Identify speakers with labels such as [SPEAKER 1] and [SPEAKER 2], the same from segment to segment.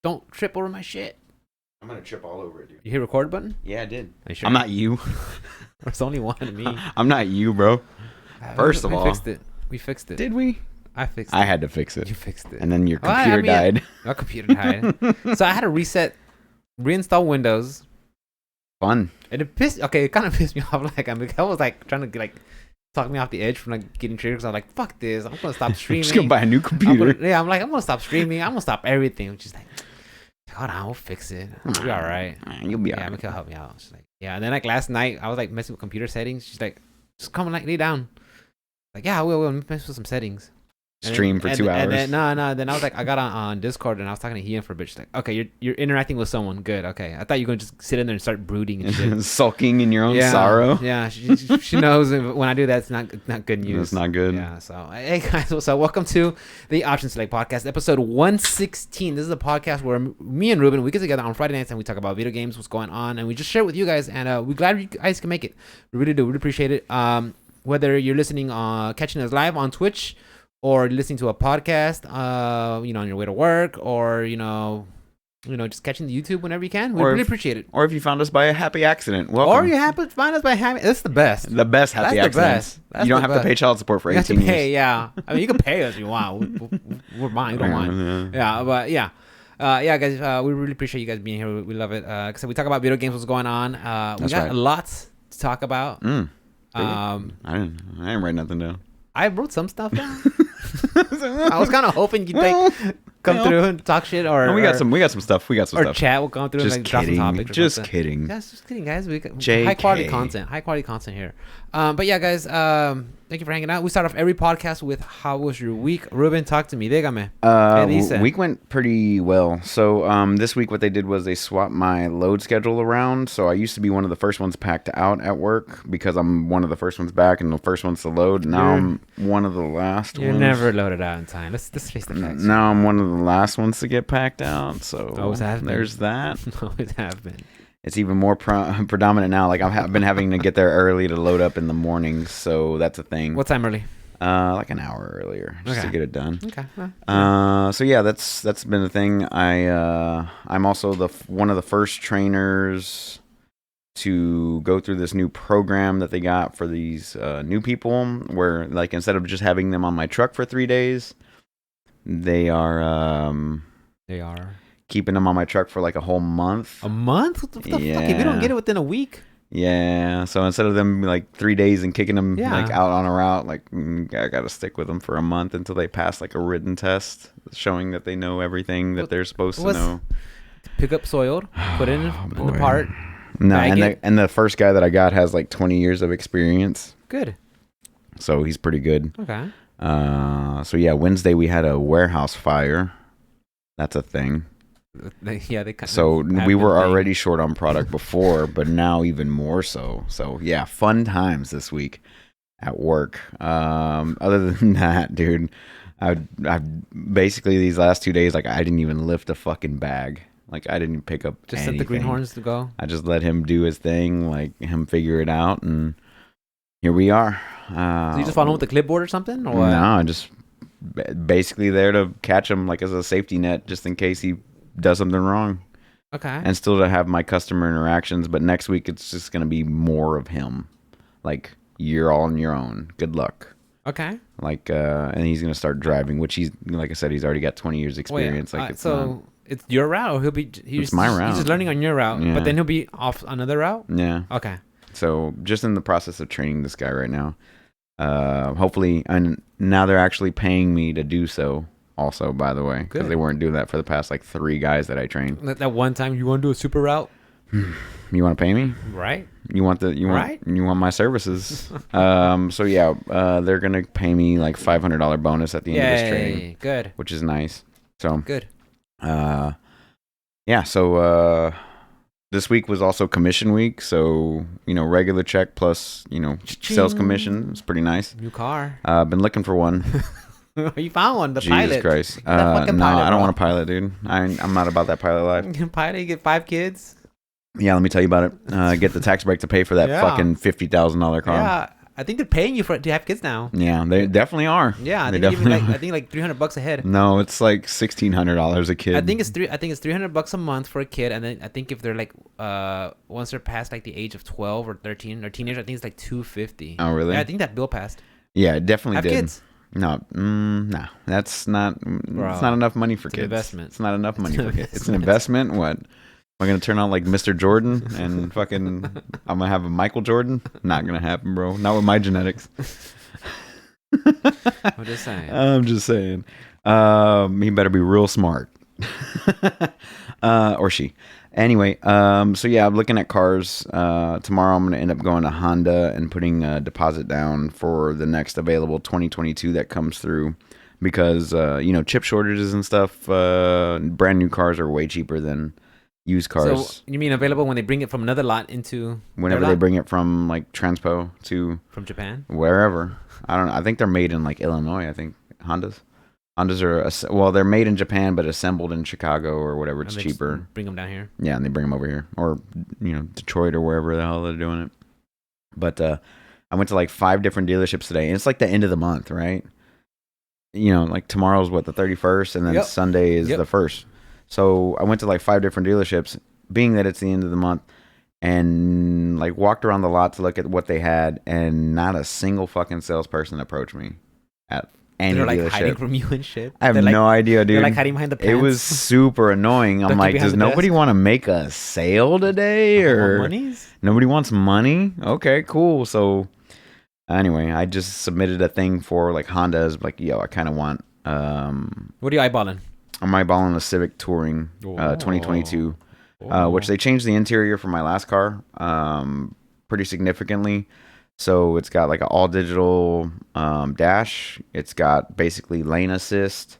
[SPEAKER 1] Don't trip over my shit.
[SPEAKER 2] I'm gonna trip all over it, dude.
[SPEAKER 1] You hit record button?
[SPEAKER 2] Yeah, I did.
[SPEAKER 1] Are you sure?
[SPEAKER 2] I'm not you.
[SPEAKER 1] There's only one of me.
[SPEAKER 2] I'm not you, bro. First of all,
[SPEAKER 1] we fixed it.
[SPEAKER 2] Did we?
[SPEAKER 1] I fixed it.
[SPEAKER 2] I had to fix it.
[SPEAKER 1] You fixed it.
[SPEAKER 2] And then your computer died.
[SPEAKER 1] My computer died. So I had to reinstall Windows.
[SPEAKER 2] Fun.
[SPEAKER 1] And it kind of pissed me off. Like, I was like trying to talk me off the edge from like getting triggered. Cause I'm like, fuck this. I'm gonna stop streaming.
[SPEAKER 2] I'm just gonna buy a new computer.
[SPEAKER 1] I'm gonna stop streaming. I'm gonna stop everything. I'm just like, hold on, we'll fix it. We'll be all right.
[SPEAKER 2] You'll be all right.
[SPEAKER 1] Mikhail help me out. She's like, yeah. And then like last night, I was like messing with computer settings. She's like, just come and like lay down. Like, yeah, we'll mess with some settings.
[SPEAKER 2] Stream for 2 hours.
[SPEAKER 1] And then then I was like, I got on Discord and I was talking to Ian for a bit. She's like, okay, you're interacting with someone. Good. Okay. I thought you were gonna just sit in there and start brooding and shit.
[SPEAKER 2] Sulking in your own sorrow.
[SPEAKER 1] Yeah. She knows when I do that, it's not good news.
[SPEAKER 2] It's not good.
[SPEAKER 1] Yeah. So hey guys, so welcome to the Option Select Podcast, episode 116. This is a podcast where me and Ruben, we get together on Friday nights and we talk about video games, what's going on, and we just share it with you guys. And we're glad you guys can make it. We really do. We really appreciate it. Whether you're listening, catching us live on Twitch, or listening to a podcast, on your way to work, or just catching the YouTube whenever you can. We really appreciate it.
[SPEAKER 2] Or if you found us by a happy accident, welcome.
[SPEAKER 1] Or you happen to find us by happy. That's the best.
[SPEAKER 2] The best happy accident. You don't have to pay child support for 18 years.
[SPEAKER 1] Yeah. I mean, you can pay us if you want. We're mine. Don't mind. Yeah, but yeah. Guys, we really appreciate you guys being here. We love it. So we talk about video games, what's going going on. We got lots to talk about.
[SPEAKER 2] I didn't write nothing down.
[SPEAKER 1] I wrote some stuff down. I was kind of hoping you'd come through and talk shit, or
[SPEAKER 2] we got some stuff.
[SPEAKER 1] Or chat will come through
[SPEAKER 2] just
[SPEAKER 1] and drop some topics.
[SPEAKER 2] Just kidding.
[SPEAKER 1] Yes, just kidding, guys. We got
[SPEAKER 2] JK.
[SPEAKER 1] high quality content here. But yeah, guys. Thank you for hanging out. We start off every podcast with "How was your week?" Ruben, talk to me. Dígame.
[SPEAKER 2] Week went pretty well. So this week what they did was they swapped my load schedule around. So I used to be one of the first ones packed out at work because I'm one of the first ones back and the first ones to load. Now I'm one of the last ones.
[SPEAKER 1] You're never loaded out in time. Let's face the facts.
[SPEAKER 2] Now I'm one of the last ones to get packed out. So
[SPEAKER 1] always have been.
[SPEAKER 2] There's that.
[SPEAKER 1] Always have been.
[SPEAKER 2] It's even more predominant now. Like I've been having to get there early to load up in the mornings, so that's a thing.
[SPEAKER 1] What time early?
[SPEAKER 2] Like an hour earlier, just to get it done.
[SPEAKER 1] Okay.
[SPEAKER 2] So yeah, that's been a thing. I'm also one of the first trainers to go through this new program that they got for these new people, where like instead of just having them on my truck for 3 days, they are keeping them on my truck for like a whole month.
[SPEAKER 1] A month? What the fuck? If you don't get it within a week?
[SPEAKER 2] Yeah. So instead of them like 3 days and kicking them like out on a route, like I got to stick with them for a month until they pass like a written test showing that they know everything that they're supposed to know.
[SPEAKER 1] Pick up soiled, put it in the part.
[SPEAKER 2] No, and the first guy that I got has like 20 years of experience.
[SPEAKER 1] Good.
[SPEAKER 2] So he's pretty good.
[SPEAKER 1] Okay.
[SPEAKER 2] So yeah, Wednesday we had a warehouse fire. That's a thing.
[SPEAKER 1] Yeah,
[SPEAKER 2] so we were already short on product before, but now even more so. So yeah, fun times this week at work. Other than that, dude, I basically these last 2 days, like I didn't even lift a fucking bag. Like I didn't pick up
[SPEAKER 1] just
[SPEAKER 2] anything.
[SPEAKER 1] Set the greenhorns to go.
[SPEAKER 2] I just let him do his thing, like him figure it out, and here we are.
[SPEAKER 1] So you just follow him with the clipboard or something, or what?
[SPEAKER 2] No, just basically there to catch him, like as a safety net, just in case he does something wrong.
[SPEAKER 1] Okay.
[SPEAKER 2] And still to have my customer interactions, but next week it's just going to be more of him. Like, you're all on your own. Good luck.
[SPEAKER 1] Okay.
[SPEAKER 2] Like, and he's going to start driving, which he's, like I said, he's already got 20 years experience.
[SPEAKER 1] It's your route, or
[SPEAKER 2] it's my route.
[SPEAKER 1] He's just learning on your route, but then he'll be off another route?
[SPEAKER 2] Yeah.
[SPEAKER 1] Okay.
[SPEAKER 2] So, just in the process of training this guy right now. Hopefully, and now they're actually paying me to do so. Also, by the way, because they weren't doing that for the past like 3 guys that I trained.
[SPEAKER 1] That one time, you want to do a super route?
[SPEAKER 2] You want to pay me?
[SPEAKER 1] Right.
[SPEAKER 2] You want my services? So yeah, they're gonna pay me like $500 bonus at the end of this training.
[SPEAKER 1] Good.
[SPEAKER 2] Which is nice. So
[SPEAKER 1] good.
[SPEAKER 2] Yeah. So this week was also commission week. So regular check plus sales commission. It's pretty nice.
[SPEAKER 1] New car.
[SPEAKER 2] Been looking for one.
[SPEAKER 1] You found one,
[SPEAKER 2] Jesus
[SPEAKER 1] pilot.
[SPEAKER 2] Jesus Christ.
[SPEAKER 1] No,
[SPEAKER 2] I don't want a pilot, dude. I'm not about that pilot life.
[SPEAKER 1] You pilot, you get 5 kids.
[SPEAKER 2] Yeah, let me tell you about it. Get the tax break to pay for that fucking $50,000 car.
[SPEAKER 1] Yeah, I think they're paying you to have kids now.
[SPEAKER 2] Yeah, they definitely are.
[SPEAKER 1] Yeah,
[SPEAKER 2] they
[SPEAKER 1] definitely. I think like $300 a head.
[SPEAKER 2] No, it's like $1,600 a kid.
[SPEAKER 1] I think it's $300 a month for a kid, and then I think if they're like once they're past like the age of 12 or 13 or teenager, I think it's like $250.
[SPEAKER 2] Oh, really?
[SPEAKER 1] Yeah, I think that bill passed.
[SPEAKER 2] Yeah, it definitely
[SPEAKER 1] Have
[SPEAKER 2] did.
[SPEAKER 1] kids.
[SPEAKER 2] No, no, that's not.
[SPEAKER 1] Bro,
[SPEAKER 2] it's not enough money for
[SPEAKER 1] it's
[SPEAKER 2] kids.
[SPEAKER 1] an investment.
[SPEAKER 2] It's not enough money for kids. It's an investment. What? Am I gonna turn on like Mr. Jordan and fucking? I'm gonna have a Michael Jordan? Not gonna happen, bro. Not with my genetics.
[SPEAKER 1] I'm just saying.
[SPEAKER 2] I'm just saying. He better be real smart. Or she. Anyway, so yeah, I'm looking at cars. Tomorrow I'm going to end up going to Honda and putting a deposit down for the next available 2022 that comes through because, chip shortages and stuff, brand new cars are way cheaper than used cars.
[SPEAKER 1] So you mean available when they bring it from another lot into
[SPEAKER 2] whenever they bring it from like Transpo to
[SPEAKER 1] from Japan?
[SPEAKER 2] Wherever. I don't know. I think they're made in like Illinois, I think. Hondas are they're made in Japan but assembled in Chicago or whatever. It's cheaper.
[SPEAKER 1] Bring them down here.
[SPEAKER 2] Yeah, and they bring them over here or Detroit or wherever the hell they're doing it. But I went to like 5 different dealerships today, and it's like the end of the month, right? Like tomorrow's the 31st, and then Sunday is the 1st. So I went to like 5 different dealerships, being that it's the end of the month, and like walked around the lot to look at what they had, and not a single fucking salesperson approached me at any
[SPEAKER 1] They're like
[SPEAKER 2] dealership.
[SPEAKER 1] hiding from you and shit.
[SPEAKER 2] I have no idea, dude.
[SPEAKER 1] They're like hiding behind the pants.
[SPEAKER 2] It was super annoying. I'm like, does nobody want to make a sale today, or nobody wants money? Okay, cool. So anyway, I just submitted a thing for like Honda's. Like, I kind of want.
[SPEAKER 1] What are you eyeballing?
[SPEAKER 2] I'm eyeballing a Civic Touring 2022, which they changed the interior for my last car pretty significantly. So it's got like an all digital dash. It's got basically lane assist.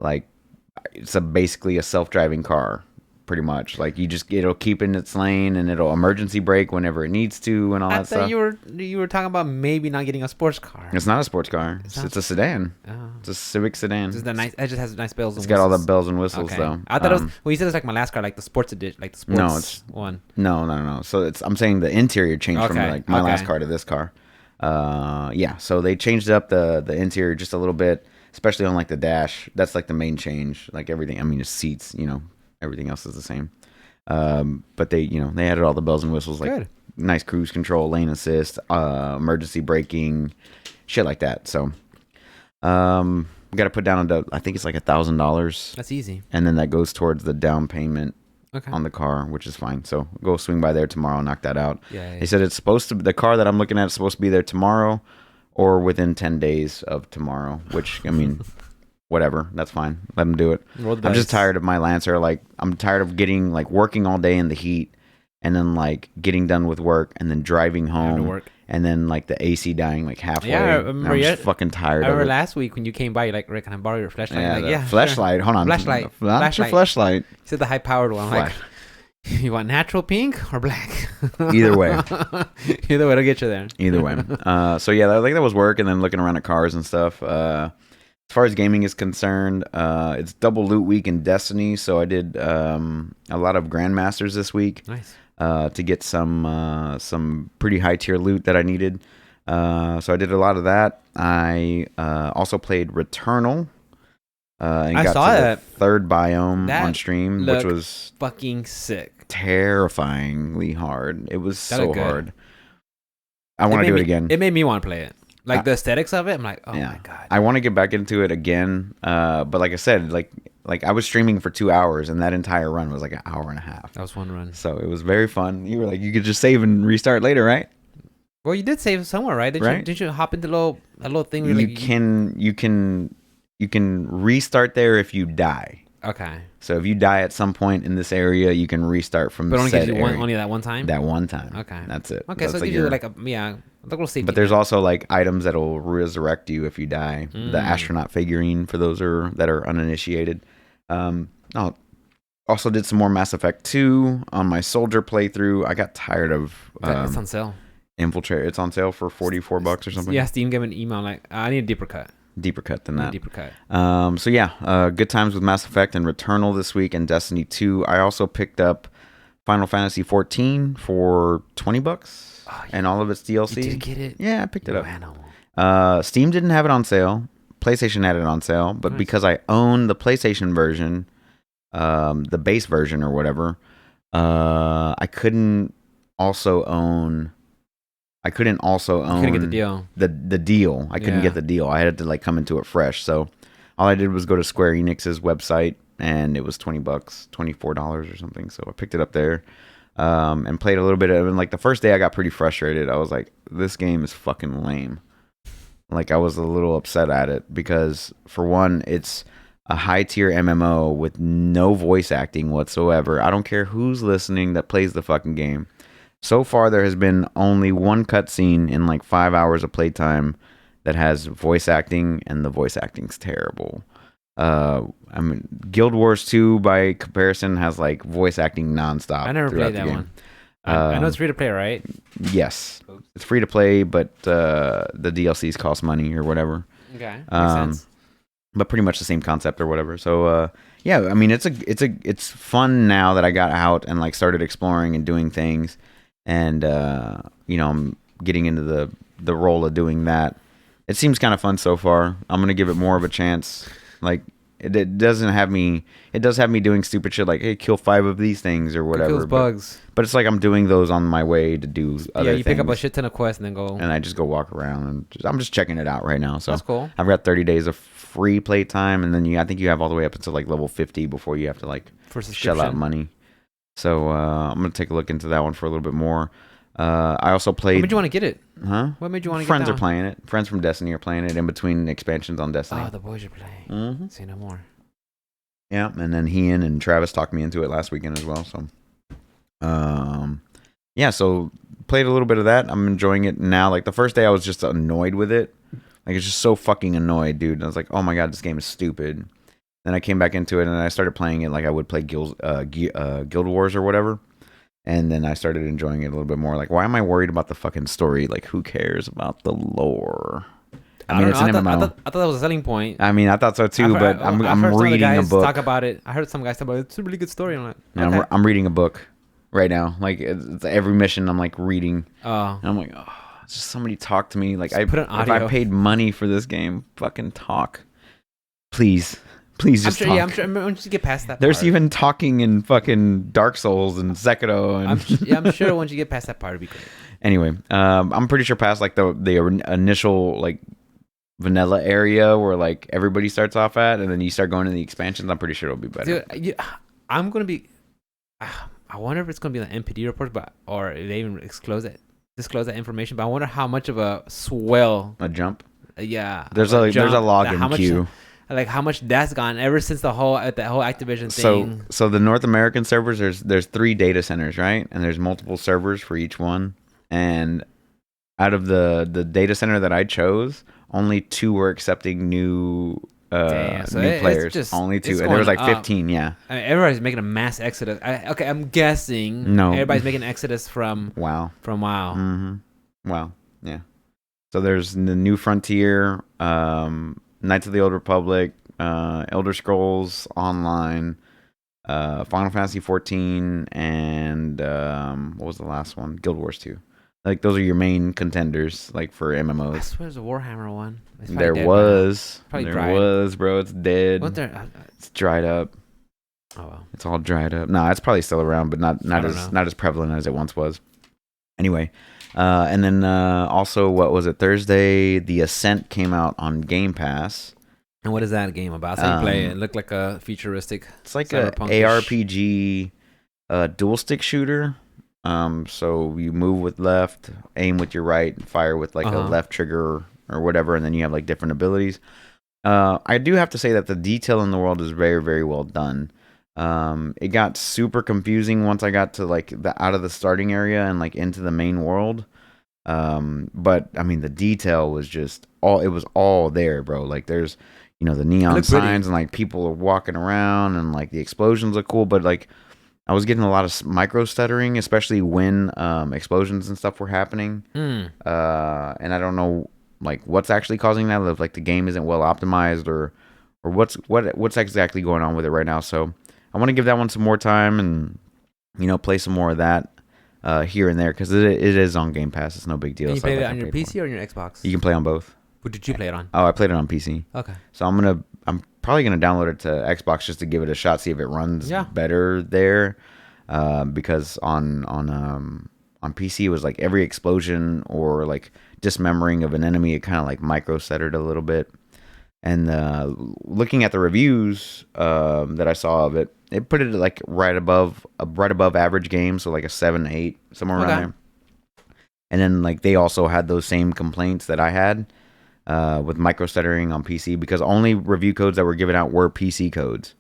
[SPEAKER 2] Like it's basically a self-driving car, pretty much. Like it'll keep in its lane and it'll emergency brake whenever it needs to and all that stuff.
[SPEAKER 1] I thought you were talking about maybe not getting a sports car.
[SPEAKER 2] It's not a sports car. It's a sedan. Oh. It's a Civic sedan.
[SPEAKER 1] It just has nice bells and whistles.
[SPEAKER 2] It's got all the bells and whistles though.
[SPEAKER 1] I thought it was. Well, you said it's like my last car, like the sports edition, like the sports one.
[SPEAKER 2] No. So I'm saying the interior changed from like my last car to this car. So they changed up the interior just a little bit, especially on like the dash. That's like the main change. Like everything. I mean, it's seats. Everything else is the same. But they added all the bells and whistles, like nice cruise control, lane assist, emergency braking, shit like that. So, we got to put down I think it's like $1,000.
[SPEAKER 1] That's easy.
[SPEAKER 2] And then that goes towards the down payment on the car, which is fine. So go swing by there tomorrow, knock that out.
[SPEAKER 1] Yeah.
[SPEAKER 2] They said the car that I'm looking at is supposed to be there tomorrow or within 10 days of tomorrow, which, I mean, whatever. That's fine. Let them do it. I'm just tired of my Lancer. Like, I'm tired of working all day in the heat and then like getting done with work and then driving home and then like the AC dying like halfway.
[SPEAKER 1] Yeah, I remember.
[SPEAKER 2] I'm just fucking tired of it.
[SPEAKER 1] I remember last week when you came by, you're like, Rick, can I borrow your flashlight?
[SPEAKER 2] Flashlight.
[SPEAKER 1] Sure.
[SPEAKER 2] Hold on.
[SPEAKER 1] Flashlight.
[SPEAKER 2] Not your flashlight.
[SPEAKER 1] You said the high powered one. Like, you want natural pink or black?
[SPEAKER 2] Either way.
[SPEAKER 1] Either way, it'll get you there.
[SPEAKER 2] Either way. So yeah, like that was work, and then looking around at cars and stuff. As far as gaming is concerned, it's double loot week in Destiny, so I did a lot of Grandmasters this week.
[SPEAKER 1] Nice.
[SPEAKER 2] To get some pretty high tier loot that I needed. So I did a lot of that. I also played Returnal. And I saw the third biome on stream, which was
[SPEAKER 1] fucking sick.
[SPEAKER 2] Terrifyingly hard. It was so hard. I want to do it again.
[SPEAKER 1] It made me want to play it. Like the aesthetics of it, I'm like, oh my god.
[SPEAKER 2] I want to get back into it again. But like I said, like I was streaming for 2 hours, and that entire run was like an hour and a half.
[SPEAKER 1] That was one run.
[SPEAKER 2] So it was very fun. You were like, you could just save and restart later, right?
[SPEAKER 1] Well, you did save somewhere, right? Didn't you hop into a little thing? Where
[SPEAKER 2] You can restart there if you die.
[SPEAKER 1] Okay.
[SPEAKER 2] So if you die at some point in this area, you can restart from.
[SPEAKER 1] But only gives you
[SPEAKER 2] area.
[SPEAKER 1] only that one time.
[SPEAKER 2] That one time.
[SPEAKER 1] Okay.
[SPEAKER 2] That's it.
[SPEAKER 1] Okay, so it gives you like a little safety.
[SPEAKER 2] But there's also like items that'll resurrect you if you die. The astronaut figurine for those that are uninitiated. I also did some more Mass Effect 2 on my soldier playthrough. I got tired of.
[SPEAKER 1] It's on sale.
[SPEAKER 2] Infiltrate. It's on sale for $44 or something.
[SPEAKER 1] Yeah, Steam gave an email like, I need a deeper cut.
[SPEAKER 2] Deeper cut than that.
[SPEAKER 1] Deeper cut.
[SPEAKER 2] So yeah, good times with Mass Effect and Returnal this week and Destiny 2. I also picked up Final Fantasy 14 for $20 and all of its DLC.
[SPEAKER 1] You did get it?
[SPEAKER 2] Yeah, I picked it up.
[SPEAKER 1] Animal.
[SPEAKER 2] Steam didn't have it on sale. PlayStation had it on sale, but because I own the PlayStation version, the base version or whatever, I couldn't also own. You couldn't get the
[SPEAKER 1] deal.
[SPEAKER 2] The deal. I couldn't get the deal. I had to like come into it fresh. So all I did was go to Square Enix's website, and it was $20, $24 or something. So I picked it up there, and played a little bit of it. And like the first day, I got pretty frustrated. I was like, "This game is fucking lame." Like I was a little upset at it because, for one, it's a high tier MMO with no voice acting whatsoever. I don't care who's listening that plays the fucking game. So far, there has been only one cutscene in like 5 hours of playtime that has voice acting, and the voice acting's terrible. I mean, Guild Wars 2, by comparison, has like voice acting nonstop.
[SPEAKER 1] I never played that one. I know it's free to play, right?
[SPEAKER 2] Yes, it's free to play, but the DLCs cost money or whatever.
[SPEAKER 1] Okay, makes sense.
[SPEAKER 2] But pretty much the same concept or whatever. So yeah, I mean, it's fun now that I got out and like started exploring and doing things, and I'm getting into the role of doing that. It seems kind of fun so far. I'm gonna give it more of a chance. Like it does have me doing stupid shit like, hey, kill 5 of these things or whatever.
[SPEAKER 1] Kills bugs.
[SPEAKER 2] But it's like I'm doing those on my way to do other things.
[SPEAKER 1] You pick up a shit ton of quests and then go.
[SPEAKER 2] And I just go walk around, and I'm just checking it out right now. So
[SPEAKER 1] that's cool.
[SPEAKER 2] I've got 30 days of free play time, and then I think you have all the way up until like level 50 before you have to like shell out money. So I'm gonna take a look into that one for a little bit more. I also played.
[SPEAKER 1] What made you want to get it?
[SPEAKER 2] Huh?
[SPEAKER 1] What made you want to get it?
[SPEAKER 2] Friends are playing it. Friends from Destiny are playing it in between expansions on Destiny.
[SPEAKER 1] Oh, the boys are playing.
[SPEAKER 2] Mm-hmm.
[SPEAKER 1] Say no more.
[SPEAKER 2] Yeah, and then Ian and Travis talked me into it last weekend as well. So, yeah, so played a little bit of that. I'm enjoying it now. Like the first day, I was just annoyed with it. Like it's just so fucking annoyed, dude. And I was like, oh my god, this game is stupid. Then I came back into it and I started playing it like I would play Guild Wars or whatever. And then I started enjoying it a little bit more. Like, why am I worried about the fucking story? Like, who cares about the lore? I mean, it's an MMO.
[SPEAKER 1] I thought that was a selling point.
[SPEAKER 2] I mean, I thought so too, but I'm reading a book.
[SPEAKER 1] Talk about it. I heard some guys talk about it. It's a really good story. I'm like,
[SPEAKER 2] okay. I'm reading a book right now. Like, it's every mission I'm like reading.
[SPEAKER 1] Oh.
[SPEAKER 2] And I'm like, oh, just somebody talk to me. Like, if
[SPEAKER 1] I
[SPEAKER 2] paid money for this game, fucking talk. Please just talk.
[SPEAKER 1] Yeah, I'm sure. Once you get past that,
[SPEAKER 2] there's even talking in fucking Dark Souls and Sekiro. And
[SPEAKER 1] I'm sure once you get past that part, it'll be great.
[SPEAKER 2] Anyway, I'm pretty sure past like the initial like vanilla area where like everybody starts off at, and then you start going to the expansions. I'm pretty sure it'll be better.
[SPEAKER 1] Dude, I'm gonna be. I wonder if it's gonna be an NPD report, or if they even disclose that information. But I wonder how much of a swell,
[SPEAKER 2] a jump.
[SPEAKER 1] Yeah,
[SPEAKER 2] there's a login queue.
[SPEAKER 1] Like how much that's gone ever since the whole Activision thing.
[SPEAKER 2] So the North American servers, there's 3 data centers, right? And there's multiple servers for each one. And out of the data center that I chose, only 2 were accepting new players. Only 2, and there was like 15. Yeah,
[SPEAKER 1] I mean, everybody's making a mass exodus. I'm guessing.
[SPEAKER 2] No,
[SPEAKER 1] everybody's making an exodus from
[SPEAKER 2] WoW.
[SPEAKER 1] Mm-hmm.
[SPEAKER 2] WoW. Yeah. So there's the New Frontier. Knights of the Old Republic, Elder Scrolls Online, Final Fantasy 14, and what was the last one? Guild Wars 2. Like those are your main contenders, like for MMOs.
[SPEAKER 1] I swear there's a Warhammer one.
[SPEAKER 2] There was, bro. It's dead.
[SPEAKER 1] What there?
[SPEAKER 2] It's dried up.
[SPEAKER 1] Oh well.
[SPEAKER 2] It's all dried up. Nah, it's probably still around, but not as prevalent as it once was. Anyway. And then also, what was it? Thursday, The Ascent came out on Game Pass.
[SPEAKER 1] And what is that game about? So you play it. It looked like a futuristic.
[SPEAKER 2] It's like a ARPG dual stick shooter. So you move with left, aim with your right, and fire with like a left trigger or whatever, and then you have like different abilities. I do have to say that the detail in the world is very, very well done. It got super confusing once I got to like out of the starting area and like into the main world. But I mean, the detail was just it was all there, bro. Like there's, the neon signs and like people are walking around and like the explosions look cool. But like I was getting a lot of micro stuttering, especially when explosions and stuff were happening. And I don't know like what's actually causing that. If like the game isn't well optimized or what's exactly going on with it right now. So I want to give that one some more time and play some more of that here and there because it is on Game Pass. It's no big deal.
[SPEAKER 1] And you played it on your PC or on your Xbox?
[SPEAKER 2] You can play on both.
[SPEAKER 1] What did you play it on?
[SPEAKER 2] Oh, I played it on PC.
[SPEAKER 1] Okay.
[SPEAKER 2] So I'm probably gonna download it to Xbox just to give it a shot, see if it runs better there. Because on PC it was like every explosion or like dismembering of an enemy, it kind of like micro centered a little bit. And looking at the reviews that I saw of it, it put it like right above average game, so like a 7-8 somewhere around there. And then like they also had those same complaints that I had with micro stuttering on PC because only review codes that were given out were PC codes.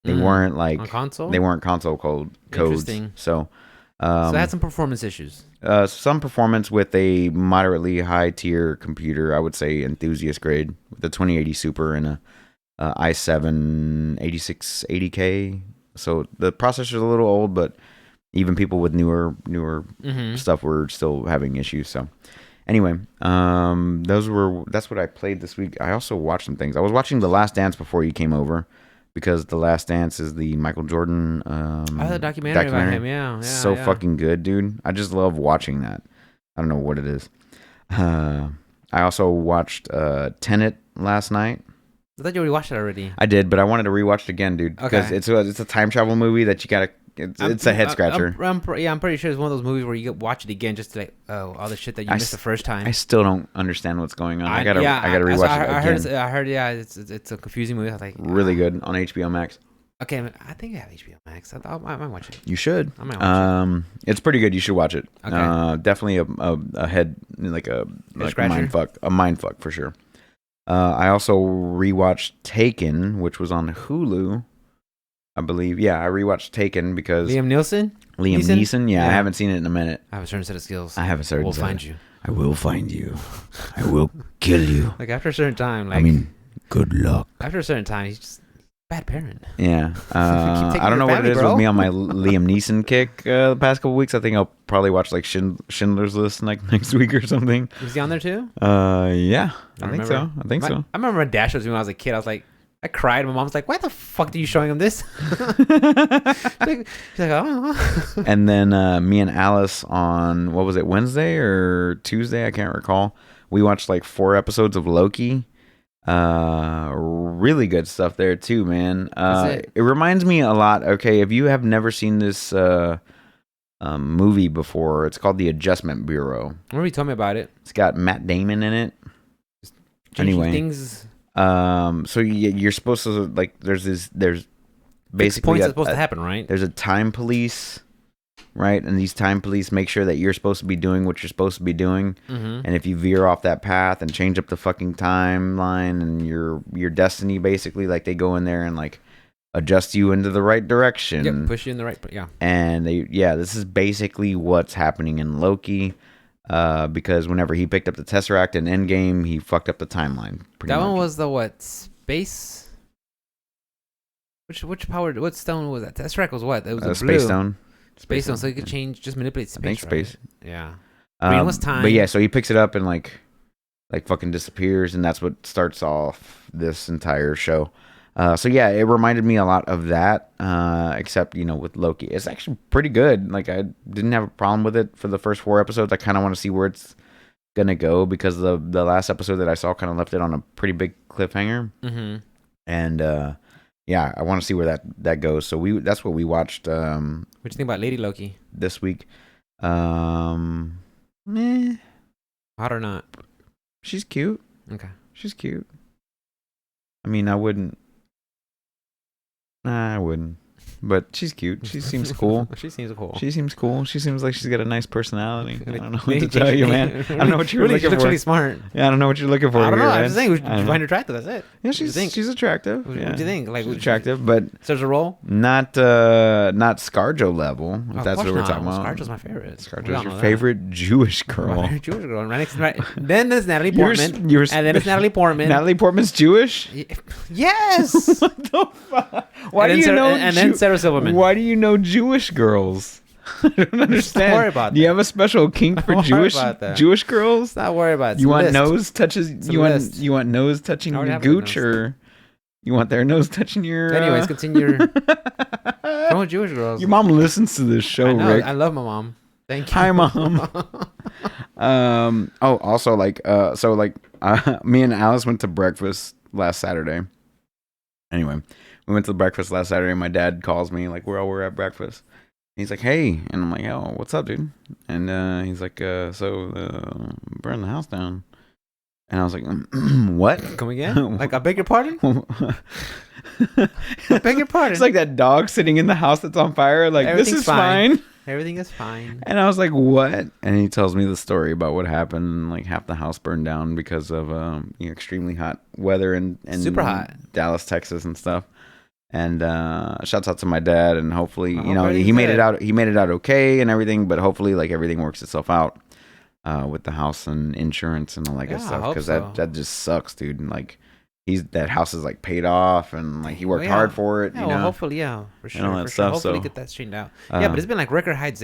[SPEAKER 2] They weren't like
[SPEAKER 1] on console.
[SPEAKER 2] They weren't console codes.
[SPEAKER 1] Interesting.
[SPEAKER 2] So
[SPEAKER 1] it had some performance issues.
[SPEAKER 2] Some performance with a moderately high tier computer, I would say enthusiast grade, with a 2080 Super and a i7 8680K. So the processor's a little old, but even people with newer stuff were still having issues. So anyway, that's what I played this week. I also watched some things. I was watching The Last Dance before you came over. Because The Last Dance is the Michael Jordan
[SPEAKER 1] the documentary about him. Yeah,
[SPEAKER 2] so fucking good, dude. I just love watching that. I don't know what it is. I also watched Tenet last night.
[SPEAKER 1] I thought you already watched it already.
[SPEAKER 2] I did, but I wanted to rewatch it again, dude. Because it's a time travel movie that you gotta. It's a head scratcher.
[SPEAKER 1] I'm pretty sure it's one of those movies where you watch it again just to like, all the shit that you missed the first time.
[SPEAKER 2] I still don't understand what's going on. I gotta rewatch it again.
[SPEAKER 1] I heard, it's a confusing movie. I was like,
[SPEAKER 2] really good on HBO Max.
[SPEAKER 1] Okay, I think I have HBO Max. I might watch it.
[SPEAKER 2] You should.
[SPEAKER 1] I might watch it.
[SPEAKER 2] It's pretty good. You should watch it.
[SPEAKER 1] Okay.
[SPEAKER 2] Definitely a head a mind fuck for sure. I also rewatched Taken, which was on Hulu. I believe. Yeah, I rewatched Taken because
[SPEAKER 1] Liam
[SPEAKER 2] Neeson? Yeah, I haven't seen it in a minute.
[SPEAKER 1] I have a certain set of skills.
[SPEAKER 2] We'll
[SPEAKER 1] find you.
[SPEAKER 2] I will find you. I will kill you.
[SPEAKER 1] Like after a certain time,
[SPEAKER 2] good luck.
[SPEAKER 1] After a certain time, he's just a bad parent.
[SPEAKER 2] Yeah. I don't know what it is with me on my Liam Neeson kick the past couple weeks. I think I'll probably watch like Schindler's List like next week or something.
[SPEAKER 1] Was he on there too?
[SPEAKER 2] Yeah. I think so. I
[SPEAKER 1] remember my dad showed me when I was a kid. I was like, I cried. My mom was like, "Why the fuck are you showing him this?" She's like, "Oh."
[SPEAKER 2] And then me and Alice on what was it, Wednesday or Tuesday? I can't recall. We watched like 4 episodes of Loki. Really good stuff there too, man. It reminds me a lot. Okay, if you have never seen this movie before, it's called The Adjustment Bureau.
[SPEAKER 1] Remember you told me about it?
[SPEAKER 2] It's got Matt Damon in it. Anyway,
[SPEAKER 1] things.
[SPEAKER 2] So you're supposed to like. There's basically
[SPEAKER 1] points that's supposed to happen, right?
[SPEAKER 2] There's a time police, right? And these time police make sure that you're supposed to be doing what you're supposed to be doing.
[SPEAKER 1] Mm-hmm.
[SPEAKER 2] And if you veer off that path and change up the fucking timeline and your destiny, basically, like they go in there and like adjust you into the right direction.
[SPEAKER 1] Yep, push you in the right. Yeah.
[SPEAKER 2] And this is basically what's happening in Loki. Because whenever he picked up the Tesseract in Endgame, he fucked up the timeline.
[SPEAKER 1] That one was the what? Space? Which power? What stone was that? Tesseract was what? It was a
[SPEAKER 2] Space Stone.
[SPEAKER 1] Space Stone. So you could just manipulate space.
[SPEAKER 2] I think space.
[SPEAKER 1] Right? Yeah. Green was time.
[SPEAKER 2] But yeah, so he picks it up and like fucking disappears, and that's what starts off this entire show. So yeah, it reminded me a lot of that, except, with Loki. It's actually pretty good. Like, I didn't have a problem with it for the first 4 episodes. I kind of want to see where it's going to go because the last episode that I saw kind of left it on a pretty big cliffhanger.
[SPEAKER 1] Mm-hmm.
[SPEAKER 2] And, yeah, I want to see where that goes. So that's what we watched.
[SPEAKER 1] What do you think about Lady Loki?
[SPEAKER 2] This week.
[SPEAKER 1] Hot or not?
[SPEAKER 2] She's cute.
[SPEAKER 1] Okay.
[SPEAKER 2] She's cute. I mean, I wouldn't. Nah, I wouldn't. But she's cute. She seems cool.
[SPEAKER 1] She seems cool.
[SPEAKER 2] She seems cool. She seems like she's got a nice personality. I don't know what to tell you, man. I don't know what you're looking for.
[SPEAKER 1] She looks really smart.
[SPEAKER 2] Yeah, I don't know what you're looking for.
[SPEAKER 1] I don't know.
[SPEAKER 2] Here,
[SPEAKER 1] I'm just saying, you find her attractive. That's it.
[SPEAKER 2] Yeah, she's attractive.
[SPEAKER 1] What do you think? Like,
[SPEAKER 2] she's attractive, but
[SPEAKER 1] serves a role.
[SPEAKER 2] Not ScarJo level. If that's what we're talking about.
[SPEAKER 1] ScarJo's my favorite.
[SPEAKER 2] ScarJo's your favorite Jewish girl.
[SPEAKER 1] Jewish girl. Right. Then there's Natalie Portman. And then it's Natalie Portman.
[SPEAKER 2] Natalie Portman's Jewish?
[SPEAKER 1] Yes.
[SPEAKER 2] What the fuck? Why do you know?
[SPEAKER 1] And then Sarah Silverman.
[SPEAKER 2] Why do you know Jewish girls? I don't understand.
[SPEAKER 1] Don't worry about that.
[SPEAKER 2] Do you have a special kink for Jewish girls?
[SPEAKER 1] Not worry about it.
[SPEAKER 2] You want nose touches? You want nose touching your gooch, or you want their nose touching your?
[SPEAKER 1] Anyways, continue. From Jewish girls.
[SPEAKER 2] Your mom listens to this show,
[SPEAKER 1] I know,
[SPEAKER 2] Rick.
[SPEAKER 1] I love my mom. Thank you.
[SPEAKER 2] Hi, Mom. Also, like, me and Alice went to breakfast last Saturday. Anyway, we went to breakfast last Saturday. My dad calls me, like, we're at breakfast. He's like, hey. And I'm like, oh, what's up, dude? And he's like, burn the house down. And I was like, what?
[SPEAKER 1] Come again? Like, I beg your pardon? I beg your pardon.
[SPEAKER 2] It's like that dog sitting in the house that's on fire. Like, this is fine.
[SPEAKER 1] Everything is fine.
[SPEAKER 2] And I was like, what? And he tells me the story about what happened. Like, half the house burned down because of extremely hot weather and
[SPEAKER 1] super hot
[SPEAKER 2] Dallas, Texas and stuff. And shouts out to my dad. And hopefully,
[SPEAKER 1] he
[SPEAKER 2] he made it out. He made it out okay and everything. But hopefully, like, everything works itself out with the house and insurance and all that good stuff. Because that just sucks, dude. And like, that house is like paid off and like he worked hard for it.
[SPEAKER 1] Yeah, well, hopefully, for sure.
[SPEAKER 2] And all that stuff.
[SPEAKER 1] Hopefully, get that straightened out. But it's been like record highs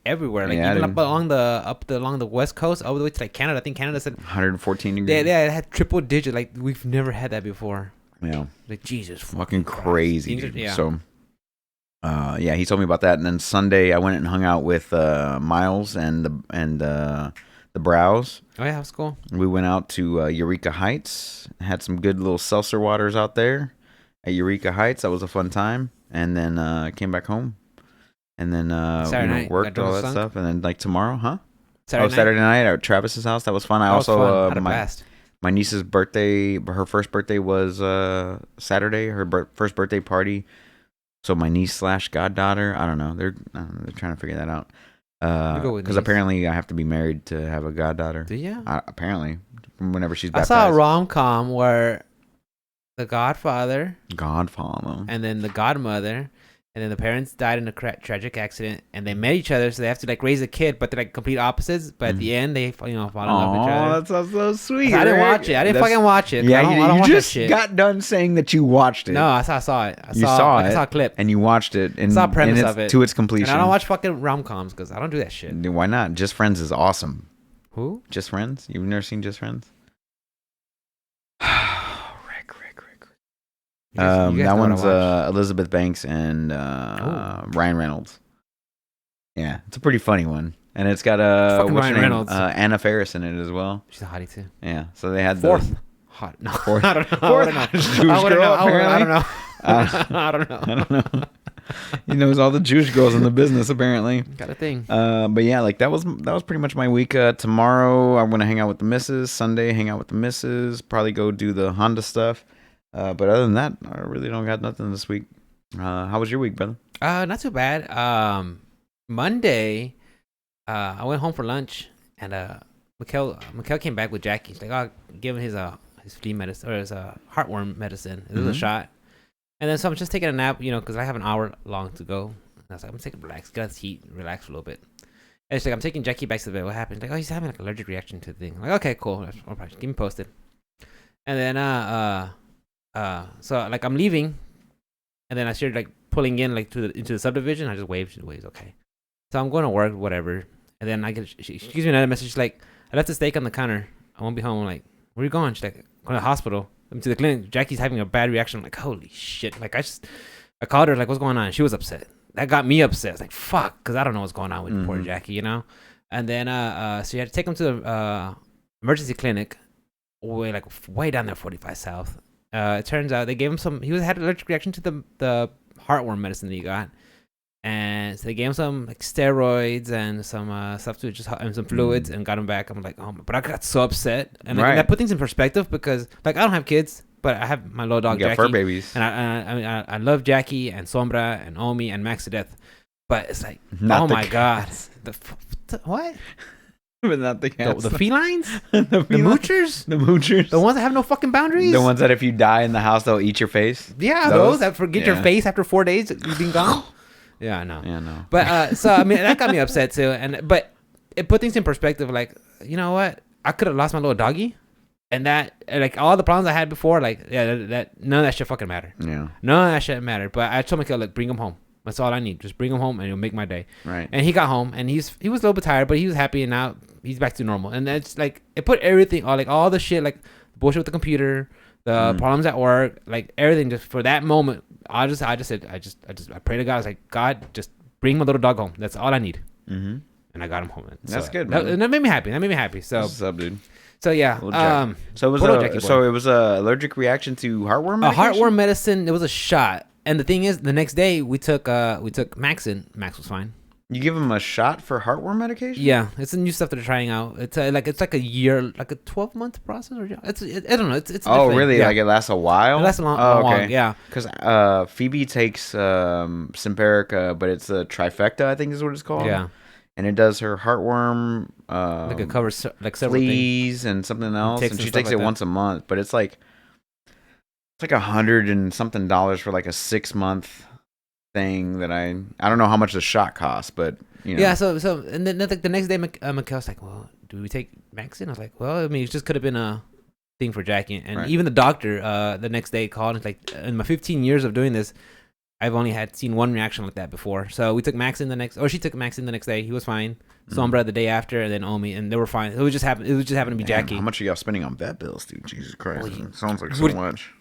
[SPEAKER 1] everywhere. Like even up along the west coast, all the way to like Canada. I think Canada said
[SPEAKER 2] 114 degrees.
[SPEAKER 1] They had triple digit. Like we've never had that before.
[SPEAKER 2] Yeah.
[SPEAKER 1] Like Jesus.
[SPEAKER 2] Fucking crazy. Dude.
[SPEAKER 1] Yeah.
[SPEAKER 2] So. He told me about that, and then Sunday I went and hung out with Miles and the Brows.
[SPEAKER 1] Oh yeah, that was cool.
[SPEAKER 2] We went out to Eureka Heights, had some good little seltzer waters out there at Eureka Heights. That was a fun time, and then came back home, and then worked all that stuff, and then like tomorrow, huh? Saturday night at Travis's house. That was fun. My niece's birthday, her first birthday was Saturday. Her first birthday party. So my niece / goddaughter, I don't know. They're trying to figure that out. Because apparently I have to be married to have a goddaughter.
[SPEAKER 1] Do you?
[SPEAKER 2] Apparently, whenever she's baptized.
[SPEAKER 1] I saw a rom-com where the godfather, and then the godmother, and then the parents died in a tragic accident, and they met each other, so they have to like raise a kid, but they're like complete opposites. But at the end, they fall in love with each other.
[SPEAKER 2] Oh, that sounds so sweet.
[SPEAKER 1] I didn't watch it. I didn't fucking watch it.
[SPEAKER 2] Yeah,
[SPEAKER 1] I don't
[SPEAKER 2] you
[SPEAKER 1] watch
[SPEAKER 2] just
[SPEAKER 1] that shit.
[SPEAKER 2] got done saying that you watched it.
[SPEAKER 1] No, I saw it. I saw a clip,
[SPEAKER 2] and you watched it. And
[SPEAKER 1] saw a premise of it
[SPEAKER 2] to its completion.
[SPEAKER 1] And I don't watch fucking rom-coms because I don't do that shit.
[SPEAKER 2] Why not? Just Friends is awesome.
[SPEAKER 1] Who?
[SPEAKER 2] Just Friends? You've never seen Just Friends? That one's Elizabeth Banks and Ryan Reynolds. Yeah, it's a pretty funny one, and it's got
[SPEAKER 1] Ryan Reynolds,
[SPEAKER 2] Anna Faris in it as well.
[SPEAKER 1] She's a hottie too.
[SPEAKER 2] Yeah, so they had
[SPEAKER 1] fourth hot. No,
[SPEAKER 2] fourth.
[SPEAKER 1] I don't know. I don't know.
[SPEAKER 2] He knows all the Jewish girls in the business apparently.
[SPEAKER 1] Got a thing.
[SPEAKER 2] But yeah, like that was pretty much my week. Tomorrow I'm gonna hang out with the missus. Sunday hang out with the missus. Probably go do the Honda stuff. But other than that, I really don't got nothing this week. How was your week, brother?
[SPEAKER 1] Not too bad. Monday, I went home for lunch, and Mikhail came back with Jackie. She's like, give him his flea medicine or his heartworm medicine. It was a shot. And then so I'm just taking a nap, because I have an hour long to go. And I was like, I'm taking relax, get his heat, relax for a little bit. And she's like, I'm taking Jackie back to the bed. What happened? She's like, he's having like an allergic reaction to the thing. I'm like, okay, cool. No problem. Keep me posted. And then so like I'm leaving, and then I started like pulling in like into the subdivision. I just waved. She waves, okay. So I'm going to work, whatever. And then she gives me another message. She's like, I left the steak on the counter. I won't be home. I'm like, where are you going? She's like, going to the hospital. I'm to the clinic. Jackie's having a bad reaction. I'm like, holy shit. Like I called her like, what's going on? She was upset. That got me upset. I was like, fuck, because I don't know what's going on with poor Jackie, And then so you had to take him to the emergency clinic, way down there, 45 South. It turns out they gave him he had an allergic reaction to the heartworm medicine that he got. And so they gave him some like steroids and some stuff to and some fluids and got him back. I'm like, oh, but I got so upset. And like, that put things in perspective because like I don't have kids, but I have my little dog Jackie.
[SPEAKER 2] Fur babies.
[SPEAKER 1] And I love Jackie and Sombra and Omi and Max to death. But it's like,
[SPEAKER 2] not
[SPEAKER 1] my God. What?
[SPEAKER 2] But not the cats.
[SPEAKER 1] The felines? The moochers?
[SPEAKER 2] The moochers?
[SPEAKER 1] The ones that have no fucking boundaries?
[SPEAKER 2] The ones that if you die in the house, they'll eat your face?
[SPEAKER 1] Yeah, those that forget your face after 4 days you've been gone. Yeah, I know.
[SPEAKER 2] Yeah, I know.
[SPEAKER 1] But so I mean that got me upset too. But it put things in perspective. Like, you know what? I could have lost my little doggy, and that like all the problems I had before. Like, that none of that shit fucking mattered.
[SPEAKER 2] Yeah.
[SPEAKER 1] None of that shit mattered. But I told my kid, like, bring him home. That's all I need. Just bring him home, and it'll make my day.
[SPEAKER 2] Right.
[SPEAKER 1] And he got home, and he was a little bit tired, but he was happy, and now he's back to normal. And it's like it put everything, all the shit, like bullshit with the computer, the problems at work, like everything. Just for that moment, I pray to God. I was like, God, just bring my little dog home. That's all I need.
[SPEAKER 2] Mm-hmm.
[SPEAKER 1] And I got him home.
[SPEAKER 2] That's good, man.
[SPEAKER 1] That made me happy. So
[SPEAKER 2] what's up, dude?
[SPEAKER 1] So yeah.
[SPEAKER 2] So it was a allergic reaction to heartworm medication?
[SPEAKER 1] A heartworm medicine. It was a shot. And the thing is, the next day we took Maxin. Max was fine.
[SPEAKER 2] You give him a shot for heartworm medication?
[SPEAKER 1] Yeah, it's the new stuff that they're trying out. It's like a year, like a 12-month process, or I don't know. It's
[SPEAKER 2] different. Really? Yeah. Like it lasts a while?
[SPEAKER 1] It lasts a long. Yeah.
[SPEAKER 2] Because Phoebe takes Simparica, but it's a trifecta, I think is what it's called.
[SPEAKER 1] Yeah.
[SPEAKER 2] And it does her heartworm,
[SPEAKER 1] like it covers like several
[SPEAKER 2] fleas
[SPEAKER 1] things.
[SPEAKER 2] and something else, and she takes
[SPEAKER 1] like
[SPEAKER 2] it once a month. But it's like $100 and something for like a 6-month thing that I don't know how much the shot costs, but you know.
[SPEAKER 1] Yeah. So and then the next day, Mikhail's like, well, do we take Maxin? I was like, well, I mean, it just could have been a thing for Jackie, and even the doctor the next day called and was like, in my 15 years of doing this, I've only seen one reaction like that before. So we took Maxin she took Maxin the next day. He was fine. Sombra the day after, and then Omi, and they were fine. It was just happened to be Jackie.
[SPEAKER 2] How much are y'all spending on vet bills, dude? Jesus Christ, sounds like so much.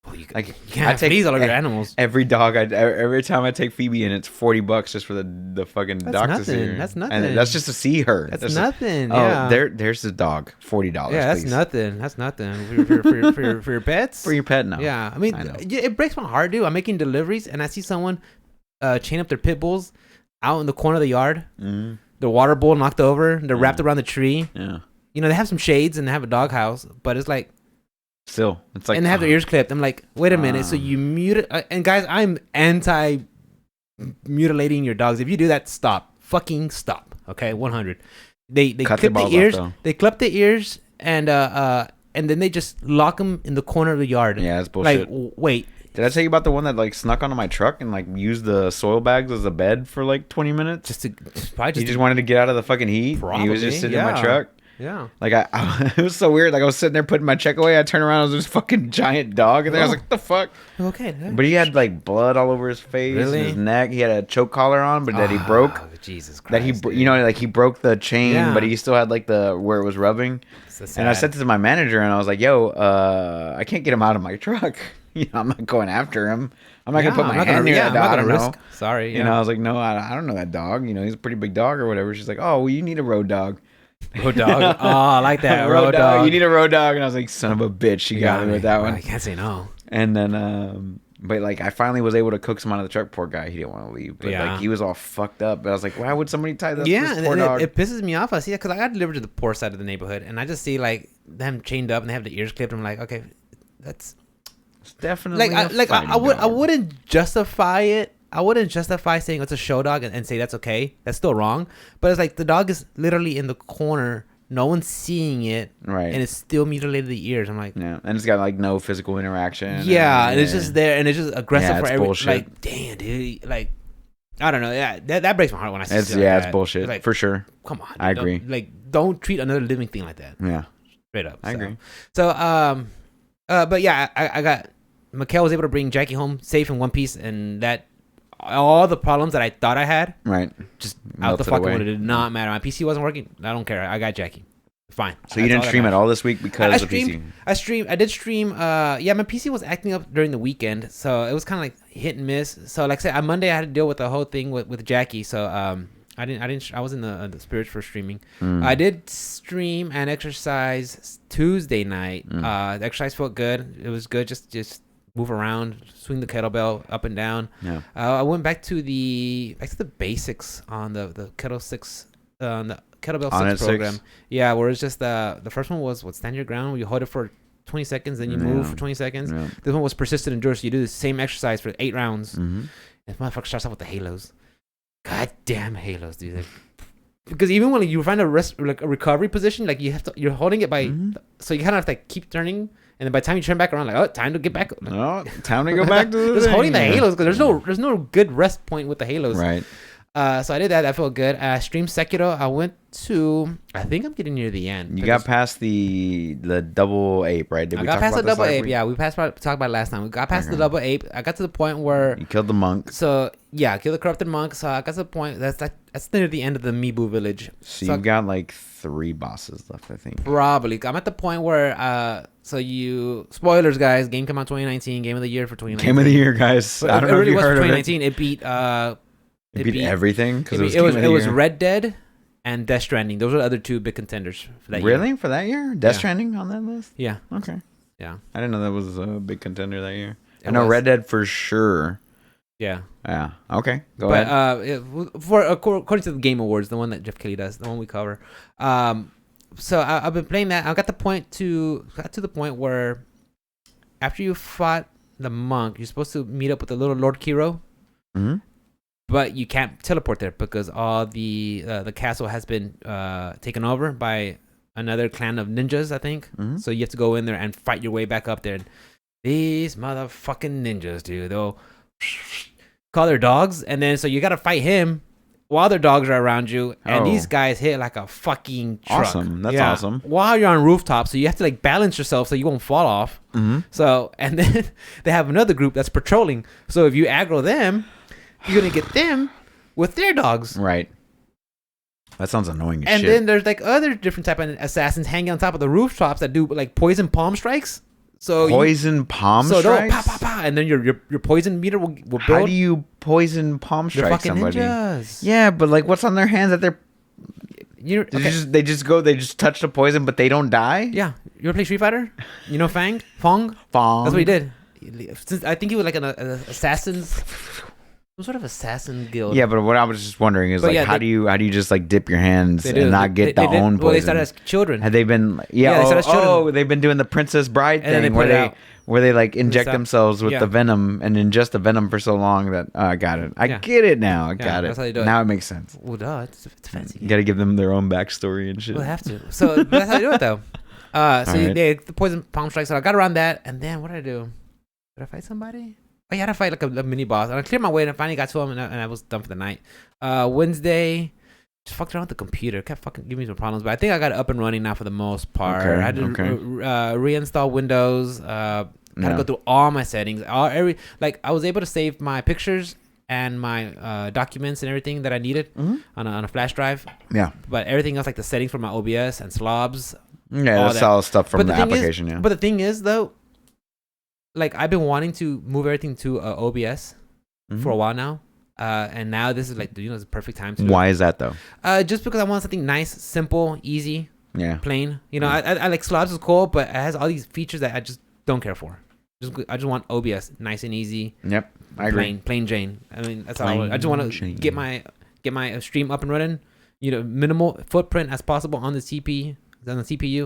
[SPEAKER 1] Well, you can't have fleas all over your animals.
[SPEAKER 2] Every time I take Phoebe in, it's $40 just for the fucking doctor.
[SPEAKER 1] That's nothing.
[SPEAKER 2] And that's just to see her.
[SPEAKER 1] That's nothing.
[SPEAKER 2] Yeah. there's the dog. $40.
[SPEAKER 1] Yeah, that's
[SPEAKER 2] please.
[SPEAKER 1] nothing. That's nothing for your pets.
[SPEAKER 2] For your pet, no.
[SPEAKER 1] Yeah, I mean, it breaks my heart, dude. I'm making deliveries and I see someone chain up their pit bulls out in the corner of the yard. Mm-hmm. The water bowl knocked over. They're wrapped around the tree. Yeah. You know, they have some shades and they have a dog house, but it's like.
[SPEAKER 2] Still, it's like.
[SPEAKER 1] And they have their ears clipped. I'm like, wait a minute. So you and guys, I'm anti mutilating your dogs. If you do that, stop. Fucking stop. Okay, 100. They clip the ears. They clip the ears and then they just lock them in the corner of the yard.
[SPEAKER 2] Yeah, that's bullshit.
[SPEAKER 1] Like, wait.
[SPEAKER 2] Did I tell you about the one that like snuck onto my truck and like used the soil bags as a bed for like 20 minutes? He just wanted to get out of the fucking heat.
[SPEAKER 1] Probably,
[SPEAKER 2] he was just sitting in my truck.
[SPEAKER 1] Yeah.
[SPEAKER 2] Like it was so weird. Like I was sitting there putting my check away. I turned around, it was this fucking giant dog, and I was like, "What the fuck?"
[SPEAKER 1] Okay.
[SPEAKER 2] But he had like blood all over his face, and his neck. He had a choke collar on, but that he broke.
[SPEAKER 1] Jesus Christ!
[SPEAKER 2] That he, like he broke the chain, but he still had like the where it was rubbing. And I said to my manager, and I was like, "Yo, I can't get him out of my truck. I'm not going after him. I'm not gonna put my hand near that dog. I don't know.
[SPEAKER 1] Sorry.
[SPEAKER 2] You know, I was like, no, I don't know that dog. You know, he's a pretty big dog or whatever. She's like, oh, well, you need a road dog.
[SPEAKER 1] Road dog. Oh, I like that. road dog.
[SPEAKER 2] You need a road dog. And I was like, son of a bitch. She got me with that one.
[SPEAKER 1] I can't say no.
[SPEAKER 2] And then, but like, I finally was able to cook some out of the truck. Poor guy. He didn't want to leave. But like, he was all fucked up. But I was like, why would somebody tie this poor dog?
[SPEAKER 1] It pisses me off. I see it because I got delivered to the poor side of the neighborhood. And I just see like them chained up and they have the ears clipped. I'm like, okay, that's
[SPEAKER 2] definitely
[SPEAKER 1] I wouldn't justify it. I wouldn't justify saying it's a show dog and say that's okay. That's still wrong. But it's like the dog is literally in the corner. No one's seeing it. Right. And it's still mutilated the ears. I'm like.
[SPEAKER 2] Yeah. And it's got like no physical interaction.
[SPEAKER 1] Yeah. And it's just there. And it's just aggressive for everyone.
[SPEAKER 2] Bullshit.
[SPEAKER 1] Like, damn, dude. Like, I don't know. Yeah. That breaks my heart when I see it.
[SPEAKER 2] Yeah, it's bullshit. It's like, for sure.
[SPEAKER 1] Come on.
[SPEAKER 2] I agree.
[SPEAKER 1] Don't treat another living thing like that.
[SPEAKER 2] Yeah.
[SPEAKER 1] Straight up.
[SPEAKER 2] I agree.
[SPEAKER 1] So, but yeah, I got. Mikhail was able to bring Jackie home safe in one piece, and that all the problems that I thought I had, just out the fucking window. It did not matter. My PC wasn't working. I don't care. I got Jackie. Fine.
[SPEAKER 2] So you didn't stream at all this week because of PC?
[SPEAKER 1] I did stream. My PC was acting up during the weekend, so it was kind of like hit and miss. So like I said, on Monday I had to deal with the whole thing with Jackie. So I was in the spirits for streaming. I did stream and exercise Tuesday night. The exercise felt good. It was good. Just move around, swing the kettlebell up and down. Yeah. I went back to the basics on the kettlebell 6 program. 6? Yeah, where it's just the first one was stand your ground. Where you hold it for 20 seconds, then you move for 20 seconds. Yeah. This one was persistent endurance. You do the same exercise for 8 rounds. And this motherfucker starts off with the halos. Goddamn halos, dude. Because even when you find a recovery position, like you're holding it by, so you kind of have to keep turning. And then by the time you turn back around, like, oh, time to get back.
[SPEAKER 2] No, time to go back to the
[SPEAKER 1] just holding the halos because there's no good rest point with the halos.
[SPEAKER 2] Right.
[SPEAKER 1] So I did that. That felt good. Streamed Sekiro. I went to. I think I'm getting near the end.
[SPEAKER 2] You got past the double ape, right?
[SPEAKER 1] I got past the double ape. Yeah, we talked about it last time. We got past the double ape. I got to the point where
[SPEAKER 2] you killed the monk.
[SPEAKER 1] So yeah, I killed the corrupted monk. So I got to the point that's near the end of the Mibu village.
[SPEAKER 2] So you got like 3 bosses left, I think.
[SPEAKER 1] Probably. I'm at the point where So spoilers, guys. Game came out 2019. Game of the year for 2019.
[SPEAKER 2] Game of the year, guys.
[SPEAKER 1] But
[SPEAKER 2] I don't
[SPEAKER 1] it
[SPEAKER 2] know
[SPEAKER 1] really
[SPEAKER 2] if you
[SPEAKER 1] was for
[SPEAKER 2] heard of
[SPEAKER 1] 2019. It
[SPEAKER 2] beat everything because
[SPEAKER 1] it was Red Dead and Death Stranding. Those were the other two big contenders for that year.
[SPEAKER 2] Really? For that year? Death Stranding on that list?
[SPEAKER 1] Yeah.
[SPEAKER 2] Okay.
[SPEAKER 1] Yeah.
[SPEAKER 2] I didn't know that was a big contender that year.
[SPEAKER 1] It
[SPEAKER 2] I know
[SPEAKER 1] was.
[SPEAKER 2] Red Dead for sure.
[SPEAKER 1] Yeah.
[SPEAKER 2] Yeah. Okay. Go ahead.
[SPEAKER 1] According to the Game Awards, the one that Jeff Kelly does, the one we cover. So I've been playing that. I got to the point where after you fought the monk, you're supposed to meet up with the little Lord Kiro.
[SPEAKER 2] Mm-hmm.
[SPEAKER 1] But you can't teleport there because all the castle has been taken over by another clan of ninjas, I think.
[SPEAKER 2] Mm-hmm.
[SPEAKER 1] So you have to go in there and fight your way back up there. And these motherfucking ninjas, dude, they'll call their dogs, and then so you gotta fight him while their dogs are around you. And these guys hit like a fucking truck.
[SPEAKER 2] Awesome. That's awesome.
[SPEAKER 1] While you're on rooftop, so you have to like balance yourself so you won't fall off.
[SPEAKER 2] Mm-hmm.
[SPEAKER 1] So and then they have another group that's patrolling. So if you aggro them, you're gonna get them with their dogs.
[SPEAKER 2] Right. That sounds annoying as
[SPEAKER 1] and
[SPEAKER 2] shit.
[SPEAKER 1] then there's like other different type of assassins hanging on top of the rooftops that do like poison palm strikes. So
[SPEAKER 2] poison palm strikes?
[SPEAKER 1] So they'll pa, and then your poison meter will build.
[SPEAKER 2] How do you poison palm
[SPEAKER 1] They're
[SPEAKER 2] strike
[SPEAKER 1] fucking
[SPEAKER 2] somebody?
[SPEAKER 1] ninjas.
[SPEAKER 2] Yeah, but like what's on their hands that they're they just touch the poison but they don't die?
[SPEAKER 1] Yeah. You ever play Street Fighter? You know Fong?
[SPEAKER 2] Fong.
[SPEAKER 1] That's what he did. Since I think he was like an assassin's some sort of assassin guild.
[SPEAKER 2] Yeah, but what I was just wondering is how do you just like dip your hands and not get the own poison?
[SPEAKER 1] Well, they started as children.
[SPEAKER 2] Had they been
[SPEAKER 1] they started as children.
[SPEAKER 2] they've been doing the Princess Bride
[SPEAKER 1] And then
[SPEAKER 2] thing
[SPEAKER 1] they
[SPEAKER 2] where they like inject themselves with
[SPEAKER 1] Yeah.
[SPEAKER 2] the venom and ingest the venom for so long that I got it. I get it now. I got it.
[SPEAKER 1] That's how you do it.
[SPEAKER 2] Now it makes sense.
[SPEAKER 1] Well, duh, it's fancy.
[SPEAKER 2] You got to give them their own backstory and shit.
[SPEAKER 1] We'll have to. So that's how you do it, though. So
[SPEAKER 2] Alright.
[SPEAKER 1] the poison palm strike. So I got around that, and then what did I do? Did I fight somebody? Oh, yeah, I had to fight like a mini boss. And I cleared my way, and I finally got to him, and I was done for the night. Wednesday, just fucked around with the computer. Kept fucking giving me some problems, but I think I got it up and running now for the most part.
[SPEAKER 2] Okay,
[SPEAKER 1] I had to reinstall Windows. Had to go through all my settings. I was able to save my pictures and my documents and everything that I needed on a flash drive.
[SPEAKER 2] Yeah.
[SPEAKER 1] But everything else, like the settings for my OBS and slobs.
[SPEAKER 2] Yeah, that's all stuff from the application.
[SPEAKER 1] But the thing is, though, like I've been wanting to move everything to OBS for a while now, and now this is like it's the perfect time to.
[SPEAKER 2] Why is that though?
[SPEAKER 1] Just because I want something nice, simple, easy, plain. I like slobs is cool, but it has all these features that I just don't care for. I just want OBS, nice and easy.
[SPEAKER 2] Yep, I agree.
[SPEAKER 1] Plain Jane. I mean, that's all. I just want to get my stream up and running. Minimal footprint as possible on the CPU,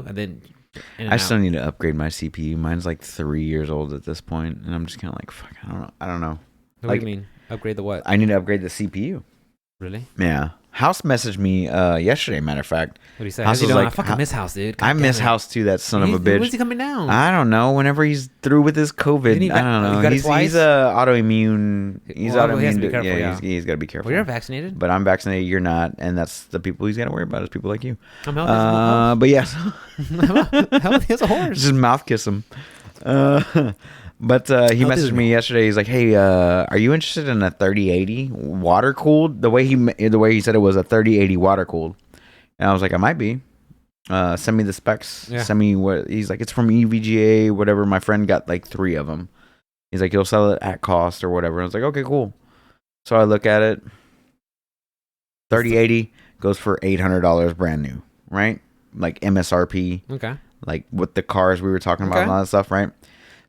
[SPEAKER 1] and then.
[SPEAKER 2] I still need to upgrade my CPU. Mine's like 3 years old at this point, and I'm just kind of like, fuck, I don't know.
[SPEAKER 1] What do you mean? Upgrade the what?
[SPEAKER 2] I need to upgrade the CPU.
[SPEAKER 1] Really?
[SPEAKER 2] Yeah. House messaged me yesterday, matter of fact.
[SPEAKER 1] What did he say?
[SPEAKER 2] House was like,
[SPEAKER 1] I fucking miss House, dude.
[SPEAKER 2] I miss House too, that son of a bitch.
[SPEAKER 1] When's he coming down?
[SPEAKER 2] I don't know. Whenever he's through with his COVID. I don't know. He's autoimmune. He's autoimmune.
[SPEAKER 1] He has to be careful,
[SPEAKER 2] he's got to be careful.
[SPEAKER 1] Well, you're vaccinated.
[SPEAKER 2] But I'm vaccinated. You're not. And that's the people he's got to worry about is people like you.
[SPEAKER 1] I'm healthy.
[SPEAKER 2] But yes.
[SPEAKER 1] Healthy as a horse.
[SPEAKER 2] Just mouth kiss him. But he messaged me yesterday. He's like, "Hey, are you interested in a 3080 water cooled?" The way he said it was a 3080 water cooled, and I was like, "I might be." Send me the specs.
[SPEAKER 1] Yeah.
[SPEAKER 2] Send me what he's like. It's from EVGA, whatever. My friend got like 3 of them. He's like, he'll sell it at cost or whatever. I was like, okay, cool. So I look at it. 3080 goes for $800 brand new, right? Like MSRP.
[SPEAKER 1] Okay.
[SPEAKER 2] Like with the cars we were talking about and all that stuff, right?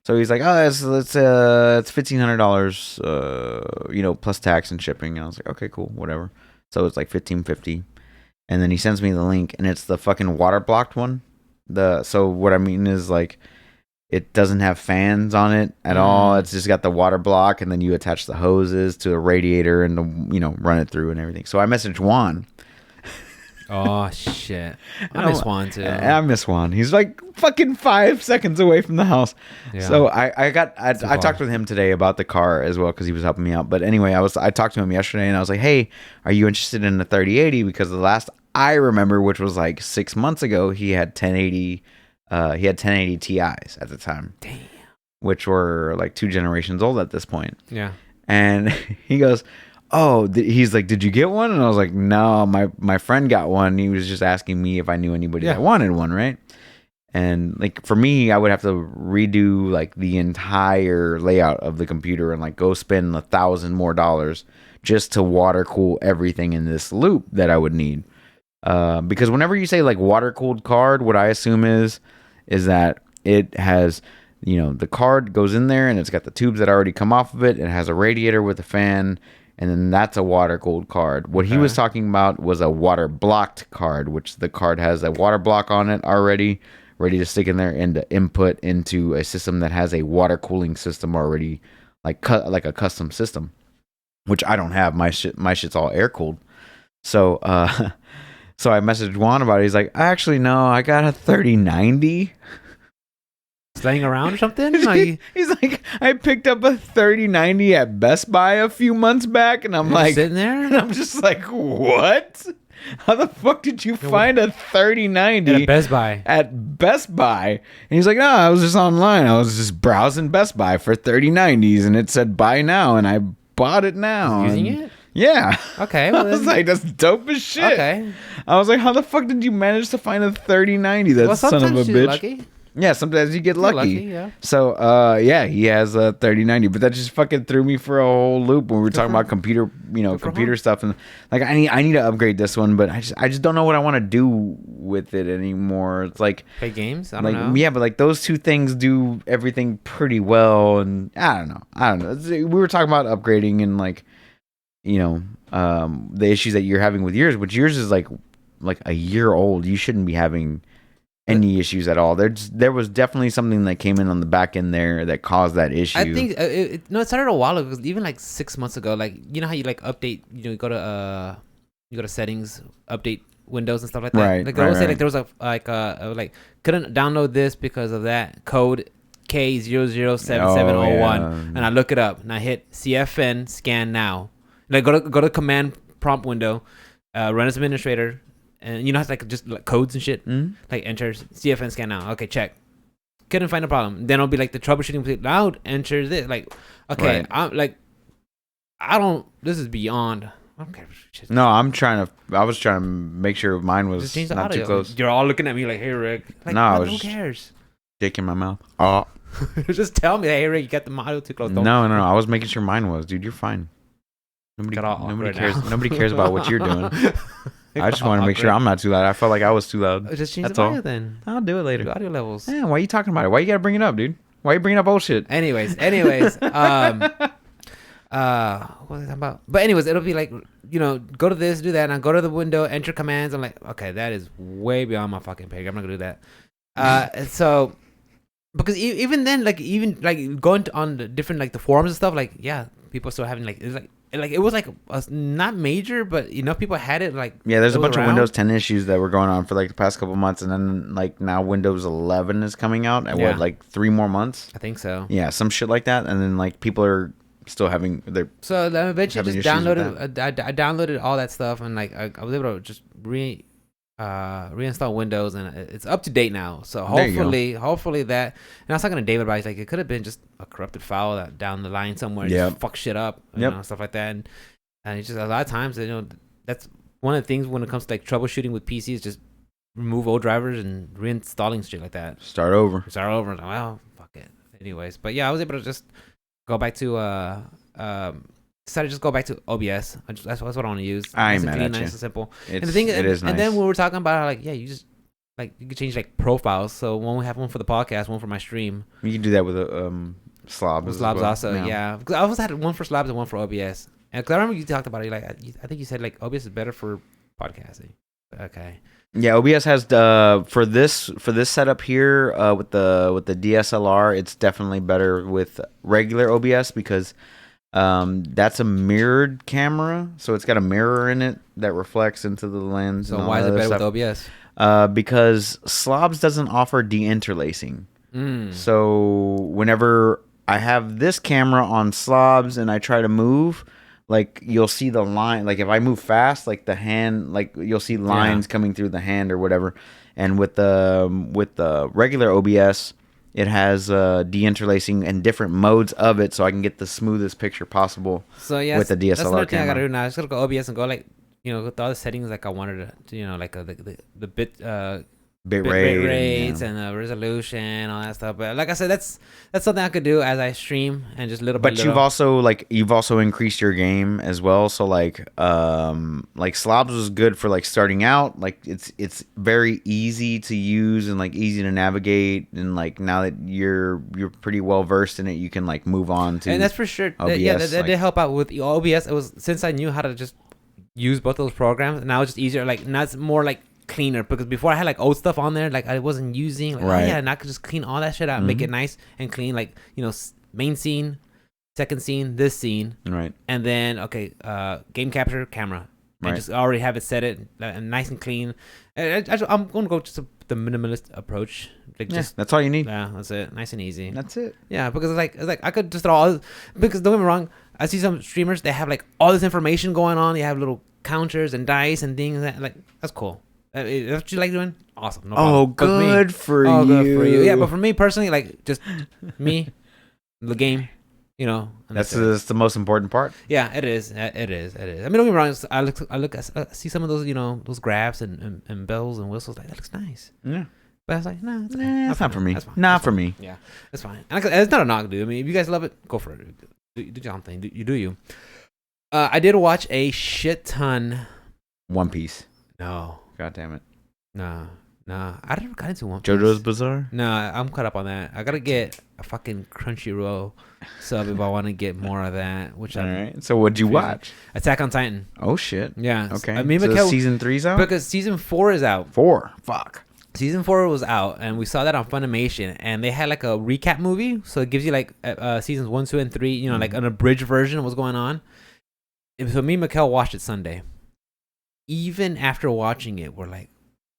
[SPEAKER 2] So he's like, oh, it's $1,500, plus tax and shipping. And I was like, okay, cool, whatever. So it's like $1,550, and then he sends me the link, and it's the fucking water blocked one. So what I mean is like, it doesn't have fans on it at all. It's just got the water block, and then you attach the hoses to a radiator and run it through and everything. So I messaged Juan.
[SPEAKER 1] Oh shit! I miss Juan too.
[SPEAKER 2] I miss Juan. He's like fucking 5 seconds away from the house. Yeah. So I talked with him today about the car as well because he was helping me out. But anyway, I talked to him yesterday and I was like, hey, are you interested in the 3080? Because the last I remember, which was like 6 months ago, he had 1080. He had 1080 Ti's at the time.
[SPEAKER 1] Damn.
[SPEAKER 2] Which were like 2 generations old at this point.
[SPEAKER 1] Yeah.
[SPEAKER 2] And he goes, oh, he's like, did you get one? And I was like, no, my friend got one. He was just asking me if I knew anybody that wanted one, right? And like for me, I would have to redo like the entire layout of the computer and like go spend $1,000 more just to water cool everything in this loop that I would need. Because whenever you say like water cooled card, what I assume is that it has, the card goes in there and it's got the tubes that already come off of it. It has a radiator with a fan, and then that's a water cooled card. What he was talking about was a water blocked card, which the card has a water block on it already, ready to stick in there and to input into a system that has a water cooling system already, like a custom system, which I don't have. My shit's all air cooled. So so I messaged Juan about it. He's like, actually no, I got a 3090.
[SPEAKER 1] Laying around or something?
[SPEAKER 2] He's like, I picked up a 3090 at Best Buy a few months back, and I'm like
[SPEAKER 1] sitting there,
[SPEAKER 2] and I'm just like, what? How the fuck did you find a 3090
[SPEAKER 1] at Best Buy?
[SPEAKER 2] At Best Buy? And he's like, no, I was just online. I was just browsing Best Buy for 3090s, and it said buy now, and I bought it now.
[SPEAKER 1] Using it?
[SPEAKER 2] Yeah.
[SPEAKER 1] Okay. Well,
[SPEAKER 2] I was like, that's dope as shit.
[SPEAKER 1] Okay.
[SPEAKER 2] I was like, how the fuck did you manage to find a 3090? That son of a bitch.
[SPEAKER 1] Lucky.
[SPEAKER 2] Yeah, sometimes you get lucky.
[SPEAKER 1] Yeah.
[SPEAKER 2] So, yeah, he has a 3090, but that just fucking threw me for a whole loop when we were talking about computer, computer stuff, and like I need to upgrade this one, but I just don't know what I want to do with it anymore. It's like
[SPEAKER 1] play games. I don't know.
[SPEAKER 2] Yeah, but like those two things do everything pretty well, and I don't know. We were talking about upgrading and like, the issues that you're having with yours, which yours is like a year old. You shouldn't be having any issues at all. There was definitely something that came in on the back end there that caused that issue.
[SPEAKER 1] I think it started a while ago, because even like 6 months ago, like how you like update, you go to settings, update Windows and stuff like that.
[SPEAKER 2] Right.
[SPEAKER 1] Like they always say like there was like couldn't download this because of that code K007701, and I look it up and I hit CFN scan now. Like go to command prompt window, run as administrator. And it's like just like codes and shit.
[SPEAKER 2] Mm-hmm.
[SPEAKER 1] Like enter CFN scan now. Okay, check. Couldn't find a problem. Then it'll be like the troubleshooting. Now enter this. Like, okay,
[SPEAKER 2] right.
[SPEAKER 1] This is beyond. I don't care.
[SPEAKER 2] No, I was trying to make sure mine was
[SPEAKER 1] just change the
[SPEAKER 2] not
[SPEAKER 1] audio.
[SPEAKER 2] too close.
[SPEAKER 1] You're all looking at me like, hey Rick. Like,
[SPEAKER 2] no,
[SPEAKER 1] who cares?
[SPEAKER 2] Dick in my mouth. Oh.
[SPEAKER 1] Just tell me, hey Rick, you got the audio too close.
[SPEAKER 2] No. I was making sure mine was, dude. You're fine. Nobody cares. Nobody cares about what you're doing. I just want to make sure I'm not too loud. I felt like I was too loud.
[SPEAKER 1] Just change the audio then.
[SPEAKER 2] I'll do it later.
[SPEAKER 1] The audio levels.
[SPEAKER 2] Yeah, why are you talking about it? Why you gotta bring it up, dude? Why are you bringing up bullshit?
[SPEAKER 1] Anyways. What was I talking about? But anyways, it'll be like, go to this, do that, and I go to the window, enter commands. I'm like, okay, that is way beyond my fucking page. I'm not gonna do that. And so, because even then, like going on the different like the forums and stuff, like people still having like it was like not major, but enough people had it. Like
[SPEAKER 2] there's a bunch of Windows 10 issues that were going on for like the past couple months, and then like now Windows 11 is coming out, and what, like 3 more months?
[SPEAKER 1] I think so.
[SPEAKER 2] Yeah, some shit like that, and then like people are still having their.
[SPEAKER 1] So then eventually just downloaded. I downloaded all that stuff, and like I was able to just reinstall Windows, and it's up to date now. So hopefully that. And I was talking to David about it. He's like, it could have been just a corrupted file that down the line somewhere just fuck shit up, stuff like that. And it's just a lot of times, that's one of the things when it comes to like troubleshooting with PCs, just remove old drivers and reinstalling shit like that.
[SPEAKER 2] Start over.
[SPEAKER 1] Well, fuck it. Anyways, but yeah, I was able to just go back to decided to just go back to OBS. That's what I want to use.
[SPEAKER 2] I ain't mad at you.
[SPEAKER 1] Nice and simple.
[SPEAKER 2] And the thing, it is nice.
[SPEAKER 1] And then we were talking about like, you just like you could change like profiles. So when we have one for the podcast, one for my stream.
[SPEAKER 2] You can do that with a Slobs.
[SPEAKER 1] Slobs also, yeah. Because I always had one for Slobs and one for OBS. And because I remember you talked about it, like I think you said like OBS is better for podcasting. Okay. Yeah,
[SPEAKER 2] OBS has for this setup here with the DSLR, it's definitely better with regular OBS because. That's a mirrored camera, so it's got a mirror in it that reflects into the lens.
[SPEAKER 1] So why is it better with OBS?
[SPEAKER 2] Because Slobs doesn't offer deinterlacing. So whenever I have this camera on Slobs and I try to move, like you'll see the line. Like if I move fast, like the hand, like you'll see lines coming through the hand or whatever. And with the regular OBS. It has deinterlacing and different modes of it, so I can get the smoothest picture possible. So with the DSLR
[SPEAKER 1] that's another thing
[SPEAKER 2] camera.
[SPEAKER 1] I gotta do now. I just gotta go OBS and go like, with all the settings like I wanted to, like the bit
[SPEAKER 2] bit
[SPEAKER 1] rate
[SPEAKER 2] rate
[SPEAKER 1] rates and resolution, all that stuff. But like I said, that's something I could do as I stream and just little by
[SPEAKER 2] But
[SPEAKER 1] little.
[SPEAKER 2] you've also increased your game as well. So like Slobs was good for like starting out. Like it's very easy to use and like easy to navigate. And like now that you're pretty well versed in it, you can like move on to.
[SPEAKER 1] And that's for sure.
[SPEAKER 2] OBS,
[SPEAKER 1] That did help out with the OBS. It was since I knew how to just use both those programs. Now it's just easier. Like now it's more like cleaner, because before I had like old stuff on there like I wasn't using. Like,
[SPEAKER 2] right.
[SPEAKER 1] Oh yeah, and I could just clean all that shit out, make it nice and clean. Like, you know, main scene, second scene, this scene,
[SPEAKER 2] Right.
[SPEAKER 1] and then game capture, camera, and
[SPEAKER 2] Right.
[SPEAKER 1] just already have it set it nice and clean. I'm gonna go just the minimalist approach. Like just
[SPEAKER 2] That's all you need.
[SPEAKER 1] yeah, that's it, nice and easy.
[SPEAKER 2] That's it.
[SPEAKER 1] Yeah, because it's like I could just throw all, because don't get me wrong, I see some streamers, they have like all this information going on. They have little counters and dice and things like that's cool. That's what you like doing? Awesome. No
[SPEAKER 2] Oh,
[SPEAKER 1] problem.
[SPEAKER 2] good for
[SPEAKER 1] Oh,
[SPEAKER 2] you.
[SPEAKER 1] good for you. Yeah, but for me personally, like just me, the game, you know. And
[SPEAKER 2] That's
[SPEAKER 1] it.
[SPEAKER 2] the most important part.
[SPEAKER 1] Yeah, it is. It is. It is. I mean, don't get me wrong. I see some of those, you know, those graphs and bells and whistles. Like that looks nice.
[SPEAKER 2] Yeah.
[SPEAKER 1] But I was like, nah,
[SPEAKER 2] That's not for me.
[SPEAKER 1] That's fine.
[SPEAKER 2] Not
[SPEAKER 1] That's
[SPEAKER 2] for
[SPEAKER 1] fine.
[SPEAKER 2] me.
[SPEAKER 1] Yeah, that's fine. And it's not a knock, dude. I mean, if you guys love it, go for it. Do your own thing. You do you. I did watch a shit ton.
[SPEAKER 2] One Piece.
[SPEAKER 1] No.
[SPEAKER 2] God damn it.
[SPEAKER 1] No. I never got into One Piece.
[SPEAKER 2] JoJo's Bizarre.
[SPEAKER 1] No, I'm caught up on that. I gotta get a fucking Crunchyroll sub if I want to get more of that. Which
[SPEAKER 2] All right. So what'd you watch?
[SPEAKER 1] Attack on Titan.
[SPEAKER 2] Oh shit.
[SPEAKER 1] Yeah.
[SPEAKER 2] Okay.
[SPEAKER 1] I mean,
[SPEAKER 2] So season 3's out.
[SPEAKER 1] because season 4 is out.
[SPEAKER 2] 4. Fuck.
[SPEAKER 1] Season 4 was out, and we saw that on Funimation, and they had like a recap movie, so it gives you like seasons 1, 2, and 3. You know, like an abridged version of what's going on. And so me and Mikkel watched it Sunday. Even after watching it, we're like,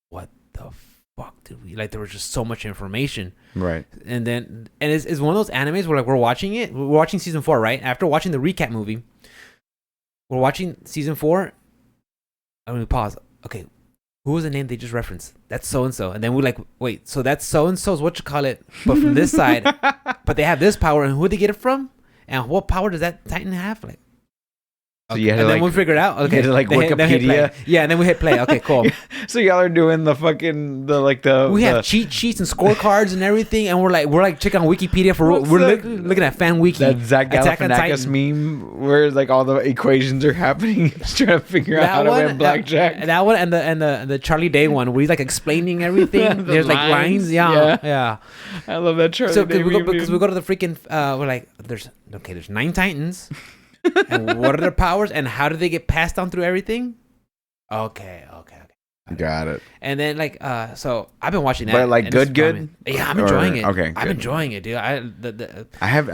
[SPEAKER 1] what the fuck did we like? There was just so much information.
[SPEAKER 2] Right.
[SPEAKER 1] And then it's one of those animes where like we're watching season 4, right? After watching the recap movie, we're watching season 4. I'm gonna pause. Okay, who was the name they just referenced? That's so and so. And then we're like, wait, so that's so and so's what you call it, but from this side. But they have this power, and who did they get it from? And what power does that Titan have? Like,
[SPEAKER 2] So
[SPEAKER 1] okay.
[SPEAKER 2] you had
[SPEAKER 1] And
[SPEAKER 2] to
[SPEAKER 1] then we figured out. Okay,
[SPEAKER 2] you had to, like,
[SPEAKER 1] Then hit
[SPEAKER 2] Wikipedia.
[SPEAKER 1] play. Yeah, and then we hit play. Okay, cool.
[SPEAKER 2] So y'all are doing the fucking
[SPEAKER 1] We have cheat sheets and scorecards and everything, and we're like checking on Wikipedia for
[SPEAKER 2] What's
[SPEAKER 1] we're
[SPEAKER 2] that?
[SPEAKER 1] looking at fan wiki.
[SPEAKER 2] that Zach
[SPEAKER 1] Attack on
[SPEAKER 2] Galifianakis
[SPEAKER 1] Titan.
[SPEAKER 2] meme where like all the equations are happening. He's trying to figure out how to win blackjack.
[SPEAKER 1] That one and the Charlie Day one where he's like explaining everything.
[SPEAKER 2] The
[SPEAKER 1] There's like lines. Yeah.
[SPEAKER 2] I love that Charlie.
[SPEAKER 1] So
[SPEAKER 2] Day
[SPEAKER 1] because
[SPEAKER 2] meme.
[SPEAKER 1] we go to the freaking we're like there's 9 Titans. And what are their powers and how do they get passed down through everything? Okay.
[SPEAKER 2] Got it.
[SPEAKER 1] And then like so I've been watching that.
[SPEAKER 2] But like
[SPEAKER 1] and it's
[SPEAKER 2] good.
[SPEAKER 1] fun. Yeah, I'm enjoying it.
[SPEAKER 2] Okay,
[SPEAKER 1] I'm
[SPEAKER 2] good.
[SPEAKER 1] enjoying it, dude. I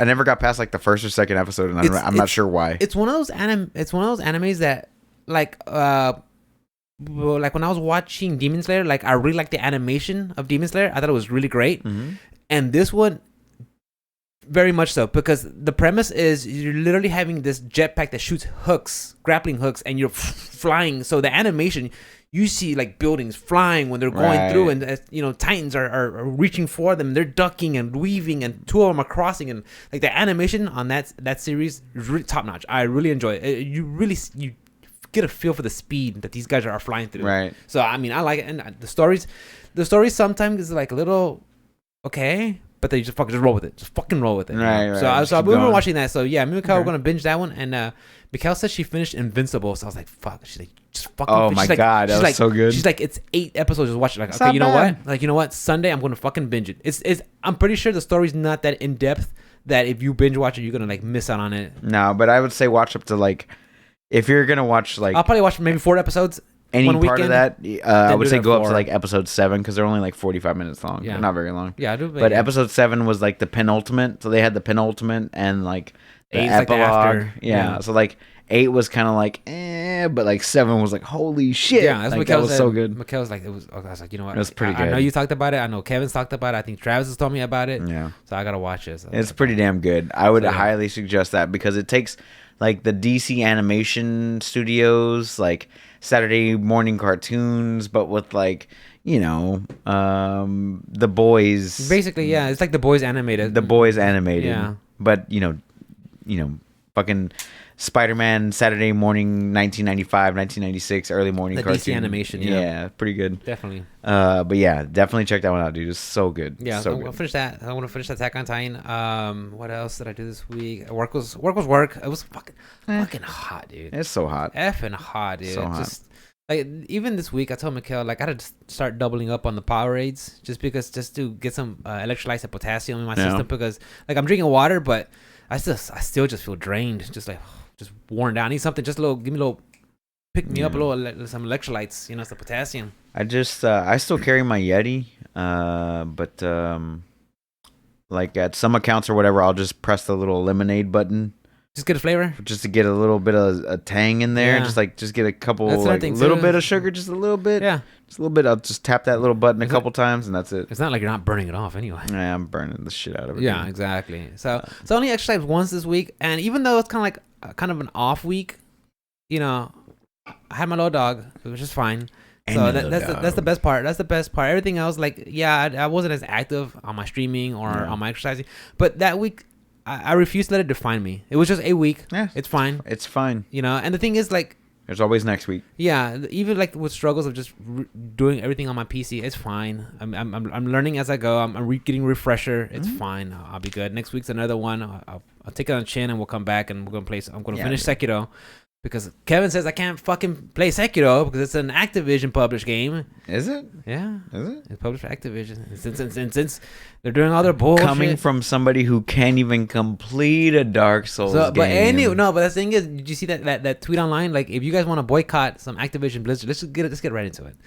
[SPEAKER 2] never got past like the first or second episode, and I'm not sure why.
[SPEAKER 1] It's one of those animes that like like when I was watching Demon Slayer, like I really liked the animation of Demon Slayer. I thought it was really great.
[SPEAKER 2] Mm-hmm.
[SPEAKER 1] And this one very much so, because the premise is you're literally having this jetpack that shoots grappling hooks, and you're flying. So the animation, you see like buildings flying when they're going through, and you know, Titans are reaching for them. They're ducking and weaving, and 2 of them are crossing, and like the animation on that series is really top notch. I really enjoy it. You get a feel for the speed that these guys are flying through.
[SPEAKER 2] Right.
[SPEAKER 1] So I mean, I like it, and the stories sometimes is like a little okay. But they just roll with it. Just fucking roll with it.
[SPEAKER 2] Right.
[SPEAKER 1] So we were watching that. So yeah, me and Mikkel were gonna binge that one. And Mikkel said she finished Invincible. So I was like, fuck. She's like, just fucking.
[SPEAKER 2] Oh my god, that was so good.
[SPEAKER 1] She's like, it's 8 episodes. Just watch it. Like,
[SPEAKER 2] It's
[SPEAKER 1] okay,
[SPEAKER 2] not
[SPEAKER 1] you know
[SPEAKER 2] bad.
[SPEAKER 1] what? Like, you know what? Sunday, I'm gonna fucking binge it. It's. I'm pretty sure the story's not that in depth. That if you binge watch it, you're gonna like miss out on it.
[SPEAKER 2] No, but I would say watch up to like, if you're gonna watch like
[SPEAKER 1] I'll probably watch maybe 4 episodes.
[SPEAKER 2] any
[SPEAKER 1] one
[SPEAKER 2] part of
[SPEAKER 1] weekend,
[SPEAKER 2] that, I would
[SPEAKER 1] do
[SPEAKER 2] say
[SPEAKER 1] that
[SPEAKER 2] go up to
[SPEAKER 1] 4.
[SPEAKER 2] like episode 7 because they're only like 45 minutes long.
[SPEAKER 1] Yeah.
[SPEAKER 2] They're not very long.
[SPEAKER 1] Yeah, I do.
[SPEAKER 2] But
[SPEAKER 1] yeah.
[SPEAKER 2] episode 7 was like the penultimate. So they had the penultimate and like the
[SPEAKER 1] 8 is like the
[SPEAKER 2] epilogue.
[SPEAKER 1] after.
[SPEAKER 2] Yeah. So like 8 was kind of like but like 7 was like holy shit.
[SPEAKER 1] Yeah, that's
[SPEAKER 2] like,
[SPEAKER 1] what
[SPEAKER 2] that
[SPEAKER 1] Mikkel
[SPEAKER 2] was
[SPEAKER 1] said.
[SPEAKER 2] so good.
[SPEAKER 1] Mikkel was like, it was. Okay, I was like, you know what?
[SPEAKER 2] It was pretty
[SPEAKER 1] I know
[SPEAKER 2] good.
[SPEAKER 1] you talked about it. I know Kevin's talked about it. I think Travis has told me about it.
[SPEAKER 2] Yeah.
[SPEAKER 1] So I gotta watch it. So
[SPEAKER 2] It's pretty damn good. I would
[SPEAKER 1] So, yeah.
[SPEAKER 2] highly suggest that because it takes like the DC animation studios, like Saturday morning cartoons, but with like, you know, the boys.
[SPEAKER 1] Basically, yeah, it's like the boys animated.
[SPEAKER 2] The boys animated.
[SPEAKER 1] Yeah.
[SPEAKER 2] But, you know, fucking Spider-Man Saturday morning 1995, 1996 early morning
[SPEAKER 1] The
[SPEAKER 2] cartoon.
[SPEAKER 1] DC animation,
[SPEAKER 2] Yeah, pretty good.
[SPEAKER 1] Definitely.
[SPEAKER 2] But yeah, definitely check that one out, dude. It's so good.
[SPEAKER 1] Yeah,
[SPEAKER 2] so
[SPEAKER 1] I want
[SPEAKER 2] good.
[SPEAKER 1] to finish that. I want to finish Attack on Titan. What else did I do this week? Work was work. It was fucking hot, dude.
[SPEAKER 2] It's so hot.
[SPEAKER 1] Effing hot, dude.
[SPEAKER 2] So hot.
[SPEAKER 1] Just like even this week, I told Mikhail like I had to start doubling up on the Powerades just to get some electrolytes and potassium in my system because like I'm drinking water, but I still just feel drained, just like just worn down. I need something, just give me a little, pick me up a little, some electrolytes, some potassium.
[SPEAKER 2] I still carry my Yeti, but like at some accounts or whatever, I'll just press the little lemonade button.
[SPEAKER 1] Just get a flavor,
[SPEAKER 2] just to get a little bit of a tang in there.
[SPEAKER 1] Yeah.
[SPEAKER 2] Just get a couple,
[SPEAKER 1] like
[SPEAKER 2] little bit of sugar, just a little bit.
[SPEAKER 1] Yeah,
[SPEAKER 2] just a little bit. I'll just tap that little button a couple times, and that's it.
[SPEAKER 1] It's not like you're not burning it off anyway.
[SPEAKER 2] Yeah, I'm burning the shit out of it.
[SPEAKER 1] Yeah,
[SPEAKER 2] dude.
[SPEAKER 1] exactly. So I only exercised once this week, and even though it's kind of an off week, I had my little dog, which is fine. So that's the best part. That's the best part. Everything else, I wasn't as active on my streaming or on my exercising, but that week I refused to let it define me. It was just a week.
[SPEAKER 2] Yeah,
[SPEAKER 1] it's fine.
[SPEAKER 2] It's fine.
[SPEAKER 1] And the thing is,
[SPEAKER 2] there's always next week.
[SPEAKER 1] Yeah, even with struggles of just doing everything on my PC, it's fine. I'm learning as I go. I'm getting refresher. It's fine. I'll be good. Next week's another one. I'll take it on chin and we'll come back and we're gonna play. I'm gonna finish Sekiro. Because Kevin says I can't fucking play Sekiro because it's an Activision published game.
[SPEAKER 2] Is it?
[SPEAKER 1] Yeah.
[SPEAKER 2] Is it?
[SPEAKER 1] It's published for Activision. Since they're doing all their bullshit.
[SPEAKER 2] Coming from somebody who can't even complete a Dark Souls game.
[SPEAKER 1] But the thing is, did you see that tweet online? Like, if you guys want to boycott some Activision Blizzard, let's get right into it.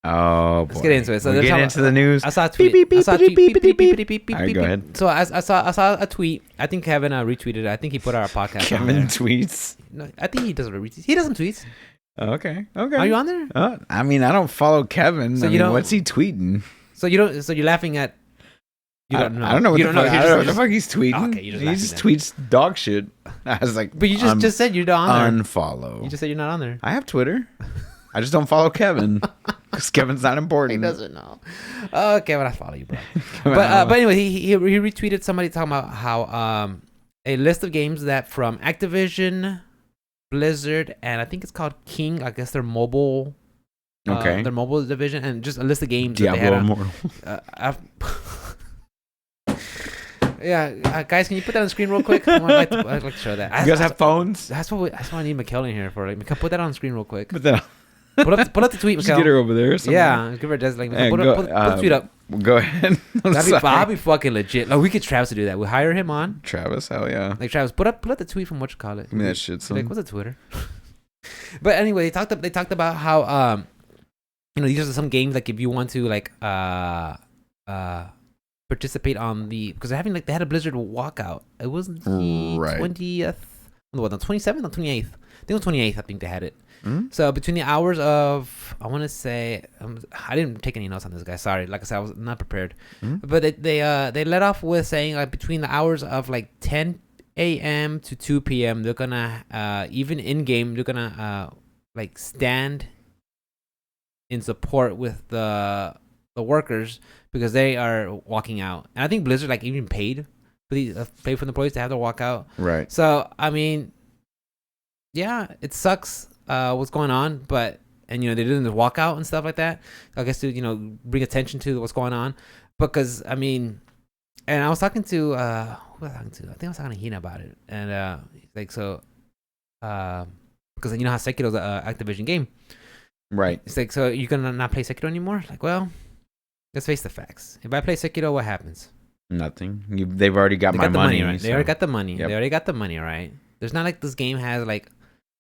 [SPEAKER 2] Oh, boy.
[SPEAKER 1] Let's get into it. So
[SPEAKER 2] we're getting into the news.
[SPEAKER 1] I saw a tweet. All
[SPEAKER 2] right, go ahead.
[SPEAKER 1] So I saw a tweet. I think Kevin retweeted it. I think he put our podcast on
[SPEAKER 2] Kevin
[SPEAKER 1] there.
[SPEAKER 2] tweets.
[SPEAKER 1] No, I think he doesn't retweet. He doesn't tweet.
[SPEAKER 2] Okay.
[SPEAKER 1] Are you on there?
[SPEAKER 2] I mean, I don't follow Kevin.
[SPEAKER 1] So
[SPEAKER 2] what's he tweeting?
[SPEAKER 1] So you don't. So you're laughing at.
[SPEAKER 2] You don't know. I don't know what the fuck he's tweeting. Okay, he just tweets dog shit. I was like,
[SPEAKER 1] but you just said you're not on there.
[SPEAKER 2] Unfollow.
[SPEAKER 1] You just said you're not on there.
[SPEAKER 2] I have Twitter. I just don't follow Kevin because Kevin's not important.
[SPEAKER 1] He doesn't know. Oh, Kevin, I follow you, bro. but anyway, he retweeted somebody talking about how a list of games that from Activision, Blizzard, and I think it's called King. I guess their mobile.
[SPEAKER 2] Okay.
[SPEAKER 1] Their mobile division, and just a list of games.
[SPEAKER 2] Diablo Immortal.
[SPEAKER 1] Yeah, guys, can you put that on the screen real quick? I'd like to show that.
[SPEAKER 2] You guys have phones?
[SPEAKER 1] That's what I need Mikhail in here for. Mikhail, put that on the screen real quick.
[SPEAKER 2] Put that.
[SPEAKER 1] Pull up the tweet, Mikhail.
[SPEAKER 2] Just get her over there.
[SPEAKER 1] Yeah, give her a desk. Put the tweet up.
[SPEAKER 2] Go ahead.
[SPEAKER 1] That'd be fucking legit. Like, we get Travis to do that. We hire him on.
[SPEAKER 2] Travis, hell yeah.
[SPEAKER 1] Like, Travis, put up the tweet from what you call it.
[SPEAKER 2] Give me that shit, son.
[SPEAKER 1] Like, what's a Twitter? But anyway, they talked about how these are some games like if you want to participate on because they're having they had a Blizzard walkout. It was the 20th. No, the 27th or 28th. I think it was 28th. I think they had it.
[SPEAKER 2] Mm-hmm.
[SPEAKER 1] So between the hours of, I want to say, I didn't take any notes on this guy. Sorry, like I said, I was not prepared.
[SPEAKER 2] Mm-hmm.
[SPEAKER 1] But they let off with saying between the hours of 10 a.m. to 2 p.m. they're gonna even in game they're gonna stand in support with the workers because they are walking out. And I think Blizzard even paid for the employees to have to walk out.
[SPEAKER 2] Right.
[SPEAKER 1] So I mean, yeah, it sucks. What's going on, but they didn't walk out and stuff like that. I guess to bring attention to what's going on, because I mean, and I was talking to who was I talking to? I think I was talking to Hina about it, and because you know how Sekiro's an Activision game,
[SPEAKER 2] right?
[SPEAKER 1] It's so you're gonna not play Sekiro anymore? Well, let's face the facts. If I play Sekiro, what happens?
[SPEAKER 2] Nothing. They've already got my money.
[SPEAKER 1] Right?
[SPEAKER 2] So.
[SPEAKER 1] They already got the money.
[SPEAKER 2] Yep.
[SPEAKER 1] They already got the money, right? There's not like this game has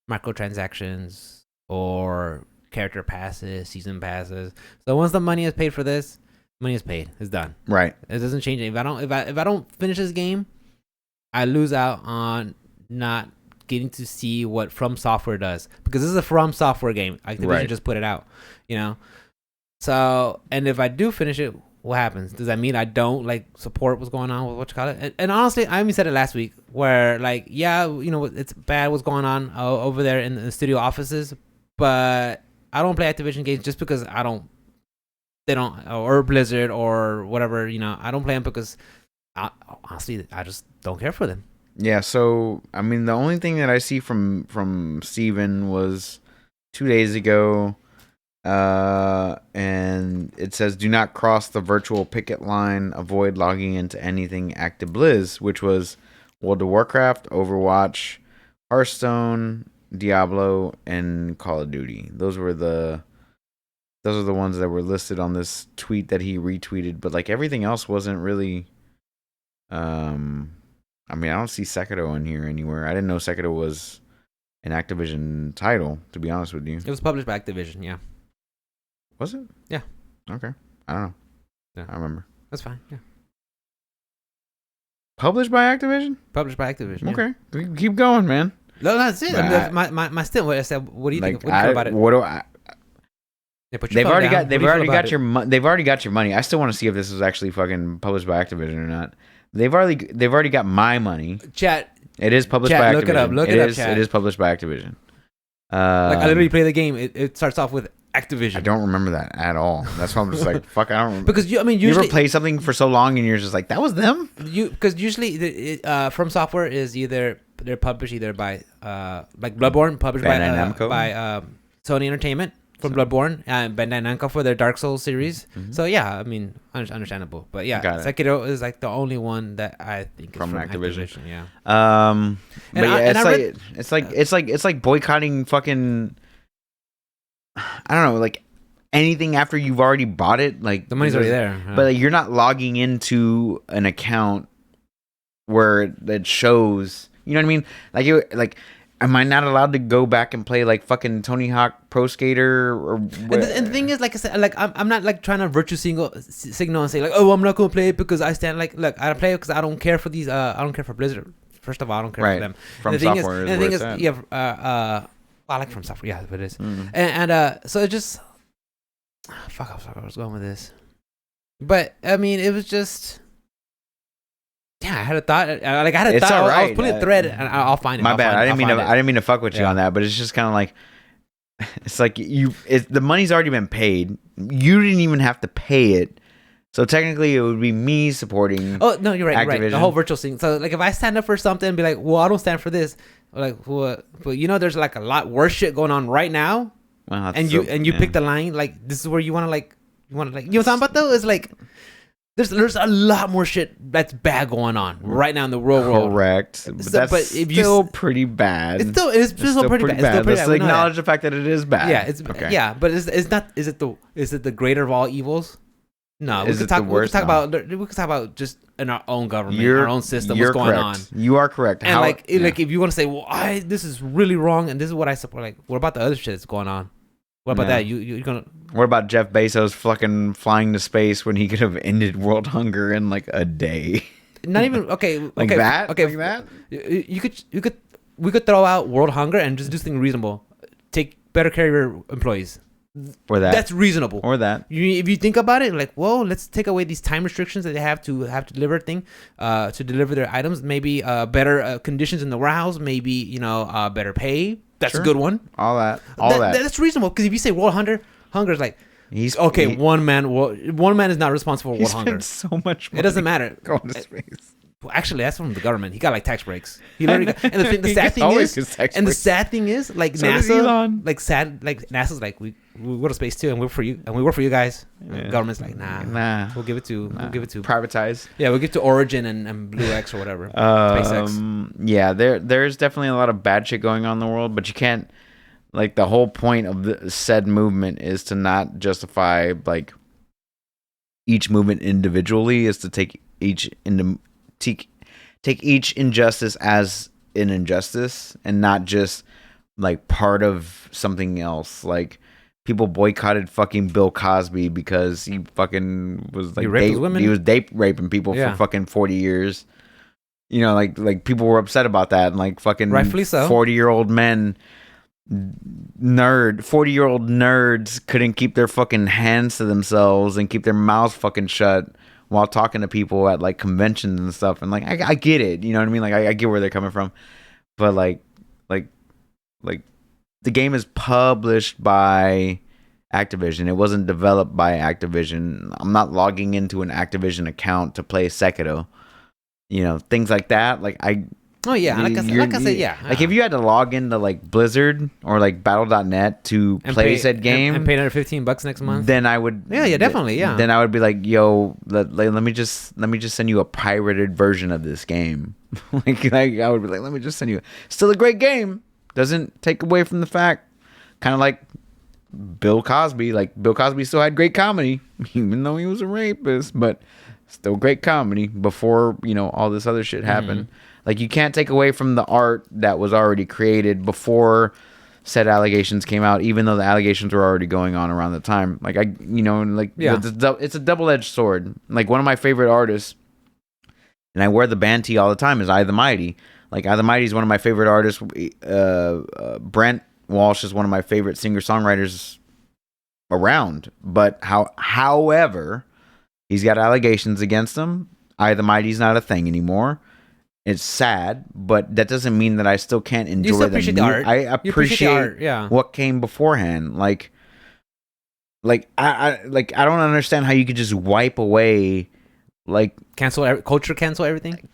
[SPEAKER 1] microtransactions or character passes, season passes. So once the money is paid for this, money is paid. It's done.
[SPEAKER 2] Right.
[SPEAKER 1] It doesn't change it. If I don't finish this game, I lose out on not getting to see what From Software does, because this is a From Software game. Activision just put it out, So, and if I do finish it, what happens? Does that mean I don't support what's going on with what you call it? And honestly, I even said it last week where it's bad what's going on over there in the studio offices, but I don't play Activision games just because they don't, or Blizzard or whatever, I don't play them because honestly, I just don't care for them.
[SPEAKER 2] Yeah, so I mean, the only thing that I see from Steven was 2 days ago, and it says, "Do not cross the virtual picket line. Avoid logging into anything active Blizz," which was World of Warcraft, Overwatch, Hearthstone, Diablo, and Call of Duty. Those are the ones that were listed on this tweet that he retweeted. But like everything else wasn't really. I mean, I don't see Sekiro in here anywhere. I didn't know Sekiro was an Activision title, to be honest with you.
[SPEAKER 1] It was published by Activision, yeah.
[SPEAKER 2] Was it?
[SPEAKER 1] Yeah.
[SPEAKER 2] Okay. I don't know.
[SPEAKER 1] Yeah.
[SPEAKER 2] I remember.
[SPEAKER 1] That's fine, yeah.
[SPEAKER 2] Published by Activision?
[SPEAKER 1] Published by Activision,
[SPEAKER 2] okay. Yeah. Keep going, man.
[SPEAKER 1] No, that's it. My stint, what I said, what do you think? What do you feel about it?
[SPEAKER 2] What do I...
[SPEAKER 1] Yeah,
[SPEAKER 2] they've already got your money. I still want to see if this is actually fucking published by Activision or not. They've already got my money.
[SPEAKER 1] Chat.
[SPEAKER 2] It is published by Activision.
[SPEAKER 1] Look it up. Look it up, chat.
[SPEAKER 2] It is published by Activision.
[SPEAKER 1] Like I literally play the game. It starts off with Activision.
[SPEAKER 2] I don't remember that at all. That's why I'm just like, fuck. I don't remember.
[SPEAKER 1] Because usually
[SPEAKER 2] you ever play something for so long and you're just like, that was them.
[SPEAKER 1] Because usually From Software is either they're published either by like Bloodborne, published by Sony Entertainment. From Bloodborne and Bandai Namco for their Dark Souls series. Mm-hmm. So yeah, I mean, understandable. But yeah, Sekiro is like the only one that I think is from Activision. Yeah.
[SPEAKER 2] But yeah, it's like boycotting fucking. I don't know, like anything after you've already bought it. Like
[SPEAKER 1] the money's already there,
[SPEAKER 2] yeah. But like, you're not logging into an account where it shows. You know what I mean? Am I not allowed to go back and play like fucking Tony Hawk Pro Skater or?
[SPEAKER 1] And the thing is, like I said, like I'm not like trying to virtue signal and say like, oh, I'm not gonna play it because I stand like, look, I don't play it because I don't care for these. I don't care for Blizzard. First of all, I don't care for them.
[SPEAKER 2] From Software.
[SPEAKER 1] And the thing is, yeah, I like From Software. Yeah, it is. And so it just, fuck, I was going with this, but I mean, it was just. Yeah, I had a thought. I had a thought. All right. I was putting a thread, and I'll find it.
[SPEAKER 2] My bad. I didn't mean to fuck with you on that, but it's just kind of like, it's like the money's already been paid. You didn't even have to pay it, so technically it would be me supporting.
[SPEAKER 1] Oh no, you're right. Activision. Right. The whole virtual thing. So like, if I stand up for something and be like, well, I don't stand for this. Like, well, but there's like a lot worse shit going on right now, and you pick the line. Like, this is where you want to you know what I'm talking about though? It's like. There's a lot more shit that's bad going on right now in the real world.
[SPEAKER 2] Correct. But that's still pretty bad.
[SPEAKER 1] It's still pretty bad.
[SPEAKER 2] Let's acknowledge the fact that it is bad.
[SPEAKER 1] Yeah, it's okay. Yeah, but it's not. Is it the greater of all evils? No, we could talk about just in our own government, our own system, what's going on.
[SPEAKER 2] You are correct.
[SPEAKER 1] And like if you want to say, well, this is really wrong, and this is what I support. Like, what about the other shit that's going on? What about that? You're gonna.
[SPEAKER 2] What about Jeff Bezos fucking flying to space when he could have ended world hunger in like a day?
[SPEAKER 1] Not even okay.
[SPEAKER 2] Like
[SPEAKER 1] okay,
[SPEAKER 2] that.
[SPEAKER 1] Okay,
[SPEAKER 2] like that.
[SPEAKER 1] We could throw out world hunger and just do something reasonable. Take better care of your employees.
[SPEAKER 2] For that,
[SPEAKER 1] that's reasonable.
[SPEAKER 2] Or that,
[SPEAKER 1] if you think about it, like, well, let's take away these time restrictions that they have to deliver to deliver their items. Maybe better conditions in the warehouse. Maybe better pay. That's a good one.
[SPEAKER 2] All that.
[SPEAKER 1] That's reasonable, because if you say world hunger is like, one man is not responsible for world hunger.
[SPEAKER 2] So much money.
[SPEAKER 1] It doesn't matter.
[SPEAKER 2] Going to space.
[SPEAKER 1] Well, actually, that's from the government. He got like tax breaks. He literally got, and the sad thing is, like, so NASA, like NASA's like, we go to space too, and we work for you guys. Yeah. Government's like, nah, we'll give it to
[SPEAKER 2] privatize.
[SPEAKER 1] Yeah, we'll give it to Origin and Blue X or whatever. SpaceX.
[SPEAKER 2] Yeah, there's definitely a lot of bad shit going on in the world, but you can't, like, the whole point of the said movement is to not justify like each movement individually, is to take each injustice as an injustice and not just like part of something else. Like, people boycotted fucking Bill Cosby because he fucking was like he was date raping people for fucking 40 years. Like people were upset about that, and like fucking
[SPEAKER 1] rightfully so.
[SPEAKER 2] 40-year-old men, 40-year-old nerds couldn't keep their fucking hands to themselves and keep their mouths fucking shut while talking to people at like conventions and stuff. And like, I get it, you know what I mean? Like, I get where they're coming from, but like the game is published by Activision. It wasn't developed by Activision. I'm not logging into an Activision account to play Sekiro. Things like that. Like,
[SPEAKER 1] Oh yeah, like I said, yeah.
[SPEAKER 2] Like if you had to log into like Blizzard or like Battle.net to play said game
[SPEAKER 1] and pay another $15 next month,
[SPEAKER 2] then I would.
[SPEAKER 1] Yeah, definitely, yeah.
[SPEAKER 2] Then I would be like, yo, let me just send you a pirated version of this game. like I would be like, let me just send you. Still a great game. Doesn't take away from the fact. Kind of like Bill Cosby. Like Bill Cosby still had great comedy, even though he was a rapist, but still great comedy before all this other shit happened. Like you can't take away from the art that was already created before said allegations came out, even though the allegations were already going on around the time. Like it's a double-edged sword. Like one of my favorite artists, and I wear the band tee all the time, is I the Mighty. Like I the Mighty is one of my favorite artists. Brent Walsh is one of my favorite singer-songwriters around. But however, he's got allegations against him. I the Mighty's not a thing anymore. It's sad, but that doesn't mean that I still can't enjoy
[SPEAKER 1] the art.
[SPEAKER 2] I appreciate
[SPEAKER 1] art, yeah.
[SPEAKER 2] what came beforehand. Like I don't understand how you could just wipe away
[SPEAKER 1] cancel everything.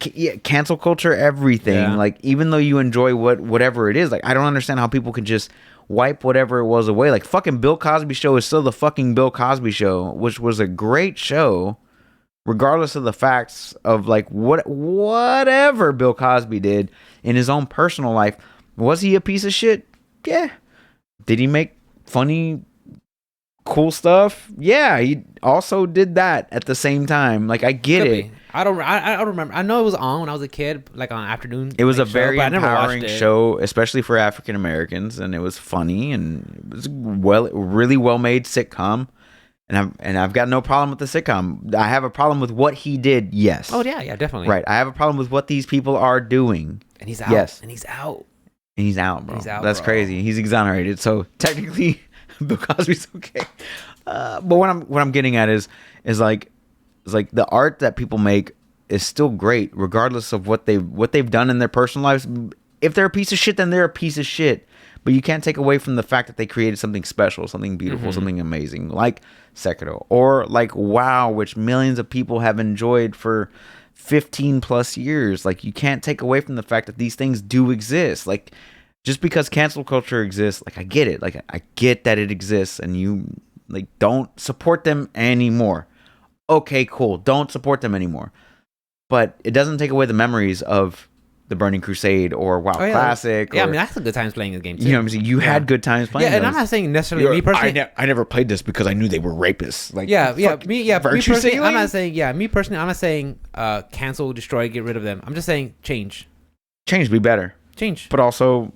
[SPEAKER 2] Cancel culture, everything.
[SPEAKER 1] Yeah.
[SPEAKER 2] Like even though you enjoy whatever it is, like I don't understand how people can just wipe whatever it was away. Like fucking Bill Cosby Show is still the fucking Bill Cosby Show, which was a great show. Regardless of the facts of like whatever Bill Cosby did in his own personal life, was he a piece of shit? Yeah. Did he make funny, cool stuff? Yeah, he also did that at the same time. Like I get it.
[SPEAKER 1] I don't remember. I know it was on when I was a kid, like on afternoon.
[SPEAKER 2] It was a
[SPEAKER 1] show,
[SPEAKER 2] very empowering show, especially for African Americans, and it was funny and it was really well made sitcom. And I've got no problem with the sitcom. I have a problem with what he did. Yes.
[SPEAKER 1] Oh yeah, definitely.
[SPEAKER 2] Right. I have a problem with what these people are doing.
[SPEAKER 1] And he's out.
[SPEAKER 2] Yes.
[SPEAKER 1] And he's out.
[SPEAKER 2] And he's out, bro. That's
[SPEAKER 1] bro.
[SPEAKER 2] crazy. He's exonerated. So technically, Bill Cosby's okay. But what I'm getting at is like the art that people make is still great, regardless of what they've done in their personal lives. If they're a piece of shit, then they're a piece of shit. But you can't take away from the fact that they created something special, something beautiful, something amazing, like Sekiro, or like WoW, which millions of people have enjoyed for 15 plus years. Like you can't take away from the fact that these things do exist. Like just because cancel culture exists, like I get it. Like I get that it exists, and you like don't support them anymore. Okay, cool. Don't support them anymore. But it doesn't take away the memories of the Burning Crusade or WoW Classic.
[SPEAKER 1] Yeah, I mean, I had good times playing this game too.
[SPEAKER 2] You know what I'm saying? You had good times playing.
[SPEAKER 1] Yeah, and I'm not saying necessarily me personally.
[SPEAKER 2] I never played this because I knew they were rapists. Like
[SPEAKER 1] me personally, I'm not saying I'm not saying cancel, destroy, get rid of them. I'm just saying change,
[SPEAKER 2] be better. But also,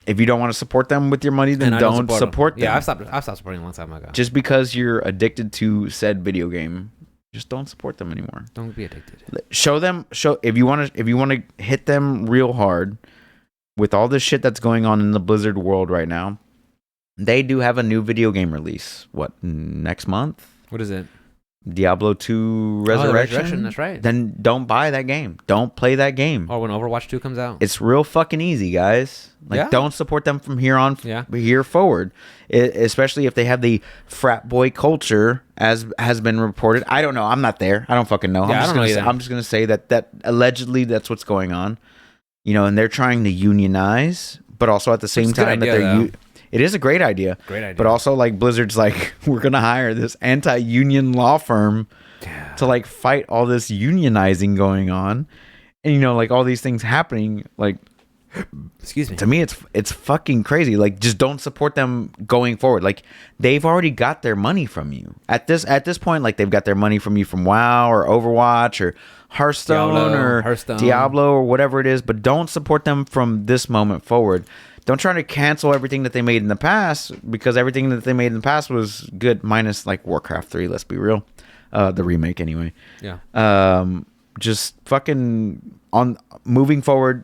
[SPEAKER 2] if you don't want to support them with your money, then don't support them.
[SPEAKER 1] Yeah, I've stopped supporting a long time ago.
[SPEAKER 2] Just because you're addicted to said video game, just don't support them anymore.
[SPEAKER 1] Don't be addicted.
[SPEAKER 2] Show if you want to hit them real hard with all this shit that's going on in the Blizzard world right now. They do have a new video game release. What, next month?
[SPEAKER 1] What is it?
[SPEAKER 2] Diablo 2 Resurrection.
[SPEAKER 1] That's right.
[SPEAKER 2] Then don't buy that game. Don't play that game.
[SPEAKER 1] Or when Overwatch 2 comes out.
[SPEAKER 2] It's real fucking easy, guys. Like, don't support them from here on, here forward. Especially if they have the frat boy culture, as has been reported. I don't know. I'm not there. I don't fucking know. I'm just gonna say that allegedly that's what's going on. And they're trying to unionize, but also at the same time that they're. It is a great idea. But also, like, Blizzard's like, we're going to hire this anti-union law firm to, like, fight all this unionizing going on. And, like, all these things happening, like,
[SPEAKER 1] excuse me.
[SPEAKER 2] To me, it's fucking crazy. Like, just don't support them going forward. Like, they've already got their money from you. At this point, like, they've got their money from you from WoW or Overwatch or Hearthstone Diablo or whatever it is. But don't support them from this moment forward. Don't try to cancel everything that they made in the past, because everything that they made in the past was good, minus like Warcraft 3, let's be real. The remake anyway.
[SPEAKER 1] Yeah.
[SPEAKER 2] Just fucking on moving forward,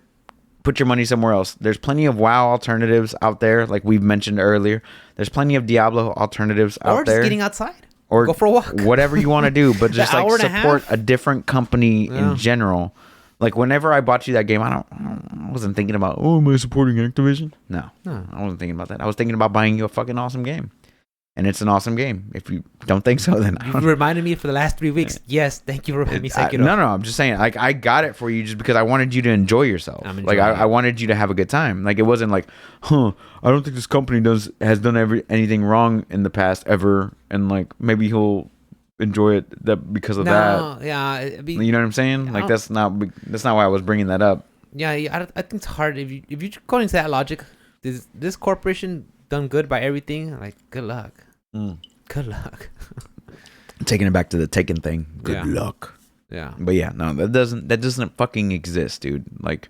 [SPEAKER 2] put your money somewhere else. There's plenty of WoW alternatives out there, like we've mentioned earlier. There's plenty of Diablo alternatives out there.
[SPEAKER 1] Or just getting outside.
[SPEAKER 2] Or
[SPEAKER 1] go for a walk.
[SPEAKER 2] Whatever you want to do, but just like support a different company in general. Like, whenever I bought you that game, I wasn't thinking about, am I supporting Activision? No, I wasn't thinking about that. I was thinking about buying you a fucking awesome game. and it's an awesome game. If you don't think so, then
[SPEAKER 1] You reminded me for the last 3 weeks. Yes, thank you for reminding me.
[SPEAKER 2] No, I'm just saying, like, I got it for you just because I wanted you to enjoy yourself. Like, I wanted you to have a good time. Like, it wasn't like, I don't think this company has done anything wrong in the past ever, and like maybe he'll enjoy it because of that.
[SPEAKER 1] Yeah,
[SPEAKER 2] you know what I'm saying? Like, that's not why I was bringing that up.
[SPEAKER 1] Yeah, I think it's hard if you go into that logic. This corporation done good by everything? Like, good luck. Good luck.
[SPEAKER 2] Taking it back to the Taken thing. Good luck.
[SPEAKER 1] Yeah.
[SPEAKER 2] But yeah, no, that doesn't fucking exist, dude. Like,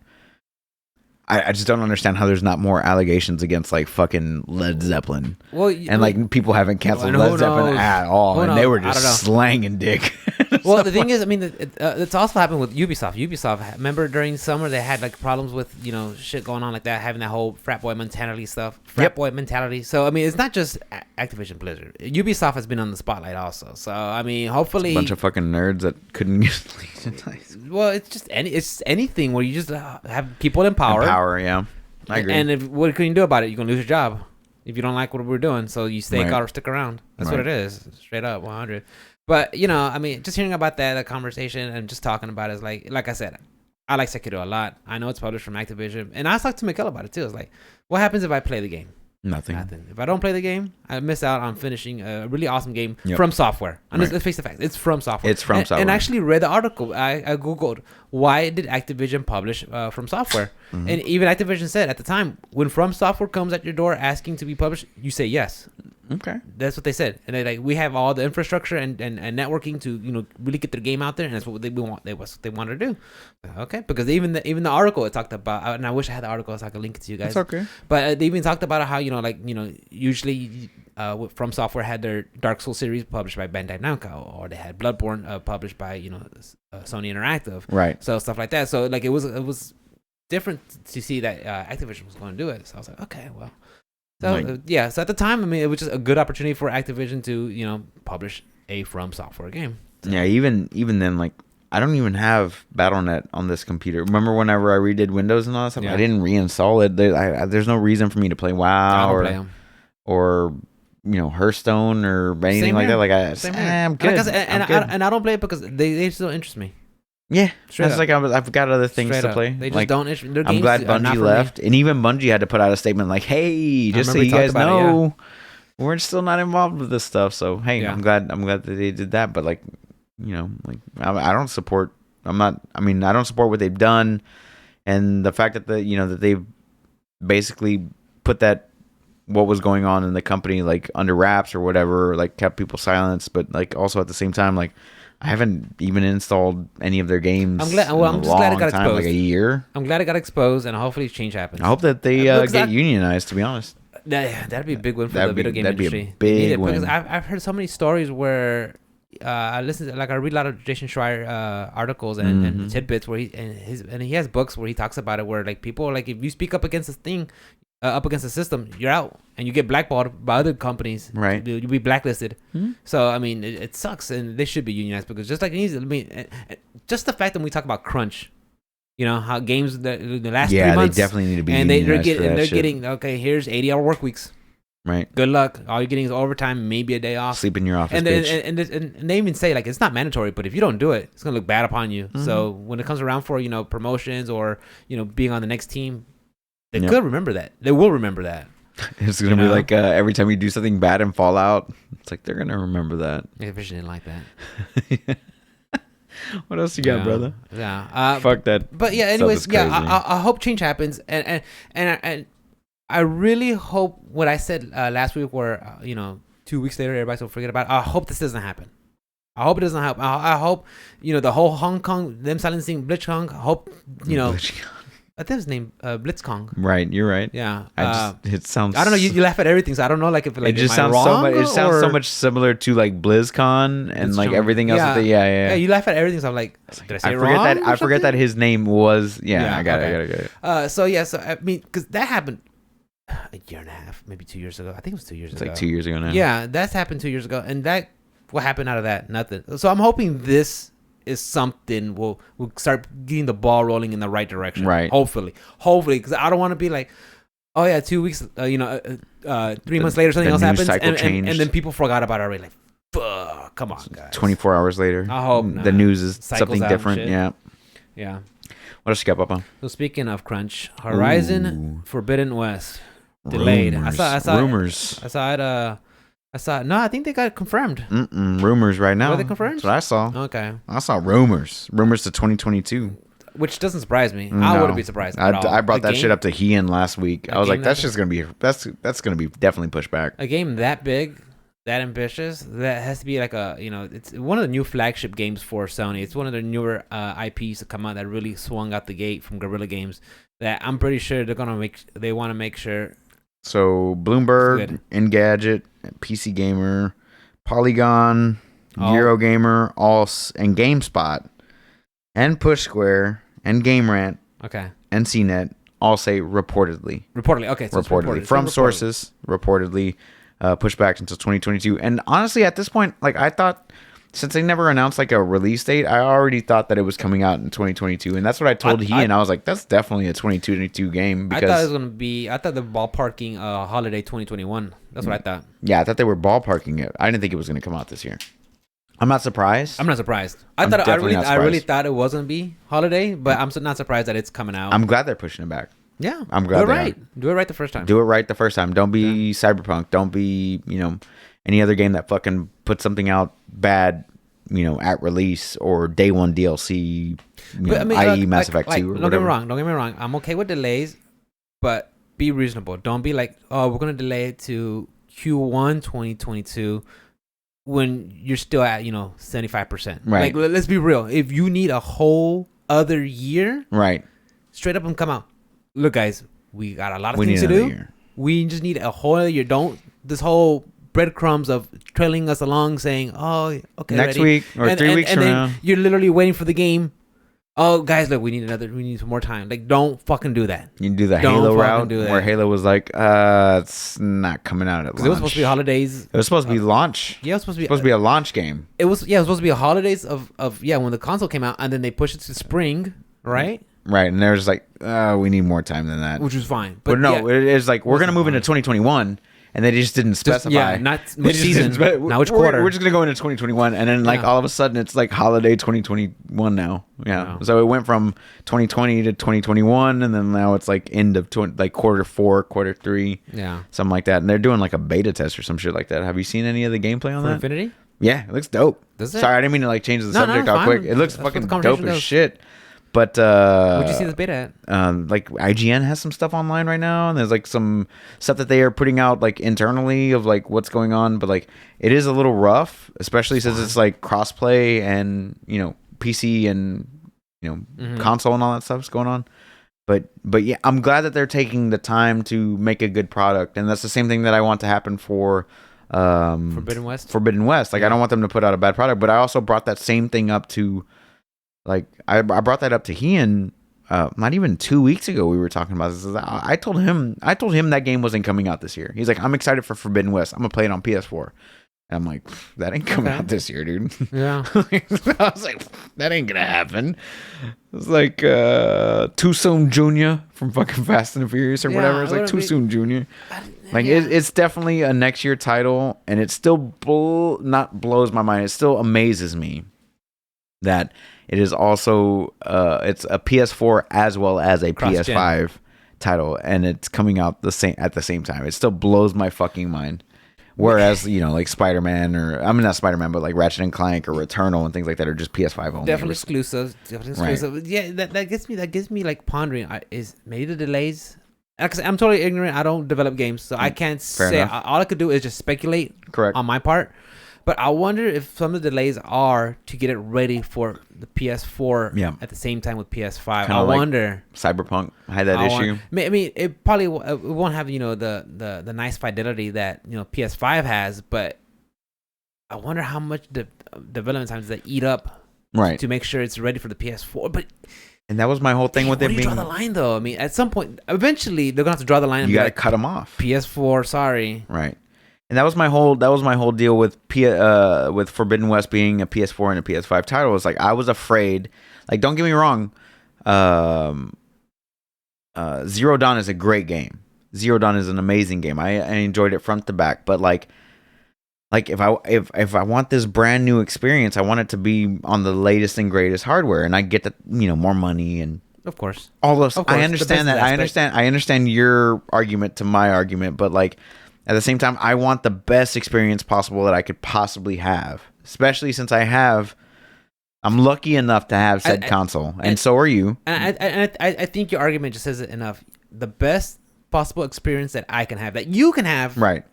[SPEAKER 2] I just don't understand how there's not more allegations against like fucking Led Zeppelin.
[SPEAKER 1] Well,
[SPEAKER 2] and like people haven't canceled Led Zeppelin at all, and they were just slanging dick.
[SPEAKER 1] Well, the thing is, I mean, it's also happened with Ubisoft. Remember during summer they had like problems with shit going on like that, having that whole frat boy mentality stuff. Boy mentality. So I mean, it's not just Activision Blizzard. Ubisoft has been on the spotlight also. So I mean, hopefully,
[SPEAKER 2] it's a bunch of fucking nerds that couldn't get.
[SPEAKER 1] Well, it's anything where you just have people in power.
[SPEAKER 2] Yeah, I agree.
[SPEAKER 1] And what can you do about it? You're gonna lose your job if you don't like what we're doing. So you stick around. That's what it is, straight up 100. But I mean, just hearing about that conversation and just talking about it is like I said, I like Sekiro a lot. I know it's published from Activision, and I was talking to Mikkel about it too. It's like, what happens if I play the game?
[SPEAKER 2] Nothing.
[SPEAKER 1] If I don't play the game, I miss out on finishing a really awesome game from software. And let's face the fact, it's from software.
[SPEAKER 2] It's from software.
[SPEAKER 1] And I actually read the article. I googled why did Activision publish from software, and even Activision said at the time, when From Software comes at your door asking to be published, you say yes.
[SPEAKER 2] Okay,
[SPEAKER 1] that's what they said, and they we have all the infrastructure and networking to really get their game out there, and that's what they want. That's what they wanted to do. Okay, because even the article it talked about, and I wish I had the article so I could link it to you guys.
[SPEAKER 2] It's okay,
[SPEAKER 1] but they even talked about how usually From Software had their Dark Souls series published by Bandai Namco, or they had Bloodborne published by Sony Interactive,
[SPEAKER 2] right?
[SPEAKER 1] So stuff like that. So like it was different to see that Activision was going to do it. So I was like, okay, well. So so at the time, I mean, it was just a good opportunity for Activision to publish a From Software game. So.
[SPEAKER 2] Yeah, even then, like, I don't even have Battle.net on this computer. Remember whenever I redid Windows and all that stuff? I didn't reinstall it. There's no reason for me to play WoW or Hearthstone or anything like that. Like I'm good.
[SPEAKER 1] And I don't play it because they still interest me.
[SPEAKER 2] Yeah, it's like I've got other things to play.
[SPEAKER 1] They just don't.
[SPEAKER 2] I'm glad Bungie left, and even Bungie had to put out a statement like, "Hey, just so you guys know, we're still not involved with this stuff." So hey, I'm glad that they did that. But like, I don't support. I don't support what they've done, and the fact that that they've basically put what was going on in the company like under wraps or whatever, like kept people silenced, but like also at the same time like. I haven't even installed any of their games.
[SPEAKER 1] I'm just glad it got exposed.
[SPEAKER 2] Like a year.
[SPEAKER 1] I'm glad it got exposed, and hopefully change happens.
[SPEAKER 2] I hope that they get unionized. To be honest,
[SPEAKER 1] that'd be a big win for the video game industry.
[SPEAKER 2] That'd be a big win.
[SPEAKER 1] Because I've heard so many stories where I read a lot of Jason Schreier articles and tidbits where he has books where he talks about it where like people like if you speak up against this thing. Up against the system, you're out, and you get blackballed by other companies.
[SPEAKER 2] Right,
[SPEAKER 1] you'll be blacklisted. So I mean, it sucks, and they should be unionized because just like just the fact that we talk about crunch, how games the last 3 months,
[SPEAKER 2] they definitely need to be
[SPEAKER 1] and
[SPEAKER 2] unionized
[SPEAKER 1] they're getting okay. Here's 80-hour work weeks.
[SPEAKER 2] Right.
[SPEAKER 1] Good luck. All you're getting is overtime, maybe a day off.
[SPEAKER 2] Sleep in your office,
[SPEAKER 1] and they even say like it's not mandatory, but if you don't do it, it's gonna look bad upon you. So when it comes around for promotions or being on the next team. They could remember that. They will remember that.
[SPEAKER 2] It's going to be like every time you do something bad in Fallout, it's like they're going to remember that.
[SPEAKER 1] Activision didn't like that.
[SPEAKER 2] What else you got, brother?
[SPEAKER 1] Yeah.
[SPEAKER 2] Fuck that.
[SPEAKER 1] But yeah, anyways, I hope change happens. And I really hope what I said last week where, 2 weeks later, everybody's going to forget about it. I hope this doesn't happen. I hope it doesn't happen. I hope, the whole Hong Kong, them silencing Blitzkong, I hope, I think his name Blitzkong.
[SPEAKER 2] Right, you're right.
[SPEAKER 1] Yeah,
[SPEAKER 2] it sounds.
[SPEAKER 1] I don't know. You laugh at everything, so I don't know. Like if like
[SPEAKER 2] it just sounds so much. It sounds so much similar to like BlizzCon and like everything else. Yeah.
[SPEAKER 1] You laugh at everything, so I'm like, did I say
[SPEAKER 2] forget
[SPEAKER 1] wrong?
[SPEAKER 2] I forget that his name was. Yeah, I got it.
[SPEAKER 1] So I mean, because that happened a year and a half, maybe 2 years ago. I think it was 2 years ago.
[SPEAKER 2] It's like 2 years ago now.
[SPEAKER 1] Yeah, that's happened 2 years ago, and what happened out of that? Nothing. So I'm hoping this is something we'll start getting the ball rolling in the right direction.
[SPEAKER 2] Right.
[SPEAKER 1] Hopefully, because I don't want to be like, Oh yeah, 2 weeks. 3 months later, something
[SPEAKER 2] the
[SPEAKER 1] else
[SPEAKER 2] news
[SPEAKER 1] happens,
[SPEAKER 2] cycle
[SPEAKER 1] and
[SPEAKER 2] changed.
[SPEAKER 1] then people forgot about it already. Like, fuck, come on, guys.
[SPEAKER 2] 24 hours later,
[SPEAKER 1] I hope
[SPEAKER 2] the
[SPEAKER 1] not.
[SPEAKER 2] news is
[SPEAKER 1] Cycles
[SPEAKER 2] something
[SPEAKER 1] out and
[SPEAKER 2] different.
[SPEAKER 1] shit.
[SPEAKER 2] Yeah.
[SPEAKER 1] Yeah.
[SPEAKER 2] What else you got, Papa?
[SPEAKER 1] So speaking of crunch, Horizon
[SPEAKER 2] Ooh.
[SPEAKER 1] Forbidden West delayed.
[SPEAKER 2] Rumors.
[SPEAKER 1] I saw
[SPEAKER 2] Rumors.
[SPEAKER 1] I saw it. I saw. No, I think they got it confirmed.
[SPEAKER 2] Rumors right now.
[SPEAKER 1] Were they confirmed?
[SPEAKER 2] That's what I saw.
[SPEAKER 1] Okay.
[SPEAKER 2] I saw rumors. Rumors to 2022.
[SPEAKER 1] Which doesn't surprise me. I
[SPEAKER 2] No.
[SPEAKER 1] wouldn't be surprised at all.
[SPEAKER 2] I brought
[SPEAKER 1] A
[SPEAKER 2] that
[SPEAKER 1] game-
[SPEAKER 2] shit up to Hean last week.
[SPEAKER 1] a
[SPEAKER 2] I was
[SPEAKER 1] game
[SPEAKER 2] like, that's
[SPEAKER 1] that-
[SPEAKER 2] just gonna be that's gonna be definitely pushed back.
[SPEAKER 1] A game that big, that ambitious, that has to be like it's one of the new flagship games for Sony. It's one of the newer IPs to come out that really swung out the gate from Guerrilla Games. That I'm pretty sure they want to make sure.
[SPEAKER 2] So
[SPEAKER 1] It's
[SPEAKER 2] Bloomberg,
[SPEAKER 1] good.
[SPEAKER 2] Engadget, PC Gamer, Polygon,
[SPEAKER 1] Oh.
[SPEAKER 2] Eurogamer, and GameSpot, and Push Square, and GameRant,
[SPEAKER 1] Okay.
[SPEAKER 2] and CNET all say reportedly.
[SPEAKER 1] Reportedly. Okay. So it's
[SPEAKER 2] Reportedly. From sources, reportedly, pushed back until 2022. And honestly, at this point, like I thought, since they never announced like a release date, I already thought that it was coming out in 2022. And that's what I told and I was like, that's definitely a 2022 game. Because,
[SPEAKER 1] I thought it was gonna be. I thought the ballparking holiday 2021. That's what I thought.
[SPEAKER 2] yeah, I thought they were ballparking it. I didn't think it was going to come out this year. I'm not surprised.
[SPEAKER 1] I'm not surprised. I
[SPEAKER 2] definitely not
[SPEAKER 1] I really
[SPEAKER 2] surprised.
[SPEAKER 1] thought it was gonna be holiday, but I'm not surprised that it's coming out.
[SPEAKER 2] I'm glad they're pushing it back.
[SPEAKER 1] Yeah,
[SPEAKER 2] I'm glad
[SPEAKER 1] Do it
[SPEAKER 2] they
[SPEAKER 1] right. Do it right the first time.
[SPEAKER 2] Do it right the first time. Don't be Cyberpunk. Don't be, any other game that fucking puts something out bad, at release or day one DLC, i.e. Mass Effect 2 or
[SPEAKER 1] don't
[SPEAKER 2] whatever.
[SPEAKER 1] Don't get me wrong. I'm okay with delays, but be reasonable. Don't be like, oh, we're gonna delay it to Q1 2022 when you're still at 75%.
[SPEAKER 2] Right.
[SPEAKER 1] Like, let's be real. If you need a whole other year,
[SPEAKER 2] Right.
[SPEAKER 1] straight up and come out. Look, guys, we got a lot of
[SPEAKER 2] We
[SPEAKER 1] things
[SPEAKER 2] need
[SPEAKER 1] to
[SPEAKER 2] another
[SPEAKER 1] do.
[SPEAKER 2] year.
[SPEAKER 1] We just need a whole other year. Don't this whole breadcrumbs of trailing us along, saying, "Oh, okay,
[SPEAKER 2] Next
[SPEAKER 1] ready."
[SPEAKER 2] week or 3 weeks
[SPEAKER 1] and
[SPEAKER 2] from
[SPEAKER 1] then
[SPEAKER 2] now.
[SPEAKER 1] you're literally waiting for the game. Oh, guys, look, we need some more time. Like, don't fucking do that.
[SPEAKER 2] You can do the
[SPEAKER 1] Don't
[SPEAKER 2] Halo
[SPEAKER 1] fucking
[SPEAKER 2] route
[SPEAKER 1] do that.
[SPEAKER 2] where Halo was like, it's not coming out at launch.
[SPEAKER 1] Because it was supposed to be holidays.
[SPEAKER 2] It was supposed to be launch.
[SPEAKER 1] Yeah, it was supposed to
[SPEAKER 2] Be a launch game.
[SPEAKER 1] It was supposed to be a holidays of when the console came out, and then they pushed it to spring, right?
[SPEAKER 2] Right. And they're just like, we need more time than that.
[SPEAKER 1] Which was fine.
[SPEAKER 2] But no,
[SPEAKER 1] yeah,
[SPEAKER 2] it is like, we're going to
[SPEAKER 1] wasn't
[SPEAKER 2] move into
[SPEAKER 1] fine.
[SPEAKER 2] 2021. And they just didn't specify.
[SPEAKER 1] yeah, not
[SPEAKER 2] They
[SPEAKER 1] which
[SPEAKER 2] just
[SPEAKER 1] season,
[SPEAKER 2] didn't
[SPEAKER 1] not which quarter.
[SPEAKER 2] We're just gonna go into 2021, and then
[SPEAKER 1] Yeah.
[SPEAKER 2] all of a sudden it's like holiday 2021 now. Yeah.
[SPEAKER 1] Wow.
[SPEAKER 2] So it went from 2020 to 2021, and then now it's like end of quarter 4, quarter 3,
[SPEAKER 1] Yeah.
[SPEAKER 2] something like that. And they're doing like a beta test or some shit like that. Have you seen any of the gameplay on
[SPEAKER 1] For
[SPEAKER 2] that?
[SPEAKER 1] Infinity?
[SPEAKER 2] Yeah, it looks dope.
[SPEAKER 1] Does it?
[SPEAKER 2] Sorry, I didn't mean to like change the
[SPEAKER 1] No,
[SPEAKER 2] subject
[SPEAKER 1] no,
[SPEAKER 2] all
[SPEAKER 1] fine.
[SPEAKER 2] quick. It looks
[SPEAKER 1] That's what
[SPEAKER 2] fucking
[SPEAKER 1] the
[SPEAKER 2] dope
[SPEAKER 1] conversation
[SPEAKER 2] as
[SPEAKER 1] goes.
[SPEAKER 2] shit. But
[SPEAKER 1] Where'd you see this beta at?
[SPEAKER 2] like IGN has some stuff online right now, and there's like some stuff that they are putting out like internally of like what's going on, but like it is a little rough, especially since it's like crossplay and PC and console and all that stuff's going on. But yeah, I'm glad that they're taking the time to make a good product, and that's the same thing that I want to happen for
[SPEAKER 1] Forbidden West?
[SPEAKER 2] Forbidden West. Like I don't want them to put out a bad product, but I also brought that same thing up to like I brought that up to Ian not even 2 weeks ago. We were talking about this. I told him that game wasn't coming out this year. He's like, I'm excited for Forbidden West. I'm gonna play it on PS4. And I'm like, that ain't coming out this year, dude.
[SPEAKER 1] Yeah.
[SPEAKER 2] I was like, that ain't gonna happen. It's like Too Soon Jr. from fucking Fast and the Furious or
[SPEAKER 1] Yeah,
[SPEAKER 2] whatever. It's
[SPEAKER 1] it
[SPEAKER 2] like
[SPEAKER 1] wouldn't
[SPEAKER 2] Too
[SPEAKER 1] be-
[SPEAKER 2] Soon Jr. Like
[SPEAKER 1] Yeah.
[SPEAKER 2] it's definitely a next year title, and it still not blows my mind. It still amazes me that it is also it's a PS4 as well as a
[SPEAKER 1] Cross-gen.
[SPEAKER 2] PS5 title, and it's coming out at the same time. It still blows my fucking mind. Whereas like Spider-Man not Spider-Man, but like Ratchet and Clank or Returnal and things like that are just PS5 only.
[SPEAKER 1] Definitely exclusive.
[SPEAKER 2] Right.
[SPEAKER 1] Yeah, that gets me like pondering. Is maybe the delays? Because I'm totally ignorant. I don't develop games, so I can't say.
[SPEAKER 2] enough.
[SPEAKER 1] All I could do is just speculate.
[SPEAKER 2] Correct.
[SPEAKER 1] On my part. But I wonder if some of the delays are to get it ready for the PS4
[SPEAKER 2] Yeah.
[SPEAKER 1] at the same time with PS5.
[SPEAKER 2] Kinda
[SPEAKER 1] I
[SPEAKER 2] like
[SPEAKER 1] wonder.
[SPEAKER 2] Cyberpunk had that issue.
[SPEAKER 1] I mean, it probably it won't have the nice fidelity that PS5 has, but I wonder how much development time does that eat up
[SPEAKER 2] Right.
[SPEAKER 1] to make sure it's ready for the PS4. But
[SPEAKER 2] And that was my whole thing with
[SPEAKER 1] where
[SPEAKER 2] it
[SPEAKER 1] do you
[SPEAKER 2] being.
[SPEAKER 1] draw the line, though? I mean, at some point, eventually they're gonna have to draw the line. And
[SPEAKER 2] You
[SPEAKER 1] be
[SPEAKER 2] got to
[SPEAKER 1] like,
[SPEAKER 2] cut them off.
[SPEAKER 1] PS4, sorry.
[SPEAKER 2] Right. And that was my whole deal with with Forbidden West being a PS4 and a PS5 title. It's like I was afraid. Like, don't get me wrong, Zero Dawn is a great game. Zero Dawn is an amazing game. I enjoyed it front to back, but like if I want this brand new experience, I want it to be on the latest and greatest hardware, and I get the more money and
[SPEAKER 1] of course
[SPEAKER 2] all those. I understand that. I understand your argument to my argument, but like at the same time, I want the best experience possible that I could possibly have, especially since I'm lucky enough to have said console, and so are you.
[SPEAKER 1] And I think your argument just says it enough. The best possible experience that I can have, that you can have,
[SPEAKER 2] right?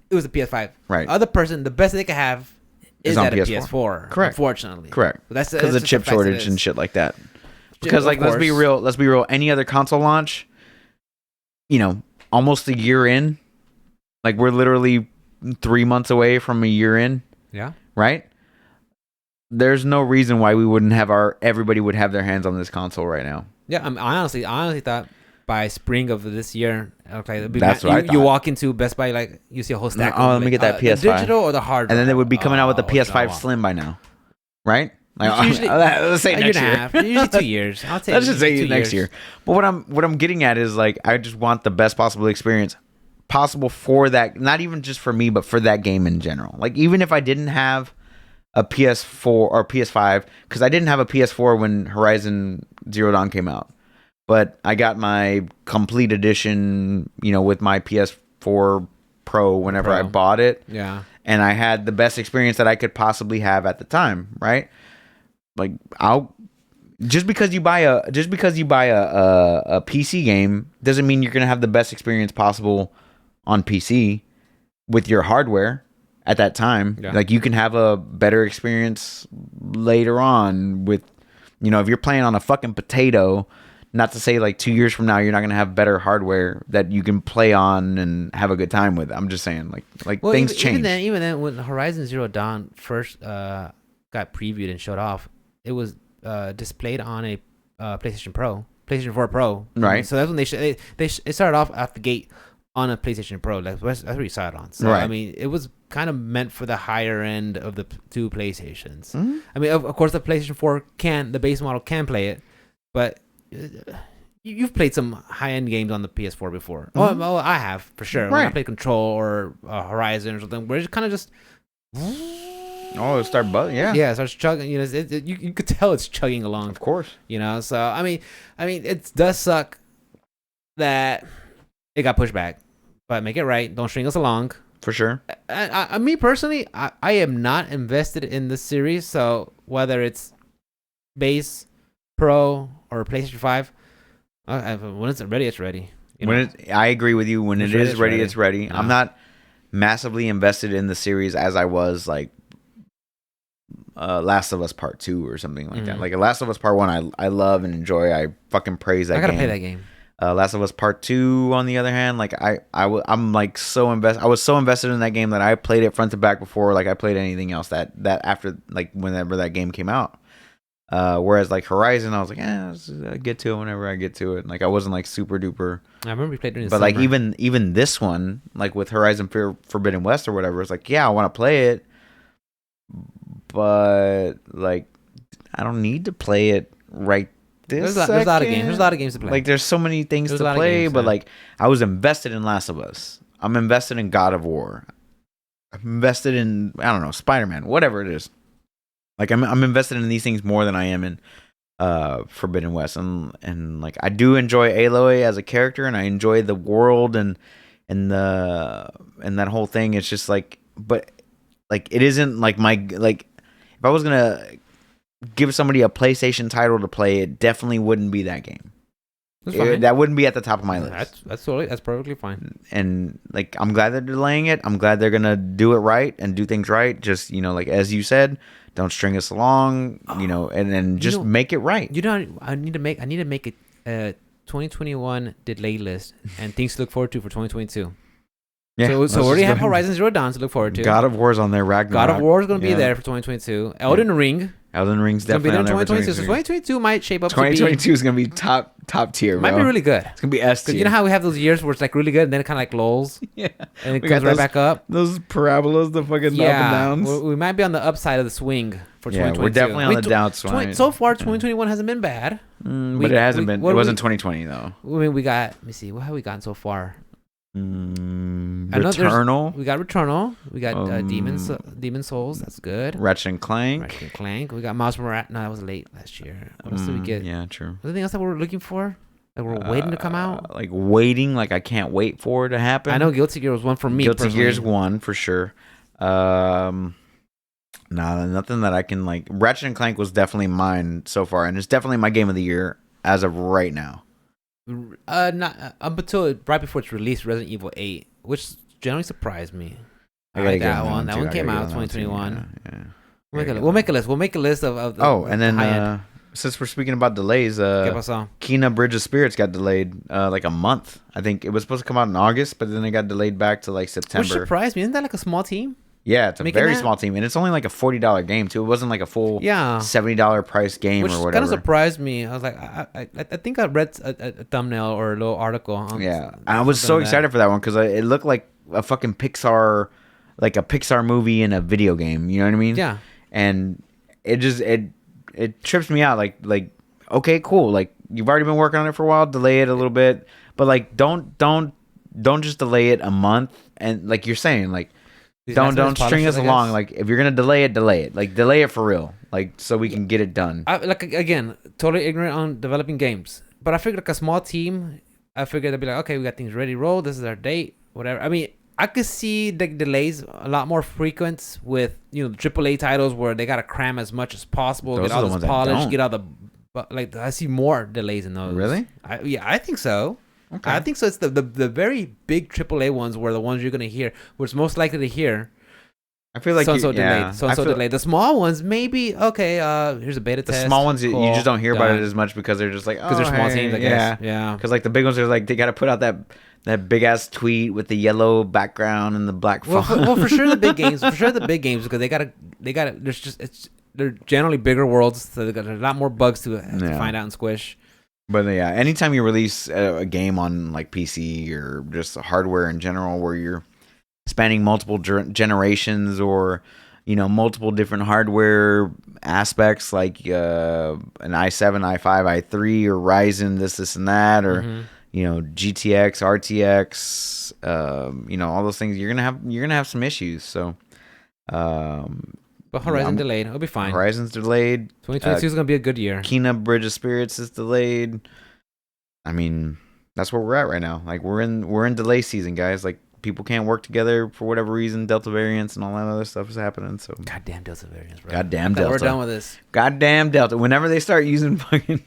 [SPEAKER 1] It was a PS5.
[SPEAKER 2] Right.
[SPEAKER 1] Other person, the best they can have is at a PS4.
[SPEAKER 2] Correct.
[SPEAKER 1] Unfortunately.
[SPEAKER 2] Correct.
[SPEAKER 1] That's
[SPEAKER 2] because of chip shortage and shit like that. Because like let's be real. Any other console launch, almost a year in, like we're literally 3 months away from a year in.
[SPEAKER 1] Yeah.
[SPEAKER 2] Right. There's no reason why we wouldn't have everybody would have their hands on this console right now.
[SPEAKER 1] Yeah, I honestly thought by spring of this year, okay,
[SPEAKER 2] that's what I thought.
[SPEAKER 1] You walk into Best Buy, like you see a whole stack.
[SPEAKER 2] Let me get that PS5,
[SPEAKER 1] the digital or the hardware,
[SPEAKER 2] and then they would be coming out with the PS5 Slim by now, right? Like,
[SPEAKER 1] usually,
[SPEAKER 2] let's say next year.
[SPEAKER 1] Usually 2 years. I'll say
[SPEAKER 2] let's just say next year. But what I'm getting at is like I just want the best possible experience possible for that. Not even just for me, but for that game in general. Like even if I didn't have a PS4 or PS5, because I didn't have a PS4 when Horizon Zero Dawn came out, but I got my complete edition, with my PS4 Pro whenever I bought it.
[SPEAKER 1] Yeah,
[SPEAKER 2] and I had the best experience that I could possibly have at the time, right? Like just because you buy a PC game doesn't mean you're gonna have the best experience possible on PC with your hardware at that time. Yeah. Like you can have a better experience later on with, if you're playing on a fucking potato, not to say like 2 years from now, you're not going to have better hardware that you can play on and have a good time with. I'm just saying like things change.
[SPEAKER 1] Even then when Horizon Zero Dawn first got previewed and showed off, it was displayed on a PlayStation 4 Pro.
[SPEAKER 2] Right.
[SPEAKER 1] So that's when they started off at the gate on a PlayStation Pro. That's what you saw it on. So,
[SPEAKER 2] right.
[SPEAKER 1] I mean, it was kind of meant for the higher end of the two PlayStations.
[SPEAKER 2] Mm-hmm.
[SPEAKER 1] I mean, of course, the PlayStation 4 the base model can play it, but you've played some high-end games on the PS4 before.
[SPEAKER 2] Mm-hmm.
[SPEAKER 1] Oh, I have, for sure.
[SPEAKER 2] Right.
[SPEAKER 1] When I played Control or Horizon or something, where it's kind of just...
[SPEAKER 2] Oh, it started buzzing, yeah.
[SPEAKER 1] Yeah, it starts chugging. You could tell it's chugging along.
[SPEAKER 2] Of course.
[SPEAKER 1] So, I mean, it does suck that it got pushed back. But make it right. Don't string us along.
[SPEAKER 2] For sure.
[SPEAKER 1] Me personally, I am not invested in this series. So whether it's base, pro, or PlayStation 5, when it's ready, it's ready.
[SPEAKER 2] I agree with you. When it is ready, it's ready.
[SPEAKER 1] Yeah.
[SPEAKER 2] I'm not massively invested in the series as I was like Last of Us Part 2 or something like that. Like Last of Us Part 1, I love and enjoy. I fucking praise that game.
[SPEAKER 1] I gotta play that game.
[SPEAKER 2] Last of Us Part 2, on the other hand, like I'm like so invested. I was so invested in that game that I played it front to back before like I played anything else that after like whenever that game came out. Whereas like Horizon, I was like, I get to it whenever I get to it. Like I wasn't like super duper.
[SPEAKER 1] I remember we played during the
[SPEAKER 2] But
[SPEAKER 1] summer.
[SPEAKER 2] like even this one, like with Horizon Forbidden West or whatever, it's like, yeah, I want to play it, but like I don't need to play it right. There's a lot of games.
[SPEAKER 1] There's a lot of games to play.
[SPEAKER 2] Like there's so many things to play, but like I was invested in Last of Us. I'm invested in God of War. I'm invested in Spider-Man, whatever it is. Like I'm invested in these things more than I am in Forbidden West, and like I do enjoy Aloy as a character, and I enjoy the world and that whole thing. It's just like, but like it isn't like if I was gonna give somebody a PlayStation title to play, it definitely wouldn't be that game. That wouldn't be at the top of my list.
[SPEAKER 1] That's perfectly fine.
[SPEAKER 2] And like I'm glad they're delaying it. I'm glad they're gonna do it right and do things right. Just like as you said, don't string us along. And just make it right.
[SPEAKER 1] I need to make a 2021 delay list and things to look forward to for 2022. Yeah. So we already have Horizon Zero Dawn to look forward to.
[SPEAKER 2] God of War's on there. Ragnarok.
[SPEAKER 1] God of War is going to be there for 2022. Elden Ring.
[SPEAKER 2] Elden Ring's definitely on there for
[SPEAKER 1] 2022. So 2022 might shape up.
[SPEAKER 2] 2022 is going to be top tier.
[SPEAKER 1] Might be really good.
[SPEAKER 2] It's going to be S tier.
[SPEAKER 1] You know how we have those years where it's like really good and then it kind of like lulls.
[SPEAKER 2] Yeah.
[SPEAKER 1] And it goes right back up.
[SPEAKER 2] Those parabolas, the fucking up and downs.
[SPEAKER 1] We might be on the upside of the swing for 2022.
[SPEAKER 2] We're definitely on the downswing.
[SPEAKER 1] So far, 2021 hasn't been bad.
[SPEAKER 2] But it hasn't been. It wasn't 2020 though.
[SPEAKER 1] I mean, let me see. What have we gotten so far?
[SPEAKER 2] Returnal.
[SPEAKER 1] We got Returnal. We got Demon Souls. That's good.
[SPEAKER 2] Ratchet and Clank.
[SPEAKER 1] Ratchet and Clank. We got Miles Morales. No, that was late last year. What else did we get?
[SPEAKER 2] Yeah, true.
[SPEAKER 1] Anything else that we're looking for? That we're waiting to come out?
[SPEAKER 2] Like waiting. Like I can't wait for it to happen.
[SPEAKER 1] I know Guilty Gear was one for me.
[SPEAKER 2] Guilty Gear's one for sure. Nah, nothing that I can like. Ratchet and Clank was definitely mine so far, and it's definitely my game of the year as of right now.
[SPEAKER 1] Not up until right before its release, Resident Evil 8, which generally surprised me. I like that one. That one came out 2021.
[SPEAKER 2] Yeah.
[SPEAKER 1] We'll make a list. We'll make a list of
[SPEAKER 2] and then since we're speaking about delays, Kena Bridge of Spirits got delayed like a month. I think it was supposed to come out in August, but then it got delayed back to like September.
[SPEAKER 1] Which surprised me. Isn't that like a small team?
[SPEAKER 2] Yeah, it's a very small team, and it's only like a $40 game too. It wasn't like a full $70 price game or whatever. Which
[SPEAKER 1] kind of surprised me. I was like, I think I read a thumbnail or a little article.
[SPEAKER 2] I was so excited for that one because it looked like a fucking Pixar, like a Pixar movie in a video game. You know what I mean?
[SPEAKER 1] Yeah.
[SPEAKER 2] And it just it trips me out. Like okay, cool. Like you've already been working on it for a while. Delay it a little bit, but like don't just delay it a month. And like you're saying, like. Don't string us along. Like if you're gonna delay it. Like delay it for real. Like so we can get it done.
[SPEAKER 1] Like again, totally ignorant on developing games. But I figured like a small team. I figured they'd be like, okay, we got things ready to roll. This is our date. Whatever. I mean, I could see the delays a lot more frequent with the AAA titles where they gotta cram as much as possible, get all this polish, get all the. But like I see more delays in those.
[SPEAKER 2] Really?
[SPEAKER 1] I think so.
[SPEAKER 2] Okay.
[SPEAKER 1] I think so. It's the very big AAA ones were the ones you're gonna hear, which most likely to hear.
[SPEAKER 2] I feel like
[SPEAKER 1] so delayed. So delayed. The small ones, maybe okay. Here's a beta test.
[SPEAKER 2] The small ones, cool, you just don't hear about it as much because they're just like
[SPEAKER 1] because they're small teams. I guess. Yeah.
[SPEAKER 2] Because like the big ones are like they got to put out that big ass tweet with the yellow background and the black font.
[SPEAKER 1] Well, for sure the big games. For sure the big games because they gotta. There's just they're generally bigger worlds, so they got a lot more bugs to find out and squish.
[SPEAKER 2] But yeah, anytime you release a game on like PC or just hardware in general where you're spanning multiple generations or, multiple different hardware aspects like an i7, i5, i3 or Ryzen, this and that, or, GTX, RTX, all those things, you're going to have some issues. So,
[SPEAKER 1] but Horizon delayed. It'll be fine.
[SPEAKER 2] Horizon's delayed.
[SPEAKER 1] 2022 is going to be a good year.
[SPEAKER 2] Kena Bridge of Spirits is delayed. I mean, that's where we're at right now. Like we're in delay season, guys. Like people can't work together for whatever reason. Delta variants and all that other stuff is happening. So
[SPEAKER 1] goddamn Delta variants, bro.
[SPEAKER 2] Goddamn Delta.
[SPEAKER 1] We're done with this.
[SPEAKER 2] Goddamn Delta. Whenever they start using fucking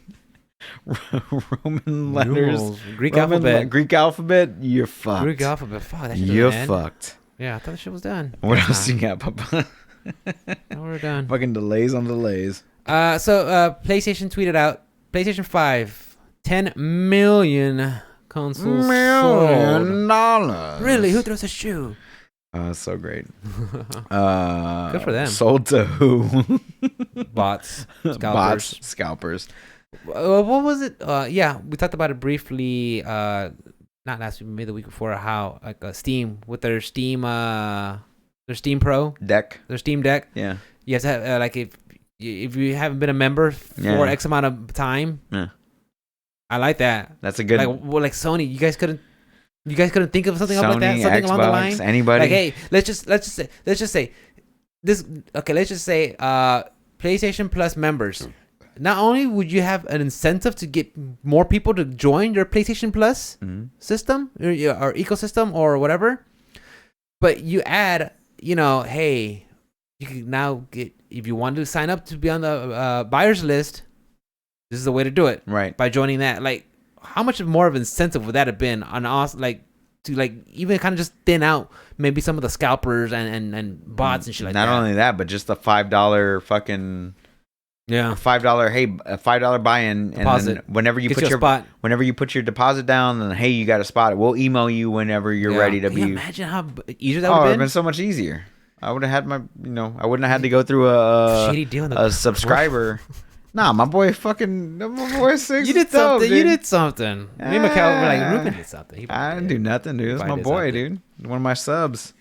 [SPEAKER 2] Roman letters,
[SPEAKER 1] Greek alphabet,
[SPEAKER 2] you're fucked.
[SPEAKER 1] Greek alphabet. Fuck that shit.
[SPEAKER 2] You're fucked.
[SPEAKER 1] Yeah, I thought the shit was done.
[SPEAKER 2] What else you got, Papa?
[SPEAKER 1] No, we're done.
[SPEAKER 2] Fucking delays on delays.
[SPEAKER 1] So PlayStation tweeted out PlayStation 5, 10 million consoles sold. Really? Who throws a shoe?
[SPEAKER 2] So great.
[SPEAKER 1] Good for them.
[SPEAKER 2] Sold to who?
[SPEAKER 1] Bots.
[SPEAKER 2] Scalpers.
[SPEAKER 1] What was it? Yeah, we talked about it briefly. Not last week, maybe the week before. How like Steam with their Steam Pro
[SPEAKER 2] deck,
[SPEAKER 1] their Steam Deck.
[SPEAKER 2] Yeah,
[SPEAKER 1] you have to have like if you haven't been a member for X amount of time.
[SPEAKER 2] Yeah,
[SPEAKER 1] I like that.
[SPEAKER 2] That's a good
[SPEAKER 1] like Sony. You guys couldn't think of something
[SPEAKER 2] Sony,
[SPEAKER 1] up like that, something
[SPEAKER 2] Xbox,
[SPEAKER 1] along the line.
[SPEAKER 2] Anybody?
[SPEAKER 1] Like, hey, let's just say this. Okay, let's just say PlayStation Plus members. Not only would you have an incentive to get more people to join your PlayStation Plus system or ecosystem or whatever, but you add, hey, you can now get, if you want to sign up to be on the buyers list, this is the way to do it.
[SPEAKER 2] Right.
[SPEAKER 1] By joining that. Like, how much more of an incentive would that have been on us, like, to, like, even kind of just thin out maybe some of the scalpers and bots and shit like that.
[SPEAKER 2] Not only that, but just the $5 fucking...
[SPEAKER 1] Yeah,
[SPEAKER 2] $5 buy-in,
[SPEAKER 1] deposit.
[SPEAKER 2] And then whenever you
[SPEAKER 1] Gets
[SPEAKER 2] put
[SPEAKER 1] you a spot.
[SPEAKER 2] Whenever you put your deposit down, then hey, you got a spot. We'll email you whenever you're ready to
[SPEAKER 1] Can
[SPEAKER 2] be.
[SPEAKER 1] you imagine how easier that would have
[SPEAKER 2] it'd
[SPEAKER 1] been?
[SPEAKER 2] been so much easier. I would have had my, I wouldn't have had to go through a subscriber. Nah, my boy 6.
[SPEAKER 1] You did something. Dude. You did something. Me and Mikhail were like, Ruben did something.
[SPEAKER 2] I didn't do nothing, dude. That's my boy, dude. One of my subs.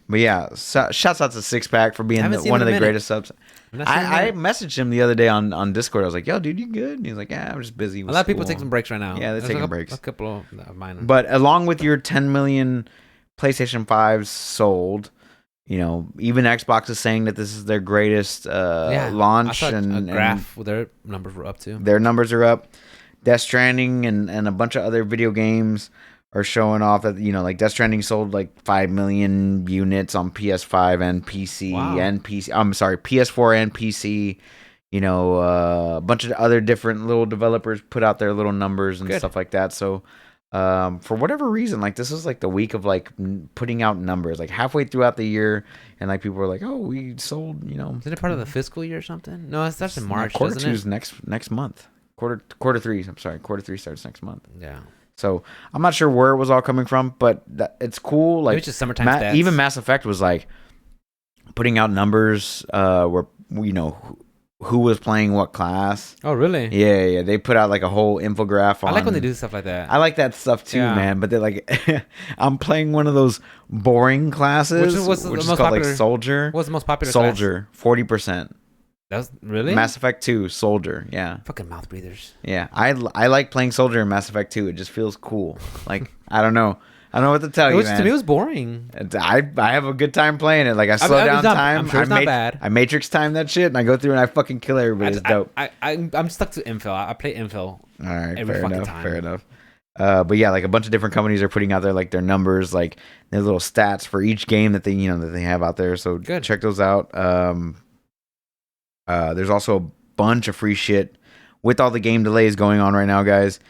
[SPEAKER 2] But yeah, shouts out to Six Pack for being
[SPEAKER 1] Haven't seen
[SPEAKER 2] one
[SPEAKER 1] him
[SPEAKER 2] of
[SPEAKER 1] in
[SPEAKER 2] the
[SPEAKER 1] a minute.
[SPEAKER 2] greatest subs.
[SPEAKER 1] I've not seen him in a
[SPEAKER 2] I
[SPEAKER 1] minute.
[SPEAKER 2] messaged him the other day on Discord. I was like, "Yo, dude, you good?" And he's like, "Yeah, I'm just busy."
[SPEAKER 1] A
[SPEAKER 2] With
[SPEAKER 1] lot of people
[SPEAKER 2] school."
[SPEAKER 1] take some breaks right now.
[SPEAKER 2] Yeah, they're
[SPEAKER 1] There's
[SPEAKER 2] taking breaks.
[SPEAKER 1] A couple of mine.
[SPEAKER 2] But along with your 10 million PlayStation 5s sold, you know, even Xbox is saying that this is their greatest launch,
[SPEAKER 1] I saw a
[SPEAKER 2] and
[SPEAKER 1] graph where their numbers were up to.
[SPEAKER 2] their numbers are up. Death Stranding and a bunch of other video games are showing off that, you know, like Death Stranding sold like 5 million units on PS5 and PC and PC. I'm sorry, PS4 and PC. You know, a bunch of other different little developers put out their little numbers and stuff like that. So, for whatever reason, like this is like the week of like putting out numbers, like halfway throughout the year, and like people are like, "Oh, we sold," you know.
[SPEAKER 1] Is it part of the fiscal year or something? No, it starts in March.
[SPEAKER 2] Quarter
[SPEAKER 1] doesn't
[SPEAKER 2] two
[SPEAKER 1] it?
[SPEAKER 2] is next month. Quarter three. I'm sorry, quarter three starts next month.
[SPEAKER 1] Yeah.
[SPEAKER 2] So I'm not sure where it was all coming from, but it's cool. Like
[SPEAKER 1] Maybe it's just summertime stats.
[SPEAKER 2] Even Mass Effect was like putting out numbers where, you know, who was playing what class.
[SPEAKER 1] Oh, really?
[SPEAKER 2] Yeah. They put out like a whole infograph on.
[SPEAKER 1] I like when they do stuff like that.
[SPEAKER 2] I like that stuff too, man. But they're like, I'm playing one of those boring classes, which is called like Soldier.
[SPEAKER 1] What's the most popular
[SPEAKER 2] Soldier, 40%.
[SPEAKER 1] That was really
[SPEAKER 2] Mass Effect 2, Soldier. Yeah.
[SPEAKER 1] Fucking mouth breathers.
[SPEAKER 2] Yeah, I like playing Soldier in Mass Effect 2. It just feels cool. Like, I don't know what to tell you, man.
[SPEAKER 1] To me, it was boring.
[SPEAKER 2] I have a good time playing it. Like, I slow down time.
[SPEAKER 1] I'm sure it's not bad.
[SPEAKER 2] I Matrix time that shit, and I go through and I fucking kill everybody. It's dope.
[SPEAKER 1] I'm stuck to Infill. I play Infill.
[SPEAKER 2] All right,
[SPEAKER 1] every fucking time.
[SPEAKER 2] Fair enough. But yeah, like a bunch of different companies are putting out there like their numbers, like their little stats for each game that they have out there. So check those out. There's also a bunch of free shit with all the game delays going on right now, guys.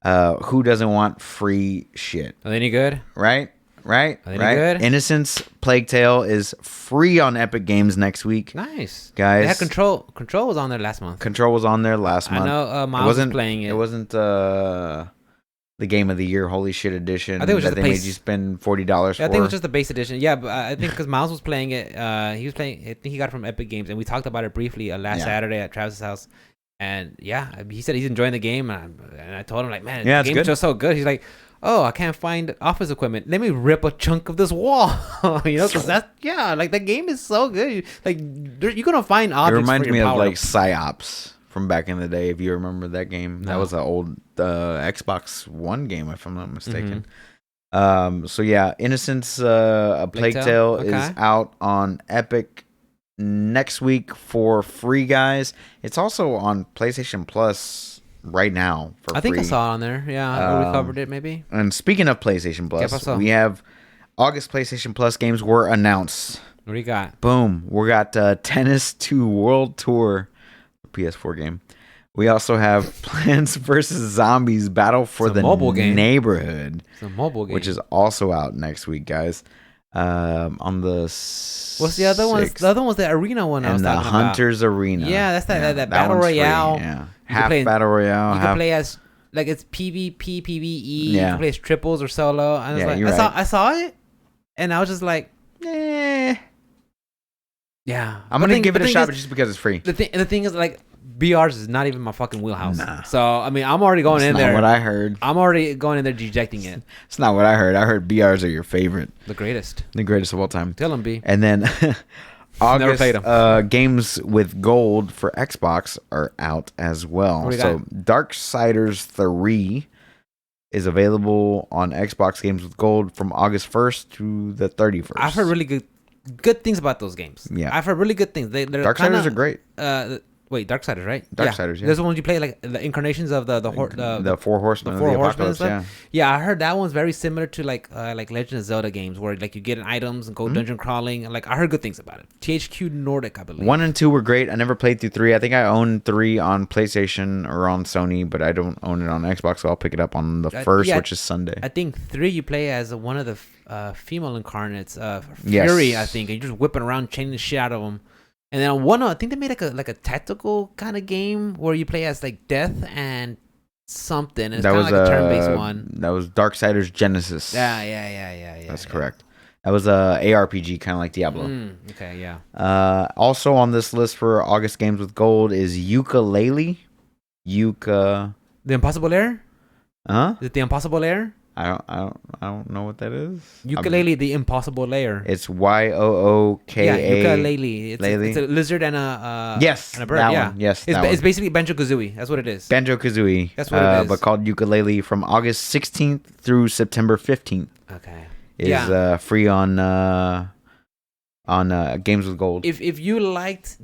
[SPEAKER 2] Who doesn't want free shit?
[SPEAKER 1] Are they any good?
[SPEAKER 2] Right?
[SPEAKER 1] Are they any good?
[SPEAKER 2] Innocence Plague Tale is free on Epic Games next week.
[SPEAKER 1] Nice,
[SPEAKER 2] guys.
[SPEAKER 1] They had Control. Control was on there last month.
[SPEAKER 2] Control was on there last month.
[SPEAKER 1] I know. Miles was playing it.
[SPEAKER 2] It wasn't the Game of the Year Holy Shit Edition.
[SPEAKER 1] I think it was just
[SPEAKER 2] that they made you spend $40 for.
[SPEAKER 1] I think it was just the base edition. Yeah, but I think because Miles was playing it, he was playing. I think he got it from Epic Games, and we talked about it briefly last Saturday at Travis's house. And yeah, he said he's enjoying the game, and I told him like, man, the game's just so good. He's like, oh, I can't find office equipment. Let me rip a chunk of this wall. You know, because like the game is so good. Like you're gonna find objects.
[SPEAKER 2] It reminds
[SPEAKER 1] for your
[SPEAKER 2] me of
[SPEAKER 1] power
[SPEAKER 2] like Psyops from back in the day, if you remember that game. That was an old Xbox One game, if I'm not mistaken. So yeah, Innocence Plague Tale is out on Epic next week for free, guys. It's also on PlayStation Plus right now for free.
[SPEAKER 1] I think I saw it on there. Yeah, we covered it maybe.
[SPEAKER 2] And speaking of PlayStation Plus, we have August PlayStation Plus games were announced.
[SPEAKER 1] What do you got?
[SPEAKER 2] Boom. We got Tennis 2 World Tour, PS4 game. We also have Plants vs. Zombies Battle for the
[SPEAKER 1] mobile game.
[SPEAKER 2] Neighborhood.
[SPEAKER 1] It's a mobile game.
[SPEAKER 2] Which is also out next week, guys. On the
[SPEAKER 1] what's the other one? The other one's the arena one.
[SPEAKER 2] And the Hunters Arena.
[SPEAKER 1] Yeah, that's that Battle Royale.
[SPEAKER 2] Free, yeah. Half Battle Royale.
[SPEAKER 1] You can play as like it's PvP, PvE. You can play as triples or solo. And I saw it, and I was just like, eh. Yeah,
[SPEAKER 2] I'm gonna give it a shot, but just because it's free.
[SPEAKER 1] The thing is, like, BRs is not even my fucking wheelhouse. Nah. So I mean, I'm already going in there.
[SPEAKER 2] That's not what I heard.
[SPEAKER 1] I'm already going in there dejecting it.
[SPEAKER 2] It's not what I heard. I heard BRs are your favorite.
[SPEAKER 1] The greatest
[SPEAKER 2] of all time.
[SPEAKER 1] Tell them, B.
[SPEAKER 2] And then
[SPEAKER 1] Never played them.
[SPEAKER 2] Games with gold for Xbox are out as well. So Darksiders 3 is available on Xbox Games with Gold from August 1st to the 31st.
[SPEAKER 1] I've heard really good things about those games.
[SPEAKER 2] Yeah,
[SPEAKER 1] I've heard really good things.
[SPEAKER 2] Darksiders are great.
[SPEAKER 1] Wait, Darksiders, right?
[SPEAKER 2] Darksiders, yeah.
[SPEAKER 1] There's the ones you play, like the incarnations of the
[SPEAKER 2] Four Horsemen,
[SPEAKER 1] the Horsemen and stuff. Yeah, I heard that one's very similar to like Legend of Zelda games, where like you get items and go dungeon crawling. And like I heard good things about it. THQ Nordic, I believe.
[SPEAKER 2] 1 and 2 were great. I never played through 3. I think I own 3 on PlayStation or on Sony, but I don't own it on Xbox, so I'll pick it up on the 1st, which is Sunday.
[SPEAKER 1] I think 3 you play as one of the female incarnates, Fury, I think, and you're just whipping around, chaining the shit out of them. And then on 1, I think they made like a tactical kind of game where you play as like Death and something. It's kind of like a turn-based one.
[SPEAKER 2] That was Darksiders Genesis.
[SPEAKER 1] Yeah.
[SPEAKER 2] That's correct. That was a ARPG, kind of like Diablo.
[SPEAKER 1] Okay, yeah.
[SPEAKER 2] Also on this list for August Games with Gold is Yooka-Laylee.
[SPEAKER 1] The Impossible Lair?
[SPEAKER 2] Huh?
[SPEAKER 1] Is it The Impossible Lair?
[SPEAKER 2] I don't know what that is.
[SPEAKER 1] Ukulele, the impossible layer.
[SPEAKER 2] It's Yooka.
[SPEAKER 1] Yeah, ukulele.
[SPEAKER 2] Lele?
[SPEAKER 1] It's a lizard and a
[SPEAKER 2] Yes,
[SPEAKER 1] and a bird.
[SPEAKER 2] that
[SPEAKER 1] Yeah,
[SPEAKER 2] one. Yes,
[SPEAKER 1] it's basically Banjo Kazooie. That's what it is.
[SPEAKER 2] Banjo Kazooie.
[SPEAKER 1] That's what it is.
[SPEAKER 2] But called ukulele from August 16th through September 15th.
[SPEAKER 1] Okay.
[SPEAKER 2] Is free on Games with Gold.
[SPEAKER 1] If you liked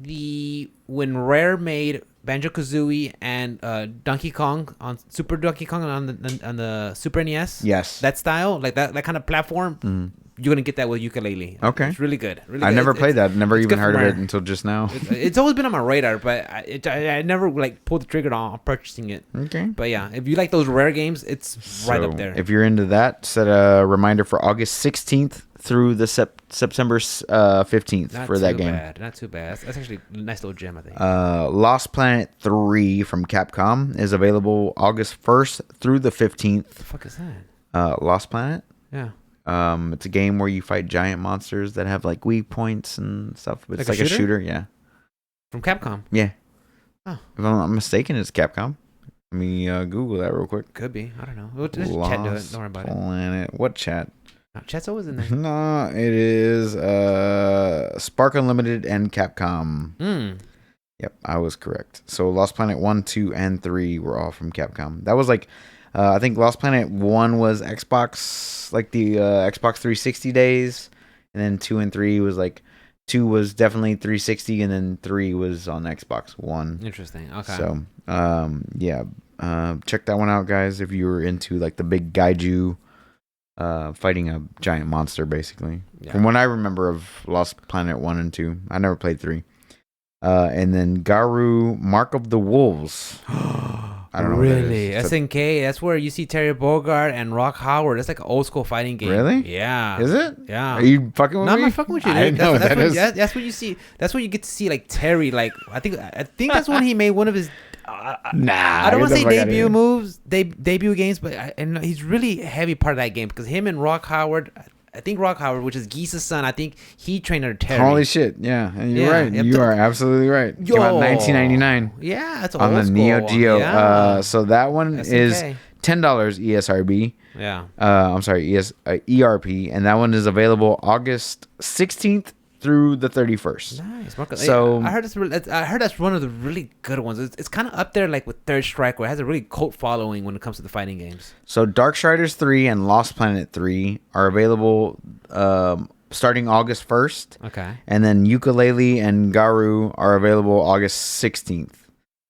[SPEAKER 1] when Rare made Banjo Kazooie and Donkey Kong on Super Donkey Kong on the Super NES,
[SPEAKER 2] yes,
[SPEAKER 1] that style, like that kind of platform, you're gonna get that with ukulele.
[SPEAKER 2] Okay,
[SPEAKER 1] it's really good. Really
[SPEAKER 2] I
[SPEAKER 1] good.
[SPEAKER 2] never played that. Never even heard of
[SPEAKER 1] Rare.
[SPEAKER 2] it until just now.
[SPEAKER 1] It's always been on my radar, but I never like pulled the trigger on purchasing it.
[SPEAKER 2] Okay,
[SPEAKER 1] but yeah, if you like those Rare games, it's right up there.
[SPEAKER 2] If you're into that, set a reminder for August 16th through the September 15th for that game.
[SPEAKER 1] Not too bad. That's actually a nice little gem, I think.
[SPEAKER 2] Lost Planet 3 from Capcom is available August 1st through the 15th.
[SPEAKER 1] What the fuck is that?
[SPEAKER 2] Lost Planet?
[SPEAKER 1] Yeah.
[SPEAKER 2] It's a game where you fight giant monsters that have like weak points and stuff. But it's like a shooter, yeah.
[SPEAKER 1] From Capcom?
[SPEAKER 2] Yeah.
[SPEAKER 1] Oh.
[SPEAKER 2] If I'm not mistaken, it's Capcom. Let me Google that real quick.
[SPEAKER 1] Could be. I don't know. We'll just chat to it. Don't worry about
[SPEAKER 2] it. What chat?
[SPEAKER 1] Chat's always in there.
[SPEAKER 2] No, it is Spark Unlimited and Capcom. Yep, I was correct. So Lost Planet 1, 2, and 3 were all from Capcom. That was like, I think Lost Planet 1 was Xbox, like the Xbox 360 days. And then 2 and 3 was like, 2 was definitely 360, and then 3 was on Xbox One.
[SPEAKER 1] Interesting. Okay.
[SPEAKER 2] So, yeah. Check that one out, guys, if you were into like the big Gaiju fighting a giant monster, basically. Yeah. From what I remember of Lost Planet 1 and 2. I never played 3. And then Garu Mark of the Wolves. I don't know.
[SPEAKER 1] Really? SNK? That's where you see Terry Bogard and Rock Howard. That's like an old school fighting game.
[SPEAKER 2] Really?
[SPEAKER 1] Yeah.
[SPEAKER 2] Is it?
[SPEAKER 1] Yeah.
[SPEAKER 2] Are you fucking with me?
[SPEAKER 1] No, I'm not fucking with you.
[SPEAKER 2] I know
[SPEAKER 1] that's what you see. That's what you get to see, like Terry. Like I think that's when he made one of his. I don't want to say debut games, but and he's really heavy part of that game because him and Rock Howard. I think Rock Howard, which is Geese's son, I think he trained under Terry.
[SPEAKER 2] Holy shit! Yeah, and you're right. You are absolutely right. Came out in 1999.
[SPEAKER 1] Yeah, that's
[SPEAKER 2] on the
[SPEAKER 1] school.
[SPEAKER 2] Neo Geo.
[SPEAKER 1] Yeah.
[SPEAKER 2] So that one
[SPEAKER 1] SNK.
[SPEAKER 2] is $10 ESRB.
[SPEAKER 1] Yeah.
[SPEAKER 2] I'm sorry, ERP, and that one is available August 16th through the 31st.
[SPEAKER 1] Nice.
[SPEAKER 2] So
[SPEAKER 1] I heard that's one of the really good ones. It's kind of up there like with Third Strike, where it has a really cult following when it comes to the fighting games.
[SPEAKER 2] So Darksiders 3 and Lost Planet 3 are available starting August 1st.
[SPEAKER 1] Okay.
[SPEAKER 2] And then Ukulele and Garu are available August 16th.